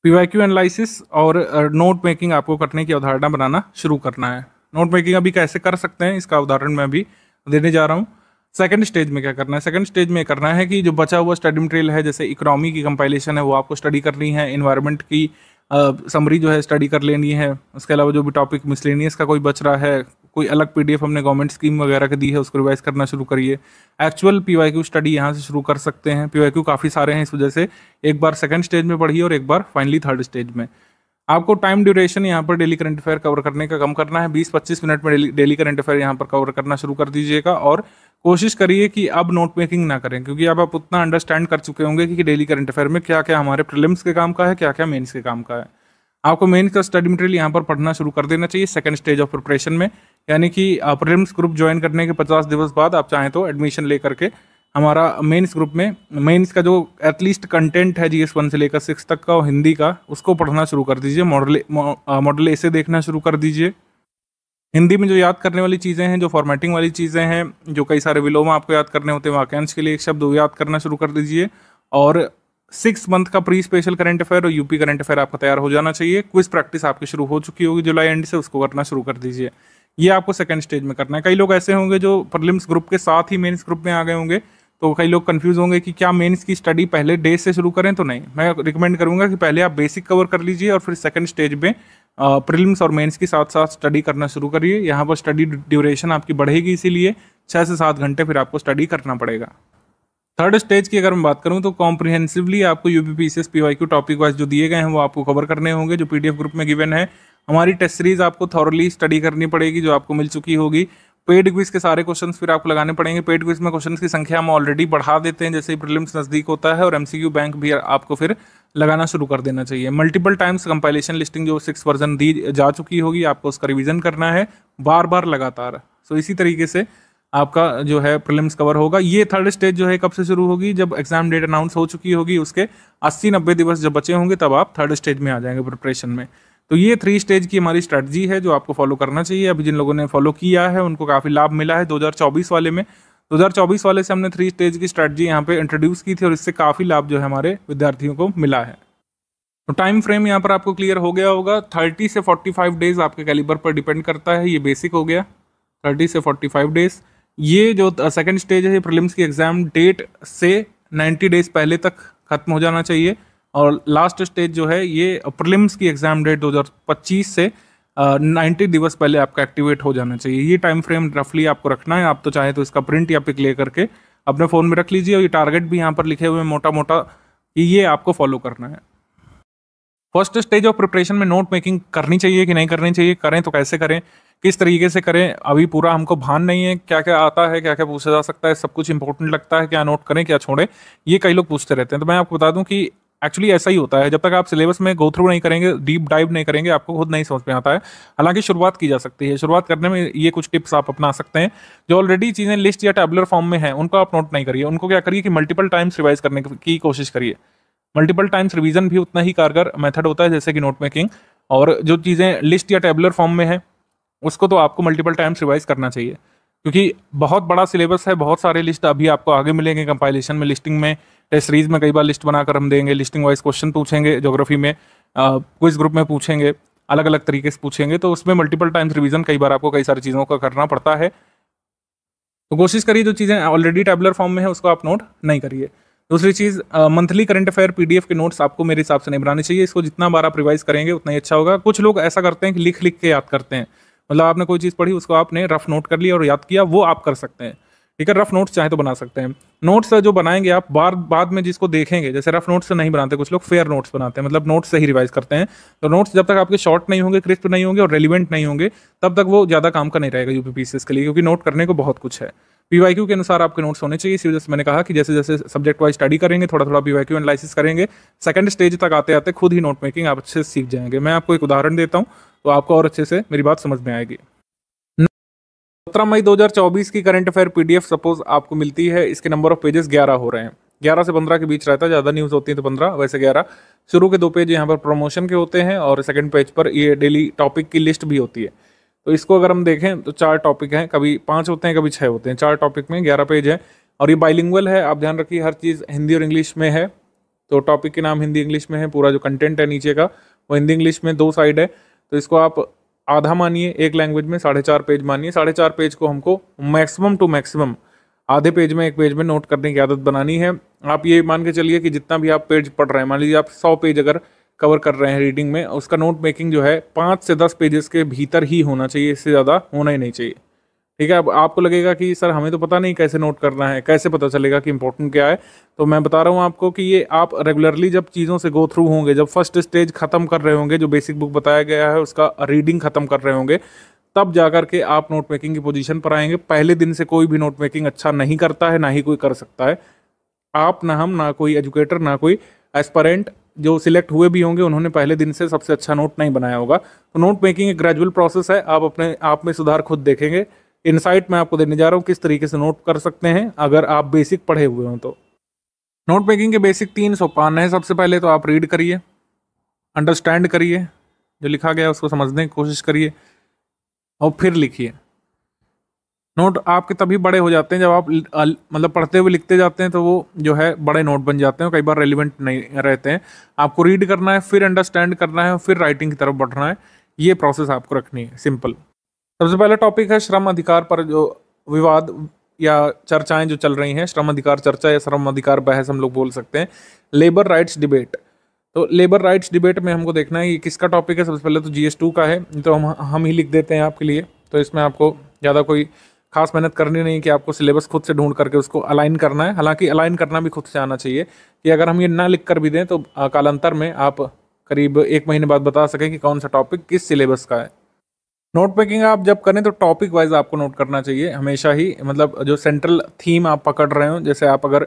PYQ एनालिसिस और नोट मेकिंग आपको करने की अवधारणा बनाना शुरू करना है। नोट मेकिंग अभी कैसे कर सकते हैं इसका उदाहरण मैं अभी देने जा रहा हूँ। सेकंड स्टेज में क्या करना है, सेकंड स्टेज में करना है कि जो बचा हुआ स्टडी मटेरियल है, जैसे इकोनॉमी की कंपाइलेशन है वो आपको स्टडी करनी है, इन्वायरमेंट की समरी जो है स्टडी कर लेनी है, उसके अलावा जो भी टॉपिक मिसलेनियस का कोई बच रहा है, कोई अलग पीडीएफ हमने गवर्नमेंट स्कीम वगैरह की दी है उसको रिवाइज करना शुरू करिए। एक्चुअल पीवाईक्यू स्टडी यहाँ से शुरू कर सकते हैं, पीवाईक्यू काफ़ी सारे हैं, इस वजह से एक बार सेकंड स्टेज में पढ़िए और एक बार फाइनली थर्ड स्टेज में। आपको टाइम ड्यूरेशन यहाँ पर डेली करंट अफेयर कवर करने का कम करना है, 20-25 मिनट में डेली करंट अफेयर यहाँ पर कवर करना शुरू कर दीजिएगा। और कोशिश करिए कि अब नोट मेकिंग ना करें, क्योंकि अब आप उतना अंडरस्टैंड कर चुके होंगे कि डेली करंट अफेयर में क्या क्या हमारे प्रीलिम्स के काम का है, क्या क्या मेंस के काम का है। आपको मेंस का स्टडी मटेरियल यहाँ पर पढ़ना शुरू कर देना चाहिए सेकंड स्टेज ऑफ प्रिपरेशन में, यानी कि प्रीलिम्स ग्रुप ज्वाइन करने के 50 दिवस बाद आप चाहें तो एडमिशन लेकर के हमारा मेंस ग्रुप में मेंस का जो एटलीस्ट कंटेंट है जीएस 1 से लेकर 6 तक का और हिंदी का, उसको पढ़ना शुरू कर दीजिए। मॉडल ए से देखना शुरू कर दीजिए। हिंदी में जो याद करने वाली चीज़ें हैं, जो फॉर्मेटिंग वाली चीज़ें हैं, जो कई सारे विलोम आपको याद करने होते हैं, वाक्यांश के लिए एक शब्द वो याद करना शुरू कर दीजिए। और 6 मंथ का प्री स्पेशल करंट अफेयर और यूपी करंट अफेयर आपका तैयार हो जाना चाहिए। क्विज प्रैक्टिस आपकी शुरू हो चुकी होगी जुलाई एंड से, उसको करना शुरू कर दीजिए। ये आपको सेकंड स्टेज में करना है। कई लोग ऐसे होंगे जो प्रीलिम्स ग्रुप के साथ ही मेंस ग्रुप में आ गए होंगे, तो कई लोग कंफ्यूज होंगे कि क्या मेंस की स्टडी पहले डे से शुरू करें, तो नहीं, मैं रिकमेंड करूंगा कि पहले आप बेसिक कवर कर लीजिए और फिर सेकंड स्टेज में प्रीलिम्स और मेंस के साथ साथ स्टडी करना शुरू करिए। यहाँ पर स्टडी ड्यूरेशन आपकी बढ़ेगी, इसीलिए 6 से 7 घंटे फिर आपको स्टडी करना पड़ेगा। थर्ड स्टेज की अगर मैं बात करूं तो कॉम्प्रिहेंसिवली आपको यूपीपीसीएस पीवाईक्यू टॉपिक वाइज जो दिए गए हैं वो आपको कवर करने होंगे, जो पीडीएफ ग्रुप में गिवन है। हमारी टेस्ट सीरीज आपको थॉरली स्टडी करनी पड़ेगी, जो आपको मिल चुकी होगी। पेड क्विज के सारे क्वेश्चंस फिर आपको लगाने पड़ेंगे। पेड क्विज में क्वेश्चंस की संख्या हम ऑलरेडी बढ़ा देते हैं जैसे ही प्रीलिम्स नजदीक होता है, और एमसीक्यू बैंक भी आपको फिर लगाना शुरू कर देना चाहिए। मल्टीपल टाइम्स कंपाइलेशन लिस्टिंग जो 6 वर्जन दी जा चुकी होगी, आपको उसका रिवीजन करना है बार बार लगातार। सो इसी तरीके से आपका जो है प्रीलिम्स कवर होगा। ये थर्ड स्टेज जो है कब से शुरू होगी, जब एग्जाम डेट अनाउंस हो चुकी होगी, उसके 80-90 दिवस जब बचे होंगे तब आप थर्ड स्टेज में आ जाएंगे प्रिपरेशन में। तो ये 3 स्टेज की हमारी स्ट्रैटेजी है जो आपको फॉलो करना चाहिए। अभी जिन लोगों ने फॉलो किया है उनको काफ़ी लाभ मिला है। 2024 वाले में 2024 वाले से हमने 3 स्टेज की स्ट्रैटेजी यहाँ पे इंट्रोड्यूस की थी और इससे काफ़ी लाभ जो है हमारे विद्यार्थियों को मिला है। तो टाइम फ्रेम यहाँ पर आपको क्लियर हो गया होगा। 30 से 45 डेज आपके कैलिबर पर डिपेंड करता है, ये बेसिक हो गया 30 से 45 डेज। ये जो सेकंड स्टेज है प्रीलिम्स की एग्जाम डेट से 90 डेज पहले तक खत्म हो जाना चाहिए, और लास्ट स्टेज जो है ये प्रीलिम्स की एग्जाम डेट 2025 से 90 दिवस पहले आपका एक्टिवेट हो जाना चाहिए। ये टाइम फ्रेम रफली आपको रखना है। आप तो चाहे तो इसका प्रिंट या पिक ले करके अपने फ़ोन में रख लीजिए, और ये टारगेट भी यहाँ पर लिखे हुए हैं मोटा मोटा कि ये आपको फॉलो करना है। फर्स्ट स्टेज ऑफ प्रिपरेशन में नोट मेकिंग करनी चाहिए कि नहीं करनी चाहिए, करें तो कैसे करें, किस तरीके से करें, अभी पूरा हमको भान नहीं है। क्या क्या आता है, क्या क्या पूछा जा सकता है, सब कुछ इंपॉर्टेंट लगता है, क्या नोट करें क्या छोड़ें, ये कई लोग पूछते रहते हैं। तो मैं आपको बता दूं कि एक्चुअली ऐसा ही होता है। जब तक आप सिलेबस में गो थ्रू नहीं करेंगे, डीप डाइव नहीं करेंगे, आपको खुद नहीं समझ में आता है। हालांकि शुरुआत की जा सकती है। शुरुआत करने में ये कुछ टिप्स आप अपना सकते हैं। जो ऑलरेडी चीज़ें लिस्ट या टैबुलर फॉर्म में हैं उनको आप नोट नहीं करिए, उनको क्या करिए कि मल्टीपल टाइम्स रिवाइज करने की कोशिश करिए। मल्टीपल टाइम्स रिवीजन भी उतना ही कारगर मेथड होता है जैसे कि नोट मेकिंग। और जो चीज़ें लिस्ट या टैबुलर फॉर्म में है उसको तो आपको मल्टीपल टाइम्स रिवाइज करना चाहिए, क्योंकि बहुत बड़ा सिलेबस है, बहुत सारे लिस्ट अभी आपको आगे मिलेंगे कंपाइलेशन में, लिस्टिंग में, टेस्ट सीरीज में कई बार लिस्ट बनाकर हम देंगे। लिस्टिंग वाइज क्वेश्चन पूछेंगे, ज्योग्राफी में क्विज ग्रुप में पूछेंगे, अलग अलग तरीके से पूछेंगे, तो उसमें मल्टीपल टाइम्स रिवीजन कई बार आपको कई सारी चीज़ों का करना पड़ता है। तो कोशिश करिए जो चीज़ें ऑलरेडी टैबुलर फॉर्म में है उसको आप नोट नहीं करिए। दूसरी चीज़, मंथली करंट अफेयर पीडीएफ के नोट्स आपको मेरे हिसाब से नहीं बनाने चाहिए। इसको जितना बार आप रिवाइज करेंगे उतना ही अच्छा होगा। कुछ लोग ऐसा करते हैं कि लिख लिख के याद करते हैं, मतलब आपने कोई चीज़ पढ़ी उसको आपने रफ नोट कर लिया और याद किया, वो आप कर सकते हैं। ठीक है, रफ नोट्स चाहे तो बना सकते हैं। नोट्स जो बनाएंगे आप बाद में जिसको देखेंगे, जैसे रफ नोट्स से नहीं बनाते, कुछ लोग फेयर नोट्स बनाते हैं, मतलब नोट्स से ही रिवाइज करते हैं। तो नोट्स जब तक आपके शॉर्ट नहीं होंगे, क्रिस्प नहीं होंगे और रेलिवेंट नहीं होंगे, तब तक वो ज़्यादा काम का नहीं रहेगा यूपीपीसीएस के लिए, क्योंकि नोट करने को बहुत कुछ है। पीवाईक्यू के अनुसार आपके नोट्स होने चाहिए। इसी वजह से मैंने कहा कि जैसे जैसे सब्जेक्ट वाइज स्टडी करेंगे, थोड़ा थोड़ा पीवाईक्यू एनालिसिस करेंगे, सेकंड स्टेज तक आते आते खुद ही नोट मेकिंग आप अच्छे से सीख जाएंगे। मैं आपको एक उदाहरण देता हूँ तो आपको और अच्छे से मेरी बात समझ में आएगी। 17 मई 2024 की करंट अफेयर पीडीएफ सपोज आपको मिलती है। इसके नंबर ऑफ पेजेस 11 हो रहे हैं, 11 से 15 के बीच रहता है, ज़्यादा न्यूज़ होती है तो 15, वैसे 11। शुरू के 2 पेज यहाँ पर प्रमोशन के होते हैं और सेकंड पेज पर ये डेली टॉपिक की लिस्ट भी होती है। तो इसको अगर हम देखें तो 4 टॉपिक हैं, कभी 5 होते हैं, कभी 6 होते हैं। 4 टॉपिक में 11 पेज है और ये बाइलिंगुअल है। आप ध्यान रखिए हर चीज़ हिंदी और इंग्लिश में है, तो टॉपिक के नाम हिंदी इंग्लिश में है, पूरा जो कंटेंट है नीचे का वो हिंदी इंग्लिश में 2 साइड है। तो इसको आप आधा मानिए एक लैंग्वेज में, 4.5 पेज मानिए, 4.5 पेज को हमको मैक्सिमम टू मैक्सिमम आधे पेज में, एक पेज में नोट करने की आदत बनानी है। आप ये मान के चलिए कि जितना भी आप पेज पढ़ रहे हैं, मान लीजिए आप 100 पेज अगर कवर कर रहे हैं रीडिंग में, उसका नोट मेकिंग जो है 5 से 10 पेजेस के भीतर ही होना चाहिए, इससे ज़्यादा होना ही नहीं चाहिए। ठीक है। अब आपको लगेगा कि सर हमें तो पता नहीं कैसे नोट करना है, कैसे पता चलेगा कि इंपॉर्टेंट क्या है, तो मैं बता रहा हूँ आपको कि ये आप रेगुलरली जब चीज़ों से गो थ्रू होंगे, जब फर्स्ट स्टेज खत्म कर रहे होंगे, जो बेसिक बुक बताया गया है उसका रीडिंग खत्म कर रहे होंगे, तब जाकर के आप नोट मेकिंग की पोजीशन पर आएंगे। पहले दिन से कोई भी नोट मेकिंग अच्छा नहीं करता है, ना ही कोई कर सकता है। आप ना हम, ना कोई एजुकेटर, ना कोई एस्पायरेंट जो सिलेक्ट हुए भी होंगे, उन्होंने पहले दिन से सबसे अच्छा नोट नहीं बनाया होगा। तो नोट मेकिंग एक ग्रेजुअल प्रोसेस है, आप अपने आप में सुधार खुद देखेंगे। इनसाइट मैं आपको देने जा रहा हूँ किस तरीके से नोट कर सकते हैं अगर आप बेसिक पढ़े हुए हों तो। नोट मेकिंग के बेसिक 3 सोपान है। सबसे पहले तो आप रीड करिए, अंडरस्टैंड करिए, जो लिखा गया है उसको समझने की कोशिश करिए और फिर लिखिए। नोट आपके तभी बड़े हो जाते हैं जब आप मतलब पढ़ते हुए लिखते जाते हैं, तो वो जो है बड़े नोट बन जाते हैं, कई बार रेलिवेंट नहीं रहते हैं। आपको रीड करना है, फिर अंडरस्टैंड करना है और फिर राइटिंग की तरफ बढ़ना है। ये प्रोसेस आपको रखनी है, सिंपल। सबसे पहला टॉपिक है श्रम अधिकार पर जो विवाद या चर्चाएं जो चल रही हैं, श्रम अधिकार चर्चा या श्रम अधिकार बहस हम लोग बोल सकते हैं, लेबर राइट्स डिबेट। तो लेबर राइट्स डिबेट में हमको देखना है ये किसका टॉपिक है। सबसे पहले तो GS2 का है, तो हम ही लिख देते हैं आपके लिए। तो इसमें आपको ज़्यादा कोई खास मेहनत करनी नहीं कि आपको सिलेबस खुद से ढूंढ करके उसको अलाइन करना है। हालांकि अलाइन करना भी खुद से आना चाहिए कि अगर हम ये ना लिख कर भी दें तो कालांतर में आप करीब 1 महीने बाद बता सकें कि कौन सा टॉपिक किस सिलेबस का है। नोट मेकिंग आप जब करें तो टॉपिक वाइज आपको नोट करना चाहिए हमेशा ही, मतलब जो सेंट्रल थीम आप पकड़ रहे हो। जैसे आप अगर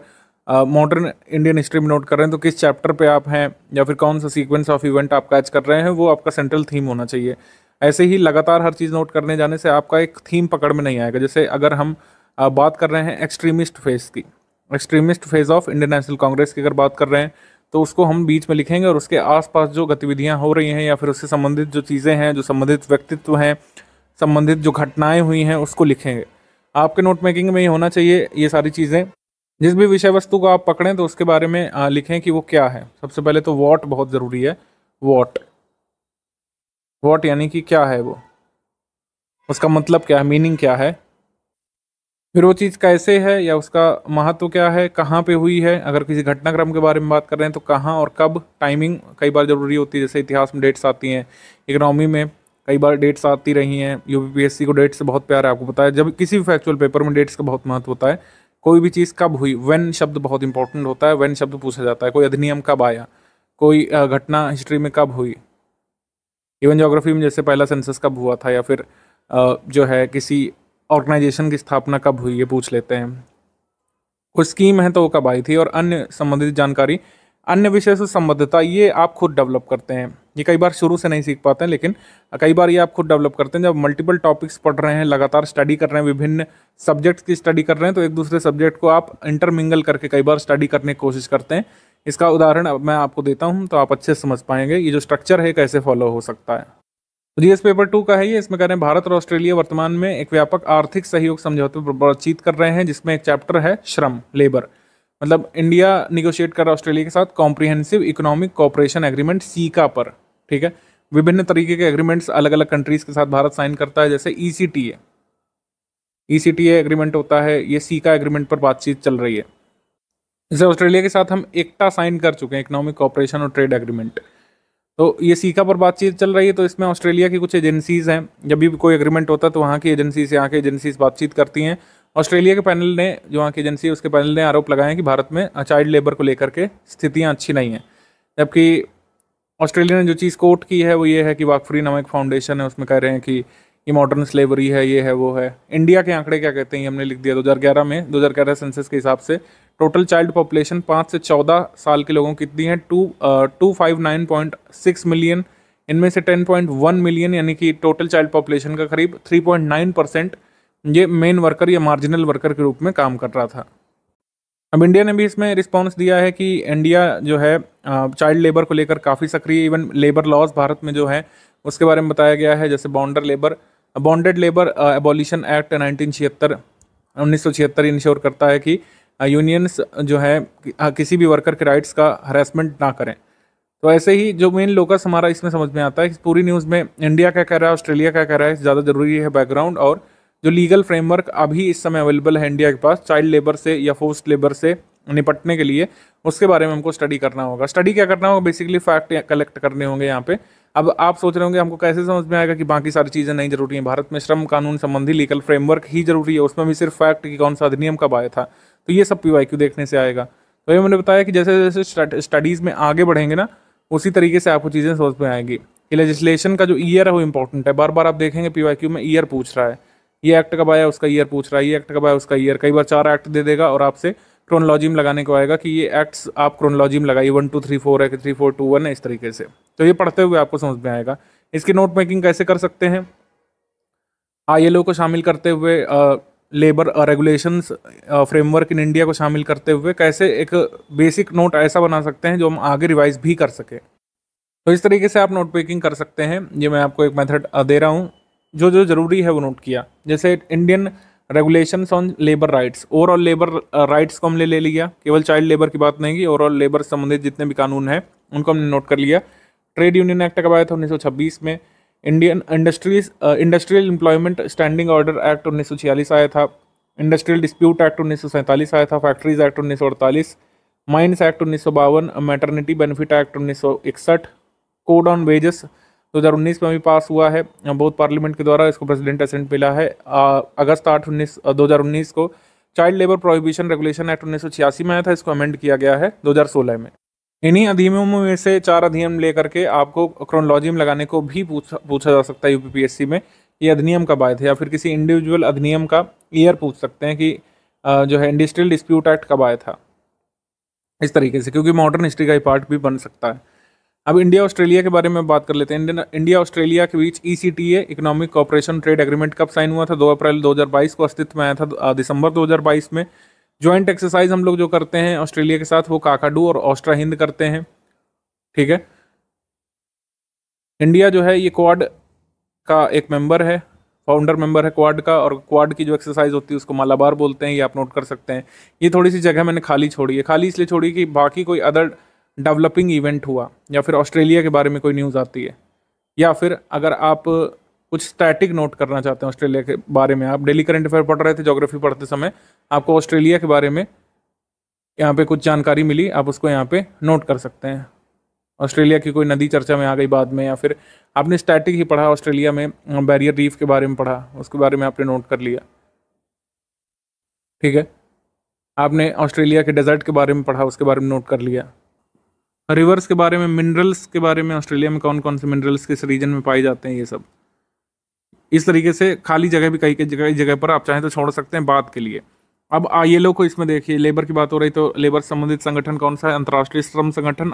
मॉडर्न इंडियन हिस्ट्री में नोट कर रहे हैं तो किस चैप्टर पे आप हैं या फिर कौन सा सीक्वेंस ऑफ इवेंट आप कैच कर रहे हैं, वो आपका सेंट्रल थीम होना चाहिए। ऐसे ही लगातार हर चीज़ नोट करने जाने से आपका एक थीम पकड़ में नहीं आएगा। जैसे अगर हम बात कर रहे हैं एक्सट्रीमिस्ट फेज की, extremist phase of Indian national Congress की अगर बात कर रहे हैं, तो उसको हम बीच में लिखेंगे और उसके आसपास जो गतिविधियां हो रही हैं या फिर उससे संबंधित जो चीज़ें हैं, जो संबंधित व्यक्तित्व हैं, संबंधित जो घटनाएं हुई हैं, उसको लिखेंगे। आपके नोट मेकिंग में ये होना चाहिए ये सारी चीज़ें। जिस भी विषय वस्तु को आप पकड़ें तो उसके बारे में लिखें कि वो क्या है। सबसे पहले तो वॉट बहुत ज़रूरी है। वॉट यानी कि क्या है वो, उसका मतलब क्या है, मीनिंग क्या है। फिर वो चीज़ कैसे है या उसका महत्व क्या है, कहाँ पे हुई है। अगर किसी घटनाक्रम के बारे में बात कर रहे हैं तो कहाँ और कब, टाइमिंग कई बार ज़रूरी होती है। जैसे इतिहास में डेट्स आती हैं, इकोनॉमी में कई बार डेट्स आती रही हैं। UPSC को डेट्स से बहुत प्यार है, आपको पता है। जब किसी भी फैक्चुअल पेपर में डेट्स का बहुत महत्व होता है। कोई भी चीज़ कब हुई, व्हेन शब्द बहुत इंपॉर्टेंट होता है। व्हेन शब्द पूछा जाता है, कोई अधिनियम कब आया, कोई घटना हिस्ट्री में कब हुई। इवन ज्योग्राफी में जैसे पहला सेंसस कब हुआ था, या फिर जो है किसी ऑर्गेनाइजेशन की स्थापना कब हुई, ये पूछ लेते हैं। कोई स्कीम है तो वो कब आई थी, और अन्य संबंधित जानकारी, अन्य विषय से संबद्धता, ये आप खुद डेवलप करते हैं। ये कई बार शुरू से नहीं सीख पाते हैं, लेकिन कई बार ये आप खुद डेवलप करते हैं। जब मल्टीपल टॉपिक्स पढ़ रहे हैं, लगातार स्टडी कर रहे हैं, विभिन्न सब्जेक्ट्स की स्टडी कर रहे हैं, तो एक दूसरे सब्जेक्ट को आप इंटरमिंगल करके कई बार स्टडी करने की कोशिश करते हैं। इसका उदाहरण अब मैं आपको देता हूँ तो आप अच्छे से समझ पाएंगे ये जो स्ट्रक्चर है कैसे फॉलो हो सकता है। तो GS पेपर 2 का है ये। इसमें कह रहे हैं भारत और ऑस्ट्रेलिया वर्तमान में एक व्यापक आर्थिक सहयोग समझौते पर बातचीत कर रहे हैं, जिसमें एक चैप्टर है श्रम, लेबर। मतलब इंडिया निगोशिएट कर रहा है ऑस्ट्रेलिया के साथ comprehensive economic cooperation agreement, caeca पर। ठीक है। विभिन्न तरीके के एग्रीमेंट्स अलग अलग कंट्रीज के साथ भारत साइन करता है। जैसे ECTA एग्रीमेंट होता है, ये सीका एग्रीमेंट पर बातचीत चल रही है। जैसे ऑस्ट्रेलिया के साथ हम एकटा साइन कर चुके हैं, इकोनॉमिक कोऑपरेशन और ट्रेड एग्रीमेंट। तो ये सीका पर बातचीत चल रही है। तो इसमें ऑस्ट्रेलिया की कुछ एजेंसीज हैं, जब भी कोई एग्रीमेंट होता है तो वहाँ की एजेंसी से आके एजेंसीज बातचीत करती हैं। ऑस्ट्रेलिया के पैनल ने, जो वहाँ की एजेंसी है उसके पैनल ने आरोप लगाए हैं कि भारत में चाइल्ड लेबर को लेकर के स्थितियाँ अच्छी नहीं हैं। जबकि ऑस्ट्रेलिया ने जो चीज़ कोट की है वो ये है कि वाकफरी नामक फाउंडेशन है, उसमें कह रहे हैं कि ये मॉडर्न स्लेवरी है, ये है, वो है। इंडिया के आंकड़े क्या कहते हैं, हमने लिख दिया 2011 में, 2011 सेंसस के हिसाब से टोटल चाइल्ड पॉपुलेशन 5 से 14 साल के लोगों की कितनी है, 259.6 मिलियन। इनमें से 10.1 मिलियन यानी कि टोटल चाइल्ड पॉपुलेशन का करीब 3.9% ये मेन वर्कर या मार्जिनल वर्कर के रूप में काम कर रहा था। अब इंडिया ने भी इसमें रिस्पॉन्स दिया है कि इंडिया जो है चाइल्ड लेबर को लेकर काफ़ी सक्रिय, इवन लेबर लॉज भारत में जो है उसके बारे में बताया गया है। जैसे bonded labour abolition act 1976 ensure करता है कि यूनियंस जो है किसी भी वर्कर के राइट्स का हरासमेंट ना करें। तो ऐसे ही जो मेन लोकस हमारा इसमें समझ में आता है कि पूरी न्यूज़ में इंडिया क्या कह रहा है, ऑस्ट्रेलिया क्या कह रहा है, ज़्यादा जरूरी है बैकग्राउंड, और जो लीगल फ्रेमवर्क अभी इस समय अवेलेबल है इंडिया के पास चाइल्ड लेबर से या फोर्स्ड लेबर से निपटने के लिए, उसके बारे में हमको स्टडी करना होगा। स्टडी क्या करना होगा, बेसिकली फैक्ट कलेक्ट करने होंगे यहाँ पे। अब आप सोच रहे होंगे हमको कैसे समझ में आएगा कि बाकी सारी चीज़ें नहीं जरूरी हैं, भारत में श्रम कानून संबंधी लीगल फ्रेमवर्क ही जरूरी है, उसमें भी सिर्फ फैक्ट कि कौन सा अधिनियम कब आया था, तो ये सब PYQ देखने से आएगा। तो ये मैंने बताया कि जैसे जैसे स्टडीज़ में आगे बढ़ेंगे ना, उसी तरीके से आपको चीज़ें समझ में आएंगी कि लेजिस्लेशन का जो ईयर है वो इंपॉर्टेंट है। बार बार आप देखेंगे PYQ में ईयर पूछ रहा है, ये एक्ट कब आया उसका ईयर पूछ रहा है, ये एक्ट कब आया उसका ईयर, कई बार 4 एक्ट दे देगा और आपसे क्रोनोलॉजी में लगाने को आएगा कि ये एक्ट्स आप क्रोनोलॉजी में लगाइए, 1 2 3 4 है कि 3 4 2 1 है, इस तरीके से। तो ये पढ़ते हुए आपको समझ में आएगा। इसकी नोट मेकिंग कैसे कर सकते हैं, ILO को शामिल करते हुए, labour regulations framework in India को शामिल करते हुए कैसे एक बेसिक नोट ऐसा बना सकते हैं जो हम आगे रिवाइज भी कर सकें। तो इस तरीके से आप नोट मेकिंग कर सकते हैं। ये मैं आपको एक मेथड दे रहा हूँ, जो जो जरूरी है वो नोट किया। जैसे Indian regulations on labour rights, overall labour rights को हमने ले लिया, केवल चाइल्ड लेबर की बात नहीं की, ओवरऑल लेबर संबंधित जितने भी कानून हैं उनको हमने नोट कर लिया। ट्रेड यूनियन एक्ट कब आया था, 1926 में। Indian industrial employment standing order act 1946 आया था। इंडस्ट्रियल डिस्प्यूट एक्ट 1947 आया था। Factories act 1948, mines act 1952, maternity benefit act 1961, code on wages 2019 में भी पास हुआ है बहुत पार्लियामेंट के द्वारा, इसको प्रेसिडेंट असेंट मिला है। अगस्त 8 2019 को child labour prohibition regulation act 1986 में आया था, इसको अमेंड किया गया है 2016 में। इन्हीं अधिनियमों में से 4 अधिनियम लेकर के आपको क्रोनोलॉजी में लगाने को भी पूछा जा सकता है UPPSC में, ये अधिनियम कब आए थे, या फिर किसी इंडिविजुअल अधिनियम का ईयर पूछ सकते हैं कि जो है इंडस्ट्रियल डिस्प्यूट एक्ट कब आया था, इस तरीके से, क्योंकि मॉडर्न हिस्ट्री का ही पार्ट भी बन सकता है। अब इंडिया ऑस्ट्रेलिया के बारे में बात कर लेते हैं। इंडिया ऑस्ट्रेलिया के बीच ECTA economic cooperation trade agreement कब साइन हुआ था, 2 अप्रैल 2022 को अस्तित्व में आया था, दिसंबर 2022 में। ज्वाइंट एक्सरसाइज हम लोग जो करते हैं ऑस्ट्रेलिया के साथ वो काकाडू और ऑस्ट्रा हिंद करते हैं, ठीक है। इंडिया जो है ये क्वाड का एक मेंबर है, फाउंडर मेंबर है क्वाड का, और क्वाड की जो एक्सरसाइज होती है उसको मालाबार बोलते हैं, ये आप नोट कर सकते हैं। ये थोड़ी सी जगह मैंने खाली छोड़ी है, खाली इसलिए छोड़ी कि बाकी कोई अदर डेवलपिंग इवेंट हुआ या फिर ऑस्ट्रेलिया के बारे में कोई न्यूज़ आती है, या फिर अगर आप कुछ स्टैटिक नोट करना चाहते हैं ऑस्ट्रेलिया के बारे में, आप डेली करंट अफेयर पढ़ रहे थे ज्योग्राफी पढ़ते समय, आपको ऑस्ट्रेलिया के बारे में यहाँ पे कुछ जानकारी मिली, आप उसको यहाँ पे नोट कर सकते हैं। ऑस्ट्रेलिया की कोई नदी चर्चा में आ गई बाद में, या फिर आपने स्टैटिक ही पढ़ा ऑस्ट्रेलिया में, बैरियर रीफ के बारे में पढ़ा, उसके बारे में आपने नोट कर लिया, ठीक है। आपने ऑस्ट्रेलिया के डेजर्ट के बारे में पढ़ा, उसके बारे में नोट कर लिया। रिवर्स के बारे में, मिनरल्स के बारे में, ऑस्ट्रेलिया में कौन कौन से मिनरल्स किस रीजन में पाए जाते हैं, ये सब। इस तरीके से खाली जगह भी कई जगह पर आप चाहें तो छोड़ सकते हैं बात के लिए। अब ILO को इसमें देखिए, लेबर की बात हो रही तो लेबर संबंधित संगठन कौन सा है, अंतर्राष्ट्रीय श्रम संगठन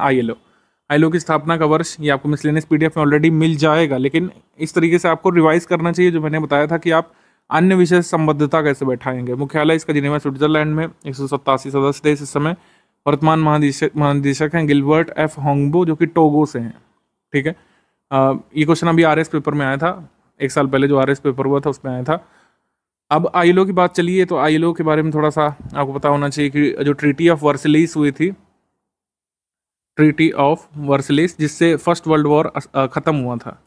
ILO की स्थापना का वर्ष ये आपको मिसलेनियस PDF में ऑलरेडी मिल जाएगा, लेकिन इस तरीके से आपको रिवाइज करना चाहिए जो मैंने बताया था कि आप अन्य विषय संबद्धता कैसे बैठाएंगे। मुख्यालय इसका जिनेवा स्विट्जरलैंड में, 187 सदस्य देश इस समय। वर्तमान महानिदेशक हैं गिलबर्ट F होंगबो, जो कि टोगो से हैं, ठीक है। ये क्वेश्चन अभी RS पेपर में आया था, 1 साल पहले जो RS पेपर हुआ था उसमें आया था। अब ILO की बात चलिए, तो ILO के बारे में थोड़ा सा आपको पता होना चाहिए कि जो ट्रीटी ऑफ वर्सलिस हुई थी, ट्रीटी ऑफ वर्सलिस, जिससे फर्स्ट वर्ल्ड वॉर खत्म हुआ था,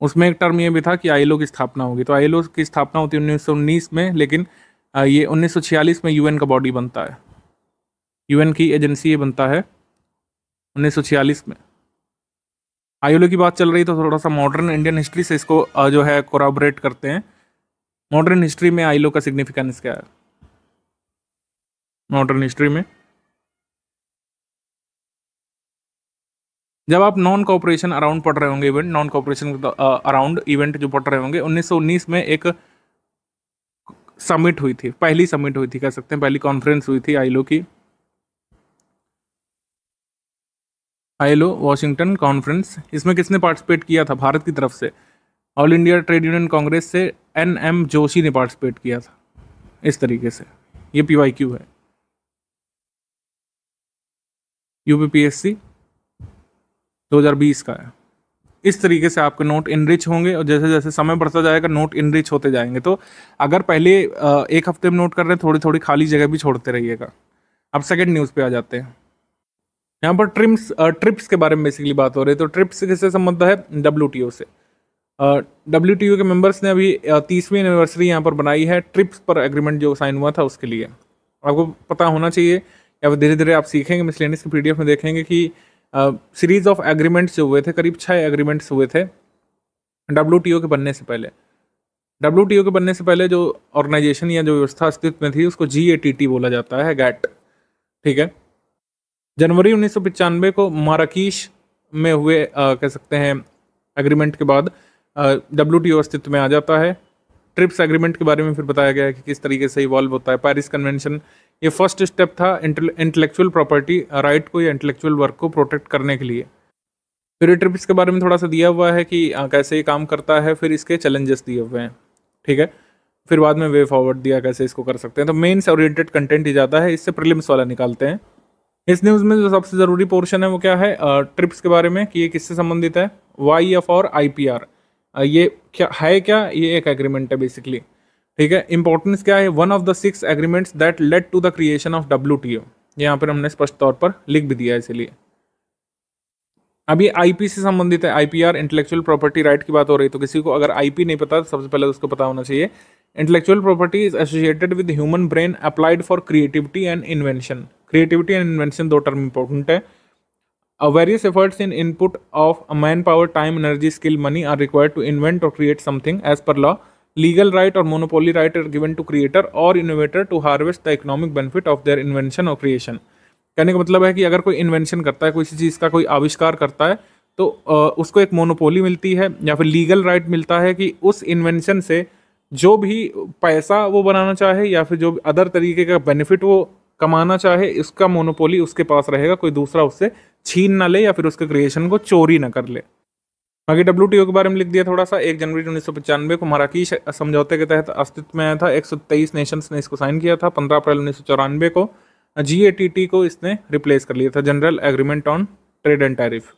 उसमें एक टर्म ये भी था कि ILO की स्थापना होगी। तो ILO की स्थापना होती है 1919 में, लेकिन ये 1946 में UN का बॉडी बनता है, UN की एजेंसी ये बनता है 1946 में। ILO की बात चल रही तो थोड़ा सा मॉडर्न इंडियन हिस्ट्री से इसको जो है कोराबरेट करते हैं। मॉडर्न हिस्ट्री में ILO का सिग्निफिकेंस क्या है? मॉडर्न हिस्ट्री में जब आप नॉन कोऑपरेशन अराउंड पढ़ रहे होंगे, event non cooperation around event जो पढ़ रहे होंगे, 1919 में एक समिट हुई थी, पहली समिट हुई थी कह सकते हैं, पहली कॉन्फ्रेंस हुई थी ILO की, ILO वाशिंगटन कॉन्फ्रेंस। इसमें किसने पार्टिसिपेट किया था भारत की तरफ से? All India trade union Congress से NM जोशी ने पार्टिसिपेट किया था। इस तरीके से ये PYQ है, UPPSC 2020 का है। इस तरीके से आपके नोट इनरिच होंगे, और जैसे जैसे समय बढ़ता जाएगा नोट इनरिच होते जाएंगे। तो अगर पहले 1 हफ्ते में नोट कर रहे हैं, थोड़ी थोड़ी खाली जगह भी छोड़ते रहिएगा। अब सेकंड न्यूज़ पे आ जाते हैं। यहाँ पर ट्रिप्स के बारे में बेसिकली बात हो रही है। तो ट्रिप्स किससे संबंध है? WTO से। WTO के मेंबर्स ने अभी 30वीं एनिवर्सरी यहाँ पर बनाई है ट्रिप्स पर एग्रीमेंट जो साइन हुआ था उसके लिए। आपको पता होना चाहिए, या फिर धीरे धीरे आप सीखेंगे, मिसलेनियस की PDF में देखेंगे कि सीरीज ऑफ एग्रीमेंट्स जो हुए थे, करीब 6 एग्रीमेंट्स हुए थे WTO के बनने से पहले। WTO के बनने से पहले जो ऑर्गेनाइजेशन या जो व्यवस्था अस्तित्व में थी उसको GATT बोला जाता है, GATT, ठीक है। जनवरी 1995 को माराकीश में हुए कह सकते हैं एग्रीमेंट के बाद WTO अस्तित्व में आ जाता है। ट्रिप्स एग्रीमेंट के बारे में फिर बताया गया है कि किस तरीके से इवॉल्व होता है। पेरिस कन्वेंशन ये फर्स्ट स्टेप था इंटेलेक्चुअल प्रॉपर्टी राइट को या इंटेलेक्चुअल वर्क को प्रोटेक्ट करने के लिए। फिर ट्रिप्स के बारे में थोड़ा सा दिया हुआ है कि कैसे ये काम करता है, फिर इसके चैलेंजेस दिए हुए हैं, ठीक है। फिर बाद में वे फॉरवर्ड दिया कैसे इसको कर सकते हैं। तो मेंस ओरिएंटेड कंटेंट ही ज़्यादा है, इससे प्रीलिम्स वाला निकालते हैं। इस न्यूज़ में जो सबसे ज़रूरी पोर्शन है वो क्या है? ट्रिप्स के बारे में कि ये किससे संबंधित है। YF और IPR ये क्या है? क्या ये एक एग्रीमेंट है बेसिकली, ठीक है। इंपॉर्टेंस क्या है? One of the 6 agreements that led to the creation of WTO। यहाँ पर हमने स्पष्ट तौर पर लिख भी दिया है इसलिए। अब ये IP से संबंधित है। IPR इंटेलेक्चुअल प्रॉपर्टी राइट की बात हो रही है, तो किसी को अगर IP नहीं पता तो सबसे पहले उसको पता होना चाहिए। Intellectual property is associated with human brain applied for creativity and invention. Creativity and invention दो टर्म इंपॉर्टेंट है। Various efforts in input of man power, time, energy, skill, money are required to invent और create something as per law. Legal right और monopoly right are given to creator और innovator to harvest the economic benefit of their invention और creation. कहने का मतलब है कि अगर कोई इन्वेंशन करता है, किसी चीज़ का कोई आविष्कार करता है, तो उसको एक मोनोपोली मिलती है या फिर लीगल राइट मिलता है कि उस इन्वेंशन से जो भी पैसा वो बनाना चाहे या फिर जो अदर तरीके का बेनिफिट वो कमाना चाहे, इसका मोनोपोली उसके पास रहेगा, कोई दूसरा उससे छीन ना ले या फिर उसके क्रिएशन को चोरी ना कर ले। बाकी WTO के बारे में लिख दिया थोड़ा सा। 1 जनवरी 1995 को माराकीश समझौते के तहत अस्तित्व में आया था। 123 नेशंस ने इसको साइन किया था। 15 अप्रैल 1994 को GATT को इसने रिप्लेस कर लिया था, general agreement on trade and tariff.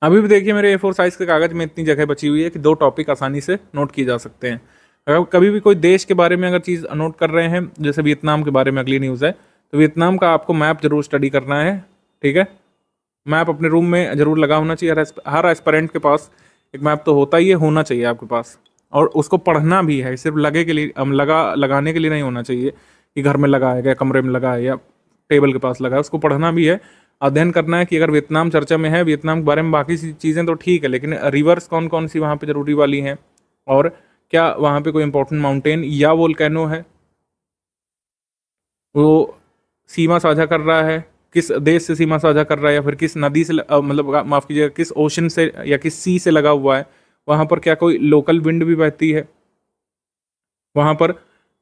अभी भी देखिए मेरे A4 साइज के कागज में इतनी जगह बची हुई है कि 2 टॉपिक आसानी से नोट किए जा सकते हैं। अगर कभी भी कोई देश के बारे में अगर चीज़ नोट कर रहे हैं, जैसे वियतनाम के बारे में अगली न्यूज़ है, तो वियतनाम का आपको मैप जरूर स्टडी करना है, ठीक है। मैप अपने रूम में जरूर लगा होना चाहिए। हर एस्पिरेंट के पास एक मैप तो होता ही है, होना चाहिए आपके पास, और उसको पढ़ना भी है। सिर्फ लगे के लिए लगाने के लिए नहीं होना चाहिए कि घर में लगाया गया, कमरे में लगा है या टेबल के पास लगा है। उसको पढ़ना भी है, अध्ययन करना है कि अगर वियतनाम चर्चा में है, वियतनाम के बारे में बाकी चीज़ें तो ठीक है, लेकिन रिवर्स कौन कौन सी वहाँ पे जरूरी वाली हैं, और क्या वहाँ पे कोई इंपॉर्टेंट माउंटेन या वोल्केनो है, वो सीमा साझा कर रहा है, किस देश से सीमा साझा कर रहा है, या फिर किस नदी से मतलब माफ़ कीजिएगा किस ओशन से या किस सी से लगा हुआ है, वहाँ पर क्या कोई लोकल विंड भी बहती है, वहाँ पर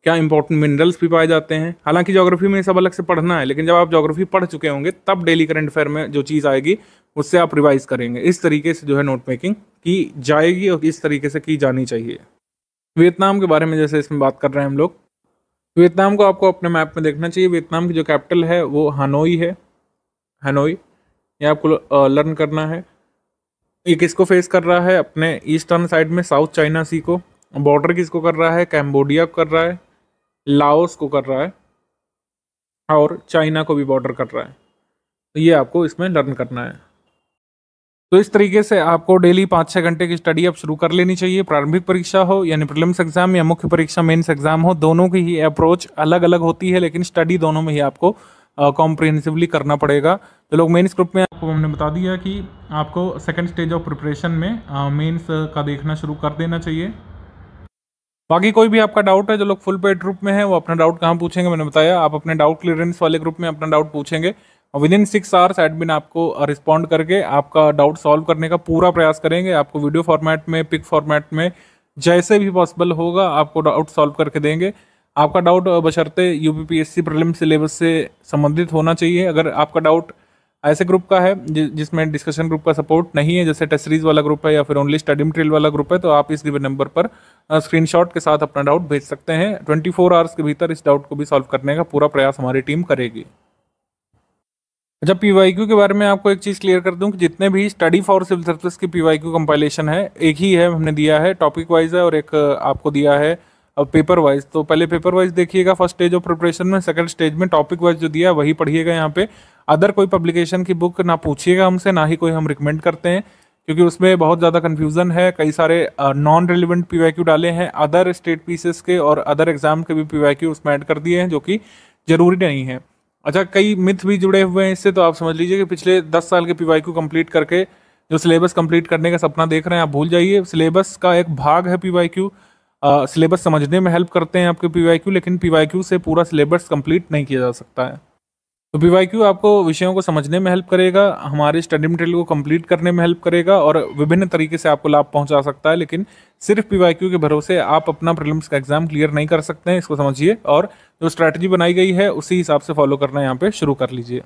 क्या इंपॉर्टेंट मिनरल्स भी पाए जाते हैं। हालांकि ज्योग्राफी में सब अलग से पढ़ना है, लेकिन जब आप ज्योग्राफी पढ़ चुके होंगे तब डेली करंट अफेयर में जो चीज़ आएगी उससे आप रिवाइज करेंगे। इस तरीके से जो है नोट मेकिंग की जाएगी और इस तरीके से की जानी चाहिए। वियतनाम के बारे में जैसे इसमें बात कर रहे हैं हम लोग, वियतनाम को आपको अपने मैप में देखना चाहिए। वियतनाम की जो कैपिटल है वो हनोई है, हनोई, ये आपको लर्न करना है। ये किसको फेस कर रहा है? अपने ईस्टर्न साइड में साउथ चाइना सी को। बॉर्डर किसको कर रहा है? कैम्बोडिया को कर रहा है, लाओस को कर रहा है, और चाइना को भी बॉर्डर कर रहा है। तो ये आपको इसमें लर्न करना है। तो इस तरीके से आपको डेली 5-6 घंटे की स्टडी अब शुरू कर लेनी चाहिए। प्रारंभिक परीक्षा हो यानी प्रीलिम्स एग्जाम या मुख्य परीक्षा मेंस एग्जाम हो, दोनों की ही अप्रोच अलग अलग होती है, लेकिन स्टडी दोनों में ही आपको कॉम्प्रिहेंसिवली करना पड़ेगा। तो लोग मेंस ग्रुप में आपको हमने बता दिया कि आपको सेकंड स्टेज ऑफ प्रिपरेशन में मेंस का देखना शुरू कर देना चाहिए। बाकी कोई भी आपका डाउट है, जो लोग फुल पेड ग्रुप में है वो अपना डाउट कहाँ पूछेंगे, मैंने बताया। आप अपने डाउट क्लियरेंस वाले ग्रुप में अपना डाउट पूछेंगे और विद इन 6 आवर्स एडमिन आपको रिस्पॉन्ड करके आपका डाउट सॉल्व करने का पूरा प्रयास करेंगे। आपको वीडियो फॉर्मेट में, पिक फॉर्मेट में, जैसे भी पॉसिबल होगा आपको डाउट सॉल्व करके देंगे। आपका डाउट बशर्ते UPPSC प्रीलिम सिलेबस से संबंधित होना चाहिए। अगर आपका डाउट ऐसे ग्रुप का है जिसमें डिस्कशन ग्रुप का सपोर्ट नहीं है, जैसे टेस्ट सीरीज वाला ग्रुप है या फिर ओनली स्टडी मटेरियल वाला ग्रुप है, तो आप इस गिवन नंबर पर स्क्रीनशॉट के साथ अपना डाउट भेज सकते हैं। 24 आवर्स के भीतर इस डाउट को भी सॉल्व करने का पूरा प्रयास हमारी टीम करेगी। अच्छा, PYQ के बारे में आपको एक चीज़ क्लियर कर दूं कि जितने भी स्टडी फॉर सिविल सर्विस की PYQ कंपाइलेशन है, एक ही है, हमने दिया है, टॉपिक वाइज है, और एक आपको दिया है अब पेपर वाइज, तो पहले पेपर वाइज देखिएगा फर्स्ट स्टेज ऑफ प्रिपरेशन में, सेकंड स्टेज में टॉपिक वाइज जो दिया है वही पढ़िएगा यहाँ पे। अदर कोई पब्लिकेशन की बुक ना पूछिएगा हमसे, ना ही कोई हम रिकमेंड करते हैं, क्योंकि उसमें बहुत ज़्यादा कन्फ्यूज़न है। कई सारे नॉन रिलेवेंट PYQ डाले हैं, अदर स्टेट पीसेस के और अदर एग्जाम के भी PYQ उसमें ऐड कर दिए हैं, जो कि ज़रूरी नहीं है। अच्छा, कई मिथ भी जुड़े हुए हैं इससे, तो आप समझ लीजिए कि पिछले 10 साल के PYQ कंप्लीट करके जो सिलेबस कंप्लीट करने का सपना देख रहे हैं आप भूल जाइए। सिलेबस का एक भाग है PYQ, सिलेबस समझने में हेल्प करते हैं आपके PYQ, लेकिन PYQ से पूरा सिलेबस कंप्लीट नहीं किया जा सकता है। तो PYQ आपको विषयों को समझने में हेल्प करेगा, हमारे स्टडी मटेरियल को कंप्लीट करने में हेल्प करेगा और विभिन्न तरीके से आपको लाभ पहुंचा सकता है। लेकिन सिर्फ PYQ के भरोसे आप अपना प्रीलिम्स का एग्जाम क्लियर नहीं कर सकते हैं, इसको समझिए और जो स्ट्रैटेजी बनाई गई है उसी हिसाब से फॉलो करना यहाँ पे शुरू कर लीजिए।